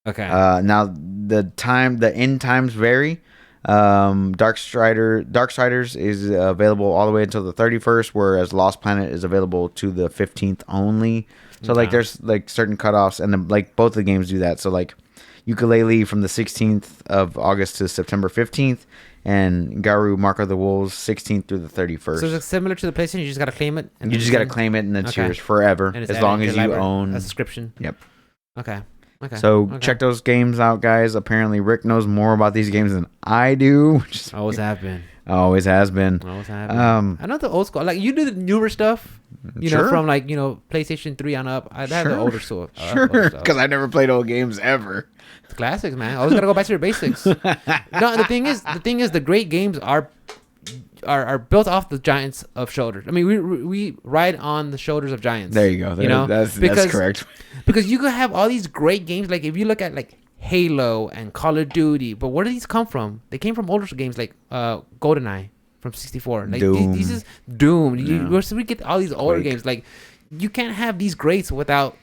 [SPEAKER 1] Okay.
[SPEAKER 2] Now the end times vary. Darksiders is available all the way until the 31st, whereas Lost Planet is available to the 15th only. So like there's like certain cutoffs, and then like both the games do that. So like Ukulele from the 16th of August to September 15th, and Garu Mark of the Wolves 16th through the 31st.
[SPEAKER 1] So it's similar to the PlayStation. You just gotta claim it.
[SPEAKER 2] You just gotta claim it, and it's yours forever, as long as you own
[SPEAKER 1] a subscription.
[SPEAKER 2] Yep.
[SPEAKER 1] Okay.
[SPEAKER 2] Check those games out, guys. Apparently, Rick knows more about these games than I do.
[SPEAKER 1] Always have been.
[SPEAKER 2] Always has been.
[SPEAKER 1] I know the old school. Like you do the newer stuff, you know, from like PlayStation 3 on up. I have the older stuff.
[SPEAKER 2] Sure, because I never played old games ever.
[SPEAKER 1] It's classics, man. Always gotta go back to your basics. No, the thing is, the great games are built off the giants of shoulders. I mean, we ride on the shoulders of giants.
[SPEAKER 2] There you go. That's correct.
[SPEAKER 1] Because you could have all these great games. Like if you look at like Halo and Call of Duty, but where do these come from? They came from older games like GoldenEye from 64. Like
[SPEAKER 2] Doom.
[SPEAKER 1] These is Doom. We get all these older games. Like you can't have these greats without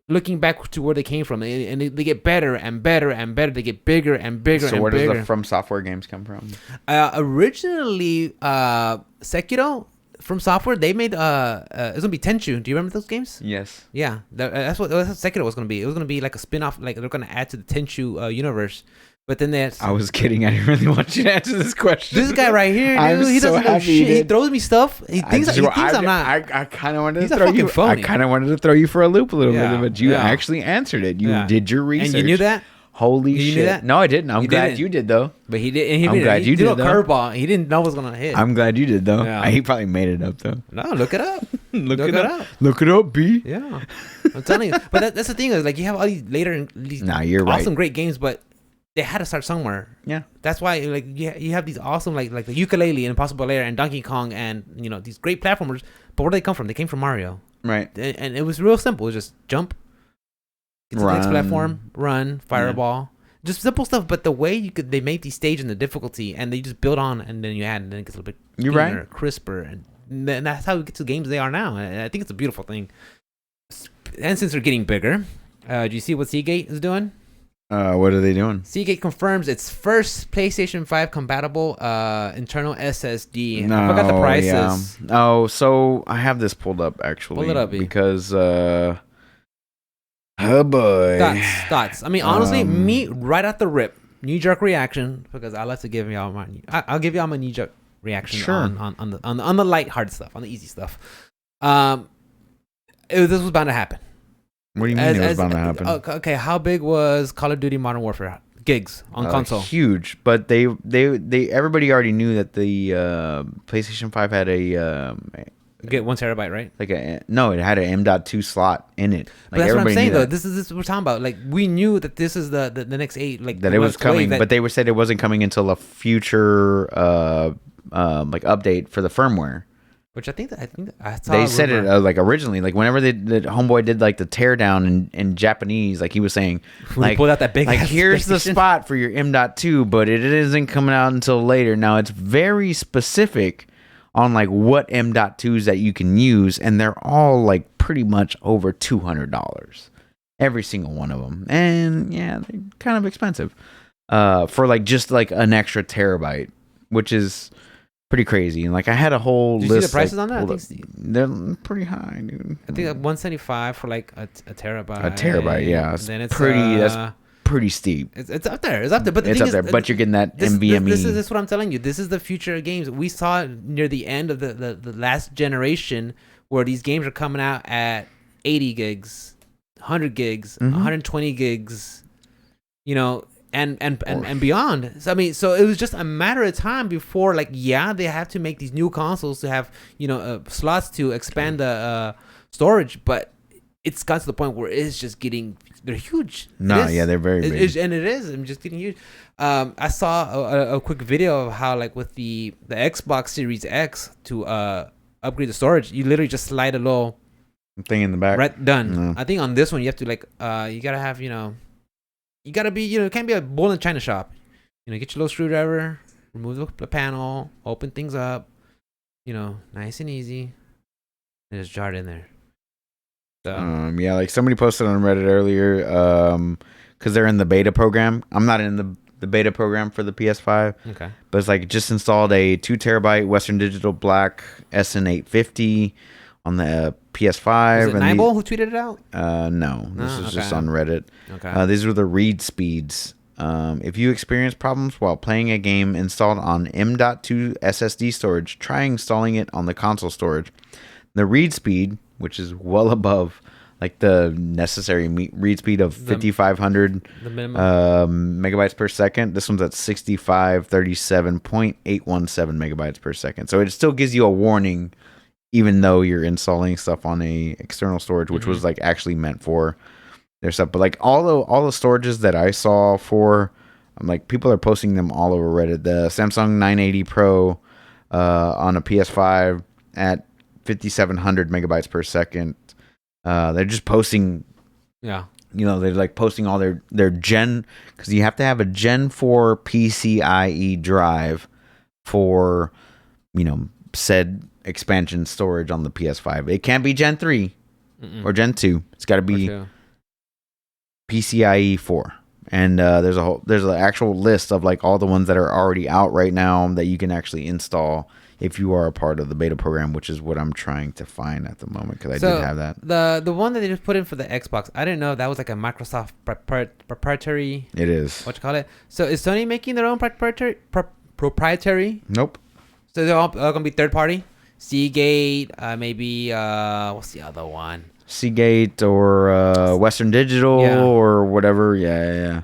[SPEAKER 1] looking back to where they came from, and they get better and better and better. They get bigger and bigger.
[SPEAKER 2] So where does the From Software games come from?
[SPEAKER 1] Originally, Sekiro From Software, they made it's gonna be Tenchu. Do you remember those games?
[SPEAKER 2] Yes.
[SPEAKER 1] Yeah, that's what Sekiro was gonna be. It was gonna be like a spin-off. Like they're gonna add to the Tenchu universe. But then
[SPEAKER 2] I was kidding. I didn't really want you to answer this question.
[SPEAKER 1] This guy right here, dude, he doesn't know shit. He throws me stuff. He thinks I'm not.
[SPEAKER 2] I kind of wanted
[SPEAKER 1] He's
[SPEAKER 2] to throw you.
[SPEAKER 1] phony.
[SPEAKER 2] I kind of wanted to throw you for a loop a little bit, but you actually answered it. You did your research.
[SPEAKER 1] And you knew that?
[SPEAKER 2] Holy shit!
[SPEAKER 1] Knew that?
[SPEAKER 2] No, I didn't. I'm glad you did though.
[SPEAKER 1] But he did. And
[SPEAKER 2] I'm glad you did.
[SPEAKER 1] A curveball. He didn't know what was gonna hit.
[SPEAKER 2] I'm glad you did though.
[SPEAKER 1] Yeah.
[SPEAKER 2] He probably made it up though.
[SPEAKER 1] No, look it up.
[SPEAKER 2] Look it up. Look it up, B.
[SPEAKER 1] Yeah, I'm telling you. But that's the thing is like you have all these later, you're
[SPEAKER 2] awesome,
[SPEAKER 1] great games, but they had to start somewhere.
[SPEAKER 2] Yeah.
[SPEAKER 1] That's why like you have these awesome like the ukulele and Impossible Lair and Donkey Kong and these great platformers. But where do they come from? They came from Mario.
[SPEAKER 2] Right.
[SPEAKER 1] And it was real simple. It was just jump, get to the next platform, run, fireball. Just simple stuff, but the way they made these stages and the difficulty, and they just build on, and then you add, and then it gets a little bit cleaner, crisper, and that's how we get to the games they are now. And I think it's a beautiful thing. And since they're getting bigger, do you see what Seagate is doing?
[SPEAKER 2] What are they doing?
[SPEAKER 1] Seagate confirms its first PlayStation 5 compatible internal SSD.
[SPEAKER 2] No,
[SPEAKER 1] I forgot the prices.
[SPEAKER 2] Yeah. Oh, so I have this pulled up actually.
[SPEAKER 1] Pull it up,
[SPEAKER 2] because oh boy.
[SPEAKER 1] Thoughts. I mean, honestly, me right at the rip, knee-jerk reaction, because I like to give y'all I'll give y'all my knee-jerk reaction on the light hard stuff, on the easy stuff. This was bound to happen.
[SPEAKER 2] What do you mean it was bound to happen?
[SPEAKER 1] Okay, how big was Call of Duty Modern Warfare gigs on console?
[SPEAKER 2] Huge, but they everybody already knew that the PlayStation 5 had a
[SPEAKER 1] get 1 terabyte, right?
[SPEAKER 2] It had an M.2 slot in it.
[SPEAKER 1] But that's what I'm saying, though. This is what we're talking about. Like, we knew that this is the next 8, like
[SPEAKER 2] that it was coming, but they said it wasn't coming until a future like update for the firmware.
[SPEAKER 1] Which I think I saw.
[SPEAKER 2] They said it like originally, like whenever the Homeboy did like the teardown in Japanese, like he was saying,
[SPEAKER 1] when like pulled out that big
[SPEAKER 2] like here's the spot for your M.2, but it isn't coming out until later. Now it's very specific on like what M.2s that you can use, and they're all like pretty much over $200, every single one of them, and yeah, they're kind of expensive for like just like an extra terabyte, which is pretty crazy. And like I had a whole list.
[SPEAKER 1] Did you see the prices on that? I think
[SPEAKER 2] they're pretty high, dude.
[SPEAKER 1] I think $175 for like a terabyte.
[SPEAKER 2] A terabyte, yeah.
[SPEAKER 1] It's
[SPEAKER 2] pretty. That's pretty steep.
[SPEAKER 1] It's up there. It's up there. But
[SPEAKER 2] it's up there. But you're getting that NVMe.
[SPEAKER 1] This is what I'm telling you. This is the future of games. We saw it near the end of the last generation, where these games are coming out at 80 gigs, 100 gigs, 120 gigs. And beyond. So I mean, so it was just a matter of time before, like, they have to make these new consoles to have slots to expand the storage, but it's got to the point where it's just they're huge.
[SPEAKER 2] They're very big,
[SPEAKER 1] and it is. I'm just getting huge. I saw a quick video of how, like, with the Xbox Series X to upgrade the storage, you literally just slide a little
[SPEAKER 2] thing in the back.
[SPEAKER 1] Right, done. I think on this one you have to you gotta have you gotta be, it can't be a bull in a china shop. Get your little screwdriver, remove the panel, open things up, nice and easy, and just jar it in there. So.
[SPEAKER 2] Like somebody posted on Reddit earlier, because they're in the beta program. I'm not in the beta program for the PS5.
[SPEAKER 1] Okay.
[SPEAKER 2] But it's like just installed a 2 terabyte Western Digital Black SN850 on the PS5.
[SPEAKER 1] Was it Nibel who tweeted it out?
[SPEAKER 2] No. This is just on Reddit.
[SPEAKER 1] Okay.
[SPEAKER 2] These were the read speeds. If you experience problems while playing a game installed on M.2 SSD storage, try installing it on the console storage. The read speed, which is well above like the necessary read speed of 5,500 megabytes per second. This one's at 6537.817 megabytes per second. So it still gives you a warning, even though you're installing stuff on a external storage, which was like actually meant for their stuff. But like all the storages that I saw for, like people are posting them all over Reddit. The Samsung 980 Pro on a PS5 at 5,700 megabytes per second. They're just posting.
[SPEAKER 1] Yeah.
[SPEAKER 2] They're like posting all their Gen, because you have to have a Gen 4 PCIe drive for, said expansion storage on the PS5. It can't be Gen 3 or Gen 2. It's got to be PCIe 4. And there's an actual list of like all the ones that are already out right now that you can actually install if you are a part of the beta program, which is what I'm trying to find at the moment, because I did have that.
[SPEAKER 1] The one that they just put in for the Xbox, I didn't know that was like a Microsoft proprietary.
[SPEAKER 2] It is.
[SPEAKER 1] What you call it? So is Sony making their own proprietary?
[SPEAKER 2] Nope.
[SPEAKER 1] So they're all gonna be third party. Seagate, maybe what's the other one?
[SPEAKER 2] Seagate or Western Digital or whatever. Yeah.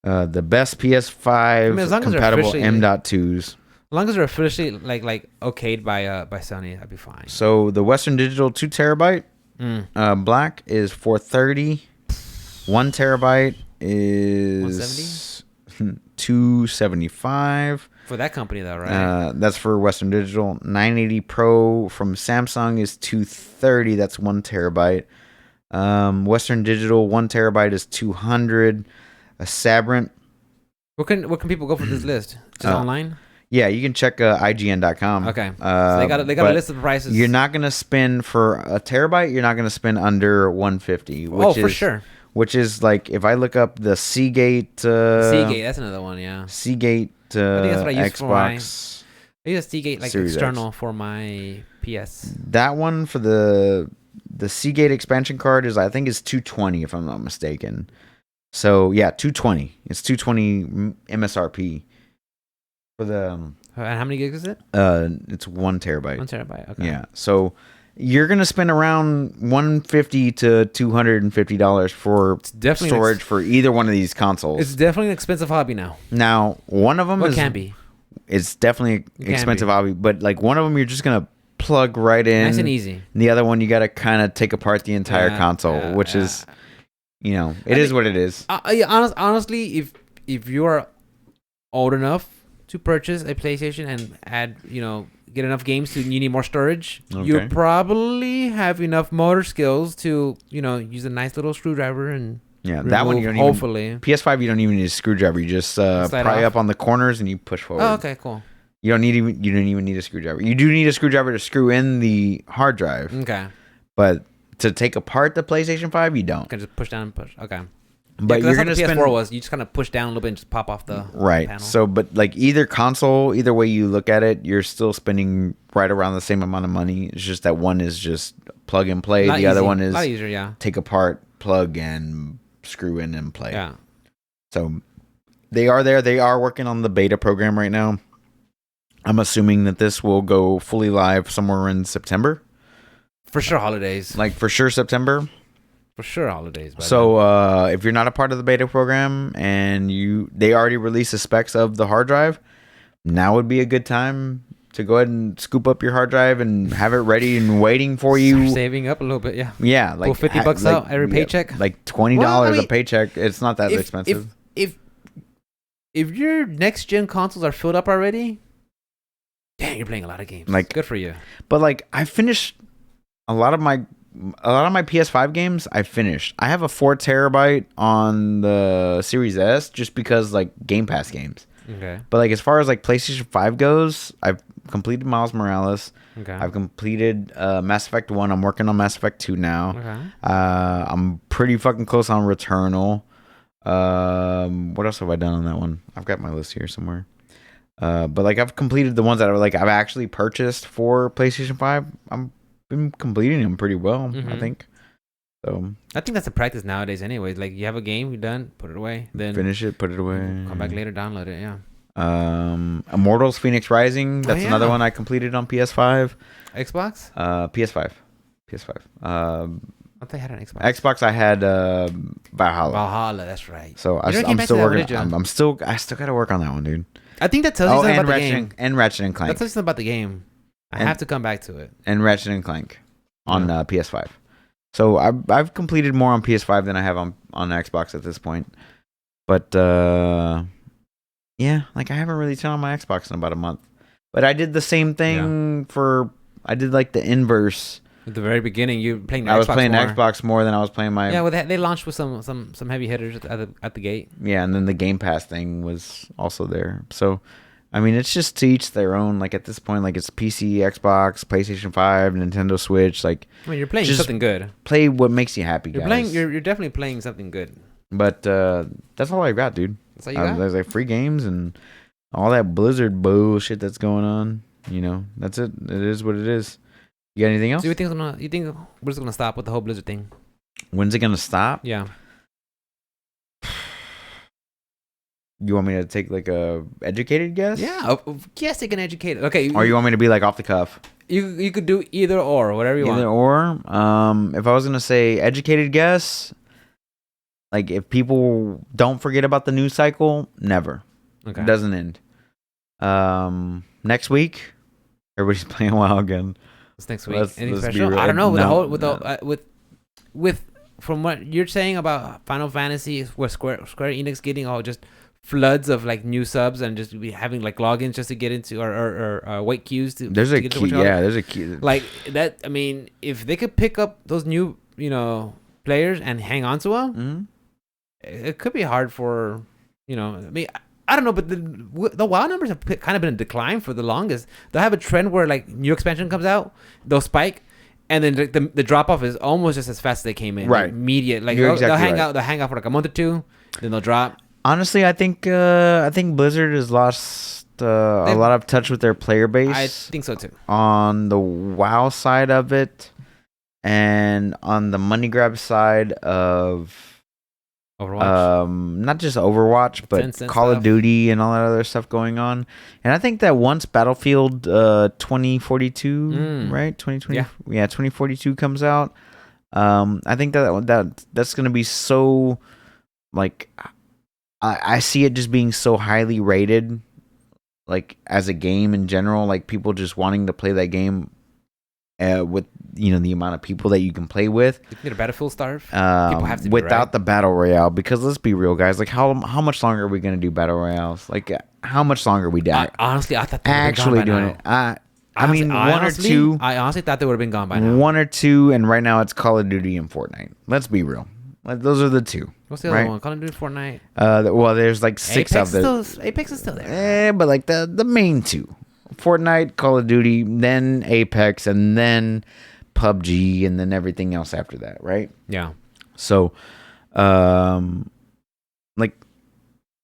[SPEAKER 2] The best PS5 compatible M.2s.
[SPEAKER 1] As long as they're officially like okayed by Sony, that'd be fine.
[SPEAKER 2] So the Western Digital 2 terabyte black is $430. 1 terabyte is $275.
[SPEAKER 1] For that company, though, right?
[SPEAKER 2] That's for Western Digital. 980 Pro from Samsung is $230. That's 1 terabyte. Western Digital 1 terabyte is $200. A Sabrent.
[SPEAKER 1] What can people go for this list? Just online?
[SPEAKER 2] Yeah, you can check IGN.com.
[SPEAKER 1] Okay. So they got a list of prices.
[SPEAKER 2] You're not gonna spend for a terabyte. You're not gonna spend under 150. Which
[SPEAKER 1] for sure.
[SPEAKER 2] Which is like if I look up the Seagate.
[SPEAKER 1] Seagate, that's another one. Yeah.
[SPEAKER 2] Seagate. I think that's what I use Xbox.
[SPEAKER 1] I use a Seagate like
[SPEAKER 2] Series
[SPEAKER 1] external
[SPEAKER 2] X.
[SPEAKER 1] for my PS.
[SPEAKER 2] That one for the Seagate expansion card is I think is 220 if I'm not mistaken. So yeah, 220. It's 220 MSRP. For the
[SPEAKER 1] and how many gigs is it?
[SPEAKER 2] It's 1 terabyte.
[SPEAKER 1] 1 terabyte. Okay.
[SPEAKER 2] Yeah. So you're gonna spend around $150 to $250 for storage for either one of these consoles.
[SPEAKER 1] It's definitely an expensive hobby now.
[SPEAKER 2] Now, one of them
[SPEAKER 1] can be.
[SPEAKER 2] It's definitely an expensive hobby, but like one of them you're just gonna plug right in,
[SPEAKER 1] nice and easy.
[SPEAKER 2] And the other one you gotta kind of take apart the entire console, which is, it is what it is.
[SPEAKER 1] Honestly, if you are old enough to purchase a PlayStation and add, get enough games to you need more storage, you probably have enough motor skills to, use a nice little screwdriver and
[SPEAKER 2] that one you don't
[SPEAKER 1] hopefully.
[SPEAKER 2] PS5 you don't even need a screwdriver. You just pry up on the corners and you push forward.
[SPEAKER 1] Oh, okay, cool.
[SPEAKER 2] You don't even need a screwdriver. You do need a screwdriver to screw in the hard drive.
[SPEAKER 1] Okay.
[SPEAKER 2] But to take apart the PlayStation 5, you don't. You
[SPEAKER 1] can just push down and push. Okay.
[SPEAKER 2] But you're gonna spend.
[SPEAKER 1] PS4 was you just kind of push down a little bit and just pop off the panel.
[SPEAKER 2] So, but like either console, either way you look at it, you're still spending right around the same amount of money. It's just that one is just plug and play. The other one is take apart, plug, and screw in and play.
[SPEAKER 1] Yeah.
[SPEAKER 2] So they are there. They are working on the beta program right now. I'm assuming that this will go fully live somewhere in September.
[SPEAKER 1] For sure, holidays.
[SPEAKER 2] Like for sure, September.
[SPEAKER 1] For sure, holidays.
[SPEAKER 2] So if you're not a part of the beta program and they already released the specs of the hard drive, now would be a good time to go ahead and scoop up your hard drive and have it ready and waiting for you.
[SPEAKER 1] Start saving up a little bit, yeah.
[SPEAKER 2] Yeah, like
[SPEAKER 1] pull $50 out every paycheck.
[SPEAKER 2] Like $20 a paycheck. It's not that expensive.
[SPEAKER 1] If your next gen consoles are filled up already, dang, you're playing a lot of games. Like, good for you.
[SPEAKER 2] But like I finished a lot of my PS5 games. I finished. I have a 4 terabyte on the Series S just because like Game Pass games.
[SPEAKER 1] Okay.
[SPEAKER 2] But like as far as like PlayStation 5 goes, I've completed Miles Morales.
[SPEAKER 1] Okay.
[SPEAKER 2] I've completed Mass Effect 1. I'm working on Mass Effect 2 now.
[SPEAKER 1] Okay.
[SPEAKER 2] I'm pretty fucking close on Returnal. What else have I done on that one? I've got my list here somewhere. But like I've completed the ones that I've actually purchased for PlayStation 5. I'm been completing them pretty well, I think. So
[SPEAKER 1] I think that's a practice nowadays anyways. Like you have a game, you're done, put it away, then
[SPEAKER 2] finish it, put it away,
[SPEAKER 1] come back later, download it. Yeah.
[SPEAKER 2] Immortals Phoenix Rising, that's another one I completed on PS5.
[SPEAKER 1] Xbox?
[SPEAKER 2] PS5.
[SPEAKER 1] I thought I had an Xbox.
[SPEAKER 2] Xbox I had
[SPEAKER 1] Valhalla, that's right.
[SPEAKER 2] So I'm still working. I still got to work on that one, dude.
[SPEAKER 1] I think that tells you something about the game.
[SPEAKER 2] And Ratchet and Clank.
[SPEAKER 1] That tells you something about the game. I have to come back to it.
[SPEAKER 2] And Ratchet and Clank on PS5. So I've completed more on PS5 than I have on Xbox at this point. But yeah, like I haven't really turned on my Xbox in about a month. But I did the same thing I did like the inverse.
[SPEAKER 1] At the very beginning, you were playing
[SPEAKER 2] Xbox. I was playing Xbox more than I was playing my.
[SPEAKER 1] Yeah, well, they launched with some heavy hitters at the gate.
[SPEAKER 2] Yeah, and then the Game Pass thing was also there. So, I mean, it's just to each their own. Like at this point, like it's PC, Xbox, PlayStation 5, Nintendo Switch. Like,
[SPEAKER 1] I mean, you're playing something good.
[SPEAKER 2] Play what makes you happy, guys.
[SPEAKER 1] You're definitely playing something good.
[SPEAKER 2] But that's all I got, dude.
[SPEAKER 1] That's all you got.
[SPEAKER 2] There's like free games and all that Blizzard bullshit that's going on. That's it. It is what it is. You got anything else?
[SPEAKER 1] So you think we're just gonna stop with the whole Blizzard thing?
[SPEAKER 2] When's it gonna stop?
[SPEAKER 1] Yeah.
[SPEAKER 2] You want me to take like a educated guess?
[SPEAKER 1] Yeah, yes, take an educated. Okay.
[SPEAKER 2] Or you want me to be like off the cuff?
[SPEAKER 1] You could do either or, whatever you want.
[SPEAKER 2] Either or. If I was gonna say educated guess, like if people don't forget about the news cycle, never.
[SPEAKER 1] Okay.
[SPEAKER 2] It doesn't end. Next week, everybody's playing WoW again.
[SPEAKER 1] It's next week. Anything special? I don't know. With from what you're saying about Final Fantasy, where Square Enix getting all just floods of like new subs and just be having like logins just to get into or wait queues to.
[SPEAKER 2] There's
[SPEAKER 1] to
[SPEAKER 2] a
[SPEAKER 1] get
[SPEAKER 2] key. Yeah, there's a key.
[SPEAKER 1] like that. I mean, if they could pick up those new players and hang on to them,
[SPEAKER 2] Mhm.
[SPEAKER 1] it could be hard for I mean. I don't know, but the WoW numbers have kind of been in decline for the longest. They'll have a trend where like new expansion comes out, they'll spike, and then the drop off is almost just as fast as they came in.
[SPEAKER 2] Right.
[SPEAKER 1] Like, immediate. Like
[SPEAKER 2] You're
[SPEAKER 1] they'll
[SPEAKER 2] exactly
[SPEAKER 1] hang
[SPEAKER 2] right.
[SPEAKER 1] out. They'll hang out for like a month or two, then they'll drop.
[SPEAKER 2] Honestly, I think Blizzard has lost a lot of touch with their player base.
[SPEAKER 1] I think so too.
[SPEAKER 2] On the WoW side of it, and on the money grab side of
[SPEAKER 1] Overwatch.
[SPEAKER 2] not just Overwatch, but
[SPEAKER 1] Tencent
[SPEAKER 2] Call of
[SPEAKER 1] stuff.
[SPEAKER 2] Duty and all that other stuff going on. And I think that once Battlefield 2042, right? 2020, yeah, 2042 comes out, I think that's going to be so, like, I see it just being so highly rated, like, as a game in general, like people just wanting to play that game with the amount of people that you can play with.
[SPEAKER 1] You can get a Battlefield Starve. People have to be,
[SPEAKER 2] without
[SPEAKER 1] right?
[SPEAKER 2] the battle royale, because let's be real, guys. Like how much longer are we gonna do battle royales? Like how much longer are we
[SPEAKER 1] Honestly, I thought they
[SPEAKER 2] actually doing it? I mean, one or two.
[SPEAKER 1] I honestly thought they would have been gone by now.
[SPEAKER 2] One or two, and right now it's Call of Duty and Fortnite. Let's be real. Like, those are the two.
[SPEAKER 1] What's the
[SPEAKER 2] right?
[SPEAKER 1] other one? Call of Duty, Fortnite.
[SPEAKER 2] Well, there's like six of them.
[SPEAKER 1] Apex is still there.
[SPEAKER 2] But like the main two, Fortnite, Call of Duty, then Apex, and then PUBG, and then everything else after that, right?
[SPEAKER 1] Yeah.
[SPEAKER 2] So, like,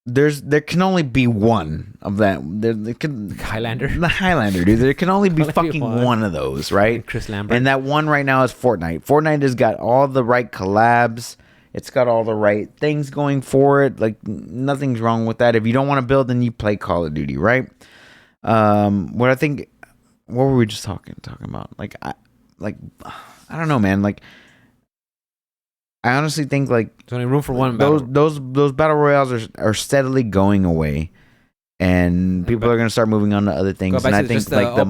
[SPEAKER 2] there can only be one of that. There can,
[SPEAKER 1] Highlander.
[SPEAKER 2] the Highlander, dude. There can only be
[SPEAKER 1] Only
[SPEAKER 2] fucking
[SPEAKER 1] one.
[SPEAKER 2] one of those, right?
[SPEAKER 1] Chris Lambert.
[SPEAKER 2] And that one right now is Fortnite. Fortnite has got all the right collabs. It's got all the right things going for it. Like, nothing's wrong with that. If you don't want to build, then you play Call of Duty, right? What were we just talking about? I don't know, man. Like, I honestly think like
[SPEAKER 1] there's only room for one.
[SPEAKER 2] those battle royales are steadily going away, and people are gonna start moving on to other things. And I think like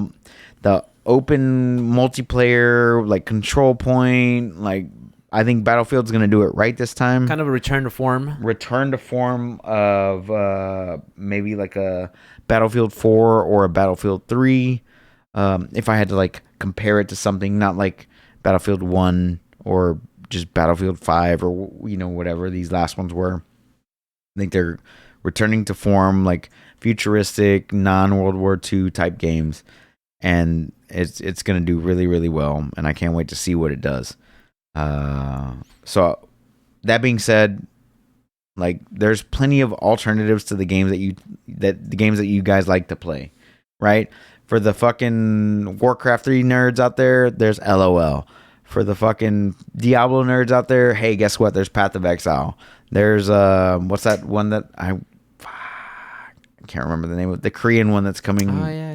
[SPEAKER 2] the open multiplayer, like Control Point, like I think Battlefield's gonna do it right this time.
[SPEAKER 1] Kind of a return to form.
[SPEAKER 2] Return to form of maybe like a Battlefield 4 or a Battlefield 3. If I had to like compare it to something, not like Battlefield 1 or just Battlefield 5 or whatever these last ones were. I think they're returning to form, like futuristic, non-World War II type games, and it's going to do really, really well, and I can't wait to see what it does. So that being said, like there's plenty of alternatives to the games that you guys like to play, right? For the fucking Warcraft 3 nerds out there, there's LOL. For the fucking Diablo nerds out there, hey, guess what? There's Path of Exile. There's what's that one that I can't remember the name of, the Korean one that's coming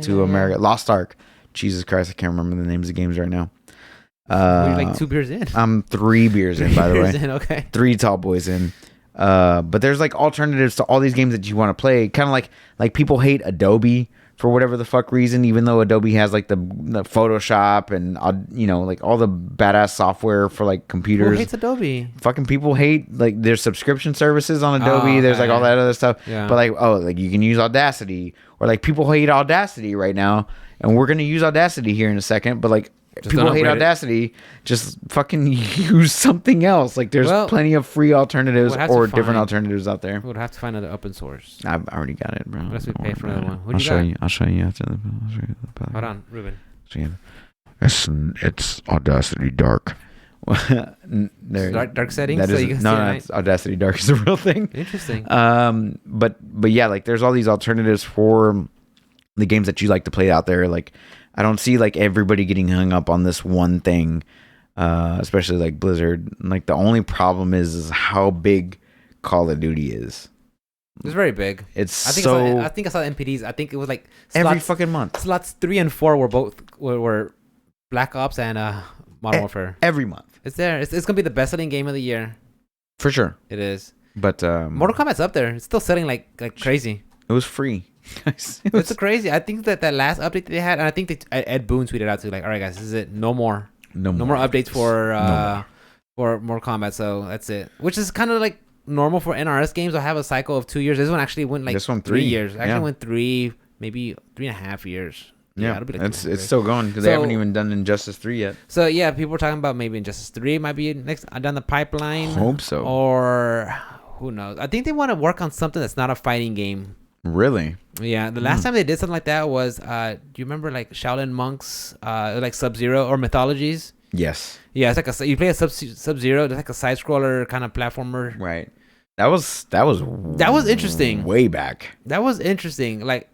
[SPEAKER 2] to America. Lost Ark. Jesus Christ, I can't remember the names of games right now.
[SPEAKER 1] You're like 2 beers in.
[SPEAKER 2] I'm 3 beers in, by the way.
[SPEAKER 1] Okay.
[SPEAKER 2] 3 tall boys in. But there's like alternatives to all these games that you want to play. Kind of like people hate Adobe for whatever the fuck reason, even though Adobe has like the Photoshop and like all the badass software for like computers.
[SPEAKER 1] Who hates Adobe?
[SPEAKER 2] Fucking people hate like their subscription services on Adobe. There's like all that other stuff.
[SPEAKER 1] Yeah.
[SPEAKER 2] But like you can use Audacity, or like people hate Audacity right now, and we're gonna use Audacity here in a second. But like people hate Audacity, just fucking use something else. Like there's plenty of free alternatives or different alternatives out there.
[SPEAKER 1] We'll have to find another open source.
[SPEAKER 2] I've already got it, bro.
[SPEAKER 1] Unless we pay for another one. What
[SPEAKER 2] I'll
[SPEAKER 1] do you
[SPEAKER 2] show
[SPEAKER 1] got?
[SPEAKER 2] you. I'll show you after the.
[SPEAKER 1] Hold on, Ruben.
[SPEAKER 2] It's Audacity Dark.
[SPEAKER 1] Dark settings.
[SPEAKER 2] That
[SPEAKER 1] so
[SPEAKER 2] is,
[SPEAKER 1] you can
[SPEAKER 2] no, it's Audacity Dark is a real thing.
[SPEAKER 1] Interesting.
[SPEAKER 2] But yeah, like there's all these alternatives for the games that you like to play out there. Like I don't see like everybody getting hung up on this one thing, especially like Blizzard. Like the only problem is how big Call of Duty is.
[SPEAKER 1] It's very big.
[SPEAKER 2] I think
[SPEAKER 1] I saw MPDs. I think it was like
[SPEAKER 2] every fucking month.
[SPEAKER 1] Slots 3 and 4 were Black Ops and Modern Warfare.
[SPEAKER 2] Every month.
[SPEAKER 1] It's there. It's gonna be the best selling game of the year.
[SPEAKER 2] For sure.
[SPEAKER 1] It is.
[SPEAKER 2] But
[SPEAKER 1] Mortal Kombat's up there. It's still selling like crazy.
[SPEAKER 2] It was free.
[SPEAKER 1] It's crazy. I think that last update they had, and I think Ed Boon tweeted out too, like, all right guys, this is it. No more updates for Mortal Kombat. So that's it. Which is kind of like normal for NRS games. I have a cycle of 2 years. This one actually went like
[SPEAKER 2] This one
[SPEAKER 1] 3
[SPEAKER 2] 3
[SPEAKER 1] years. Actually
[SPEAKER 2] yeah.
[SPEAKER 1] went maybe 3.5 years.
[SPEAKER 2] Yeah,
[SPEAKER 1] it'll be like
[SPEAKER 2] it's still going because they haven't even done Injustice 3 yet.
[SPEAKER 1] So yeah, people are talking about maybe Injustice 3 might be next down the pipeline.
[SPEAKER 2] Hope so.
[SPEAKER 1] Or who knows? I think they want to work on something that's not a fighting game.
[SPEAKER 2] Really?
[SPEAKER 1] Yeah, the last time they did something like that was, do you remember like Shaolin Monks, like Sub-Zero or Mythologies?
[SPEAKER 2] Yes.
[SPEAKER 1] Yeah, it's like you play a Sub-Zero. It's like a side scroller kind of platformer.
[SPEAKER 2] Right. That was
[SPEAKER 1] interesting.
[SPEAKER 2] Way back.
[SPEAKER 1] That was interesting. Like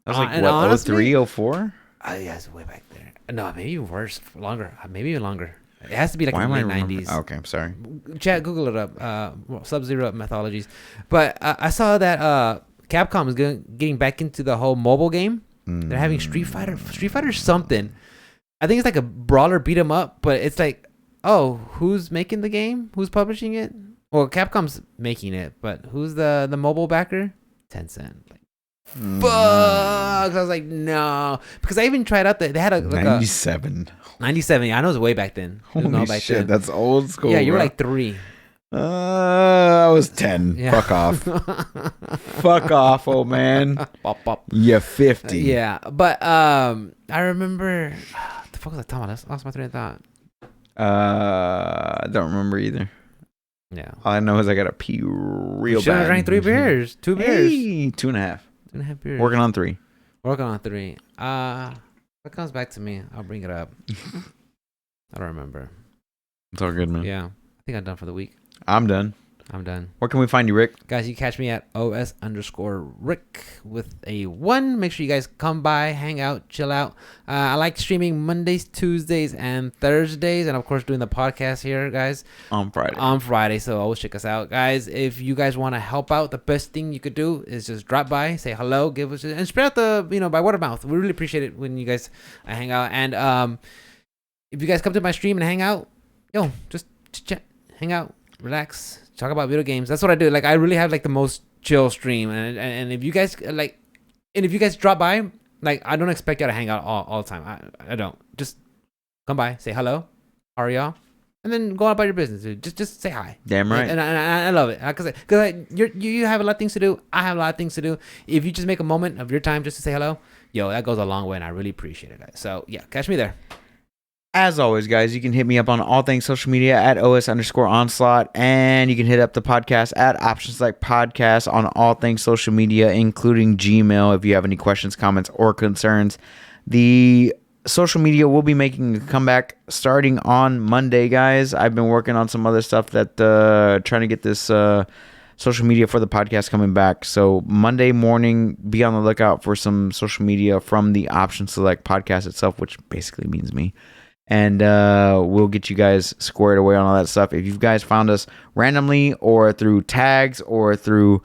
[SPEAKER 2] That was like
[SPEAKER 1] and
[SPEAKER 2] what,
[SPEAKER 1] honestly,
[SPEAKER 2] 03, 04?
[SPEAKER 1] Yeah, it's way back there. No, maybe even worse, longer. Maybe even longer. It has to be like
[SPEAKER 2] Why
[SPEAKER 1] in
[SPEAKER 2] am
[SPEAKER 1] the
[SPEAKER 2] I
[SPEAKER 1] late 90s.
[SPEAKER 2] Okay, I'm sorry.
[SPEAKER 1] Chat, Google it up. Sub-Zero Mythologies. But I saw that Capcom is getting back into the whole mobile game. They're having Street Fighter something. I think it's like a brawler beat 'em up, but it's like, oh, who's making the game? Who's publishing it? Well, Capcom's making it, but who's the mobile backer? Tencent. Like, fuck. I was like, no, because I even tried out they had a like
[SPEAKER 2] 97.
[SPEAKER 1] 97. Yeah, I know it was way back then.
[SPEAKER 2] Holy
[SPEAKER 1] back
[SPEAKER 2] shit,
[SPEAKER 1] then.
[SPEAKER 2] that's old school.
[SPEAKER 1] Yeah, you were
[SPEAKER 2] bro.
[SPEAKER 1] like 3.
[SPEAKER 2] I was 10.
[SPEAKER 1] Yeah.
[SPEAKER 2] Fuck off. Fuck off, old man.
[SPEAKER 1] Pop, pop.
[SPEAKER 2] You're 50.
[SPEAKER 1] Yeah, but I remember. The fuck was I talking about? I lost my train of thought.
[SPEAKER 2] I don't remember either.
[SPEAKER 1] Yeah.
[SPEAKER 2] All I know is I got to pee real
[SPEAKER 1] Should have
[SPEAKER 2] bad.
[SPEAKER 1] drank 3 beers. 2 beers.
[SPEAKER 2] Hey, 2.5.
[SPEAKER 1] 2.5 beers.
[SPEAKER 2] Working on 3.
[SPEAKER 1] Working on 3. What comes back to me? I'll bring it up. I don't remember.
[SPEAKER 2] It's all good, man.
[SPEAKER 1] Yeah. I think I'm done for the week.
[SPEAKER 2] I'm done.
[SPEAKER 1] I'm done.
[SPEAKER 2] Where can we find you, Rick?
[SPEAKER 1] Guys, you catch me at OS_Rick with a 1. Make sure you guys come by, hang out, chill out. I like streaming Mondays, Tuesdays, and Thursdays. And, of course, doing the podcast here, guys.
[SPEAKER 2] On Friday.
[SPEAKER 1] On Friday. So always check us out. Guys, if you guys want to help out, the best thing you could do is just drop by, say hello, give us, and spread out by word of mouth. We really appreciate it when you guys hang out. And if you guys come to my stream and hang out, just chat, hang out, relax, talk about video games. That's what I do. Like, I really have like the most chill stream, and if you guys if you guys drop by, like, I don't expect you to hang out all the time. I don't. Just come by, say hello, how are y'all, and then go about your business, dude. Just say hi.
[SPEAKER 2] Damn right.
[SPEAKER 1] And I love it because you have a lot of things to do. I have a lot of things to do. If you just make a moment of your time just to say hello, that goes a long way, and I really appreciate it, guys. So yeah, catch me there.
[SPEAKER 2] As always, guys, you can hit me up on all things social media at OS_Onslaught, and you can hit up the podcast at Options Like Podcast on all things social media, including Gmail, if you have any questions, comments, or concerns. The social media will be making a comeback starting on Monday, guys. I've been working on some other stuff that trying to get this social media for the podcast coming back. So Monday morning, be on the lookout for some social media from the Option Select podcast itself, which basically means me. And we'll get you guys squared away on all that stuff. If you guys found us randomly or through tags or through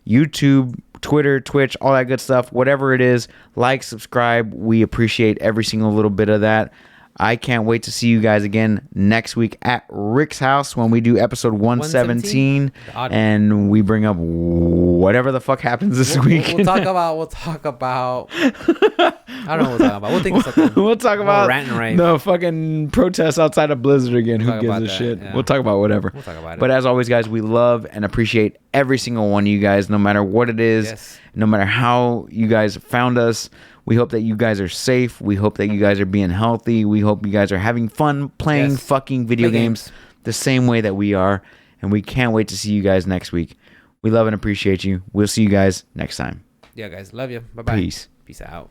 [SPEAKER 2] YouTube, Twitter, Twitch, all that good stuff, whatever it is, like, subscribe. We appreciate every single little bit of that. I can't wait to see you guys again next week at Rick's house when we do episode 117 and we bring up whatever the fuck happens this week.
[SPEAKER 1] We'll talk about I don't know what we'll talk about. We'll think of something.
[SPEAKER 2] We'll talk about
[SPEAKER 1] rant and rave.
[SPEAKER 2] the fucking protests outside of Blizzard again. Who gives a shit?
[SPEAKER 1] Yeah.
[SPEAKER 2] We'll talk about whatever.
[SPEAKER 1] We'll talk about it.
[SPEAKER 2] But as always, guys, we love and appreciate every single one of you guys, no matter what it is,
[SPEAKER 1] Yes.
[SPEAKER 2] no matter how you guys found us. We hope that you guys are safe. We hope that you guys are being healthy. We hope you guys are having fun playing fucking video games the same way that we are. And we can't wait to see you guys next week. We love and appreciate you. We'll see you guys next time.
[SPEAKER 1] Yeah, guys. Love you. Bye-bye.
[SPEAKER 2] Peace.
[SPEAKER 1] Peace out.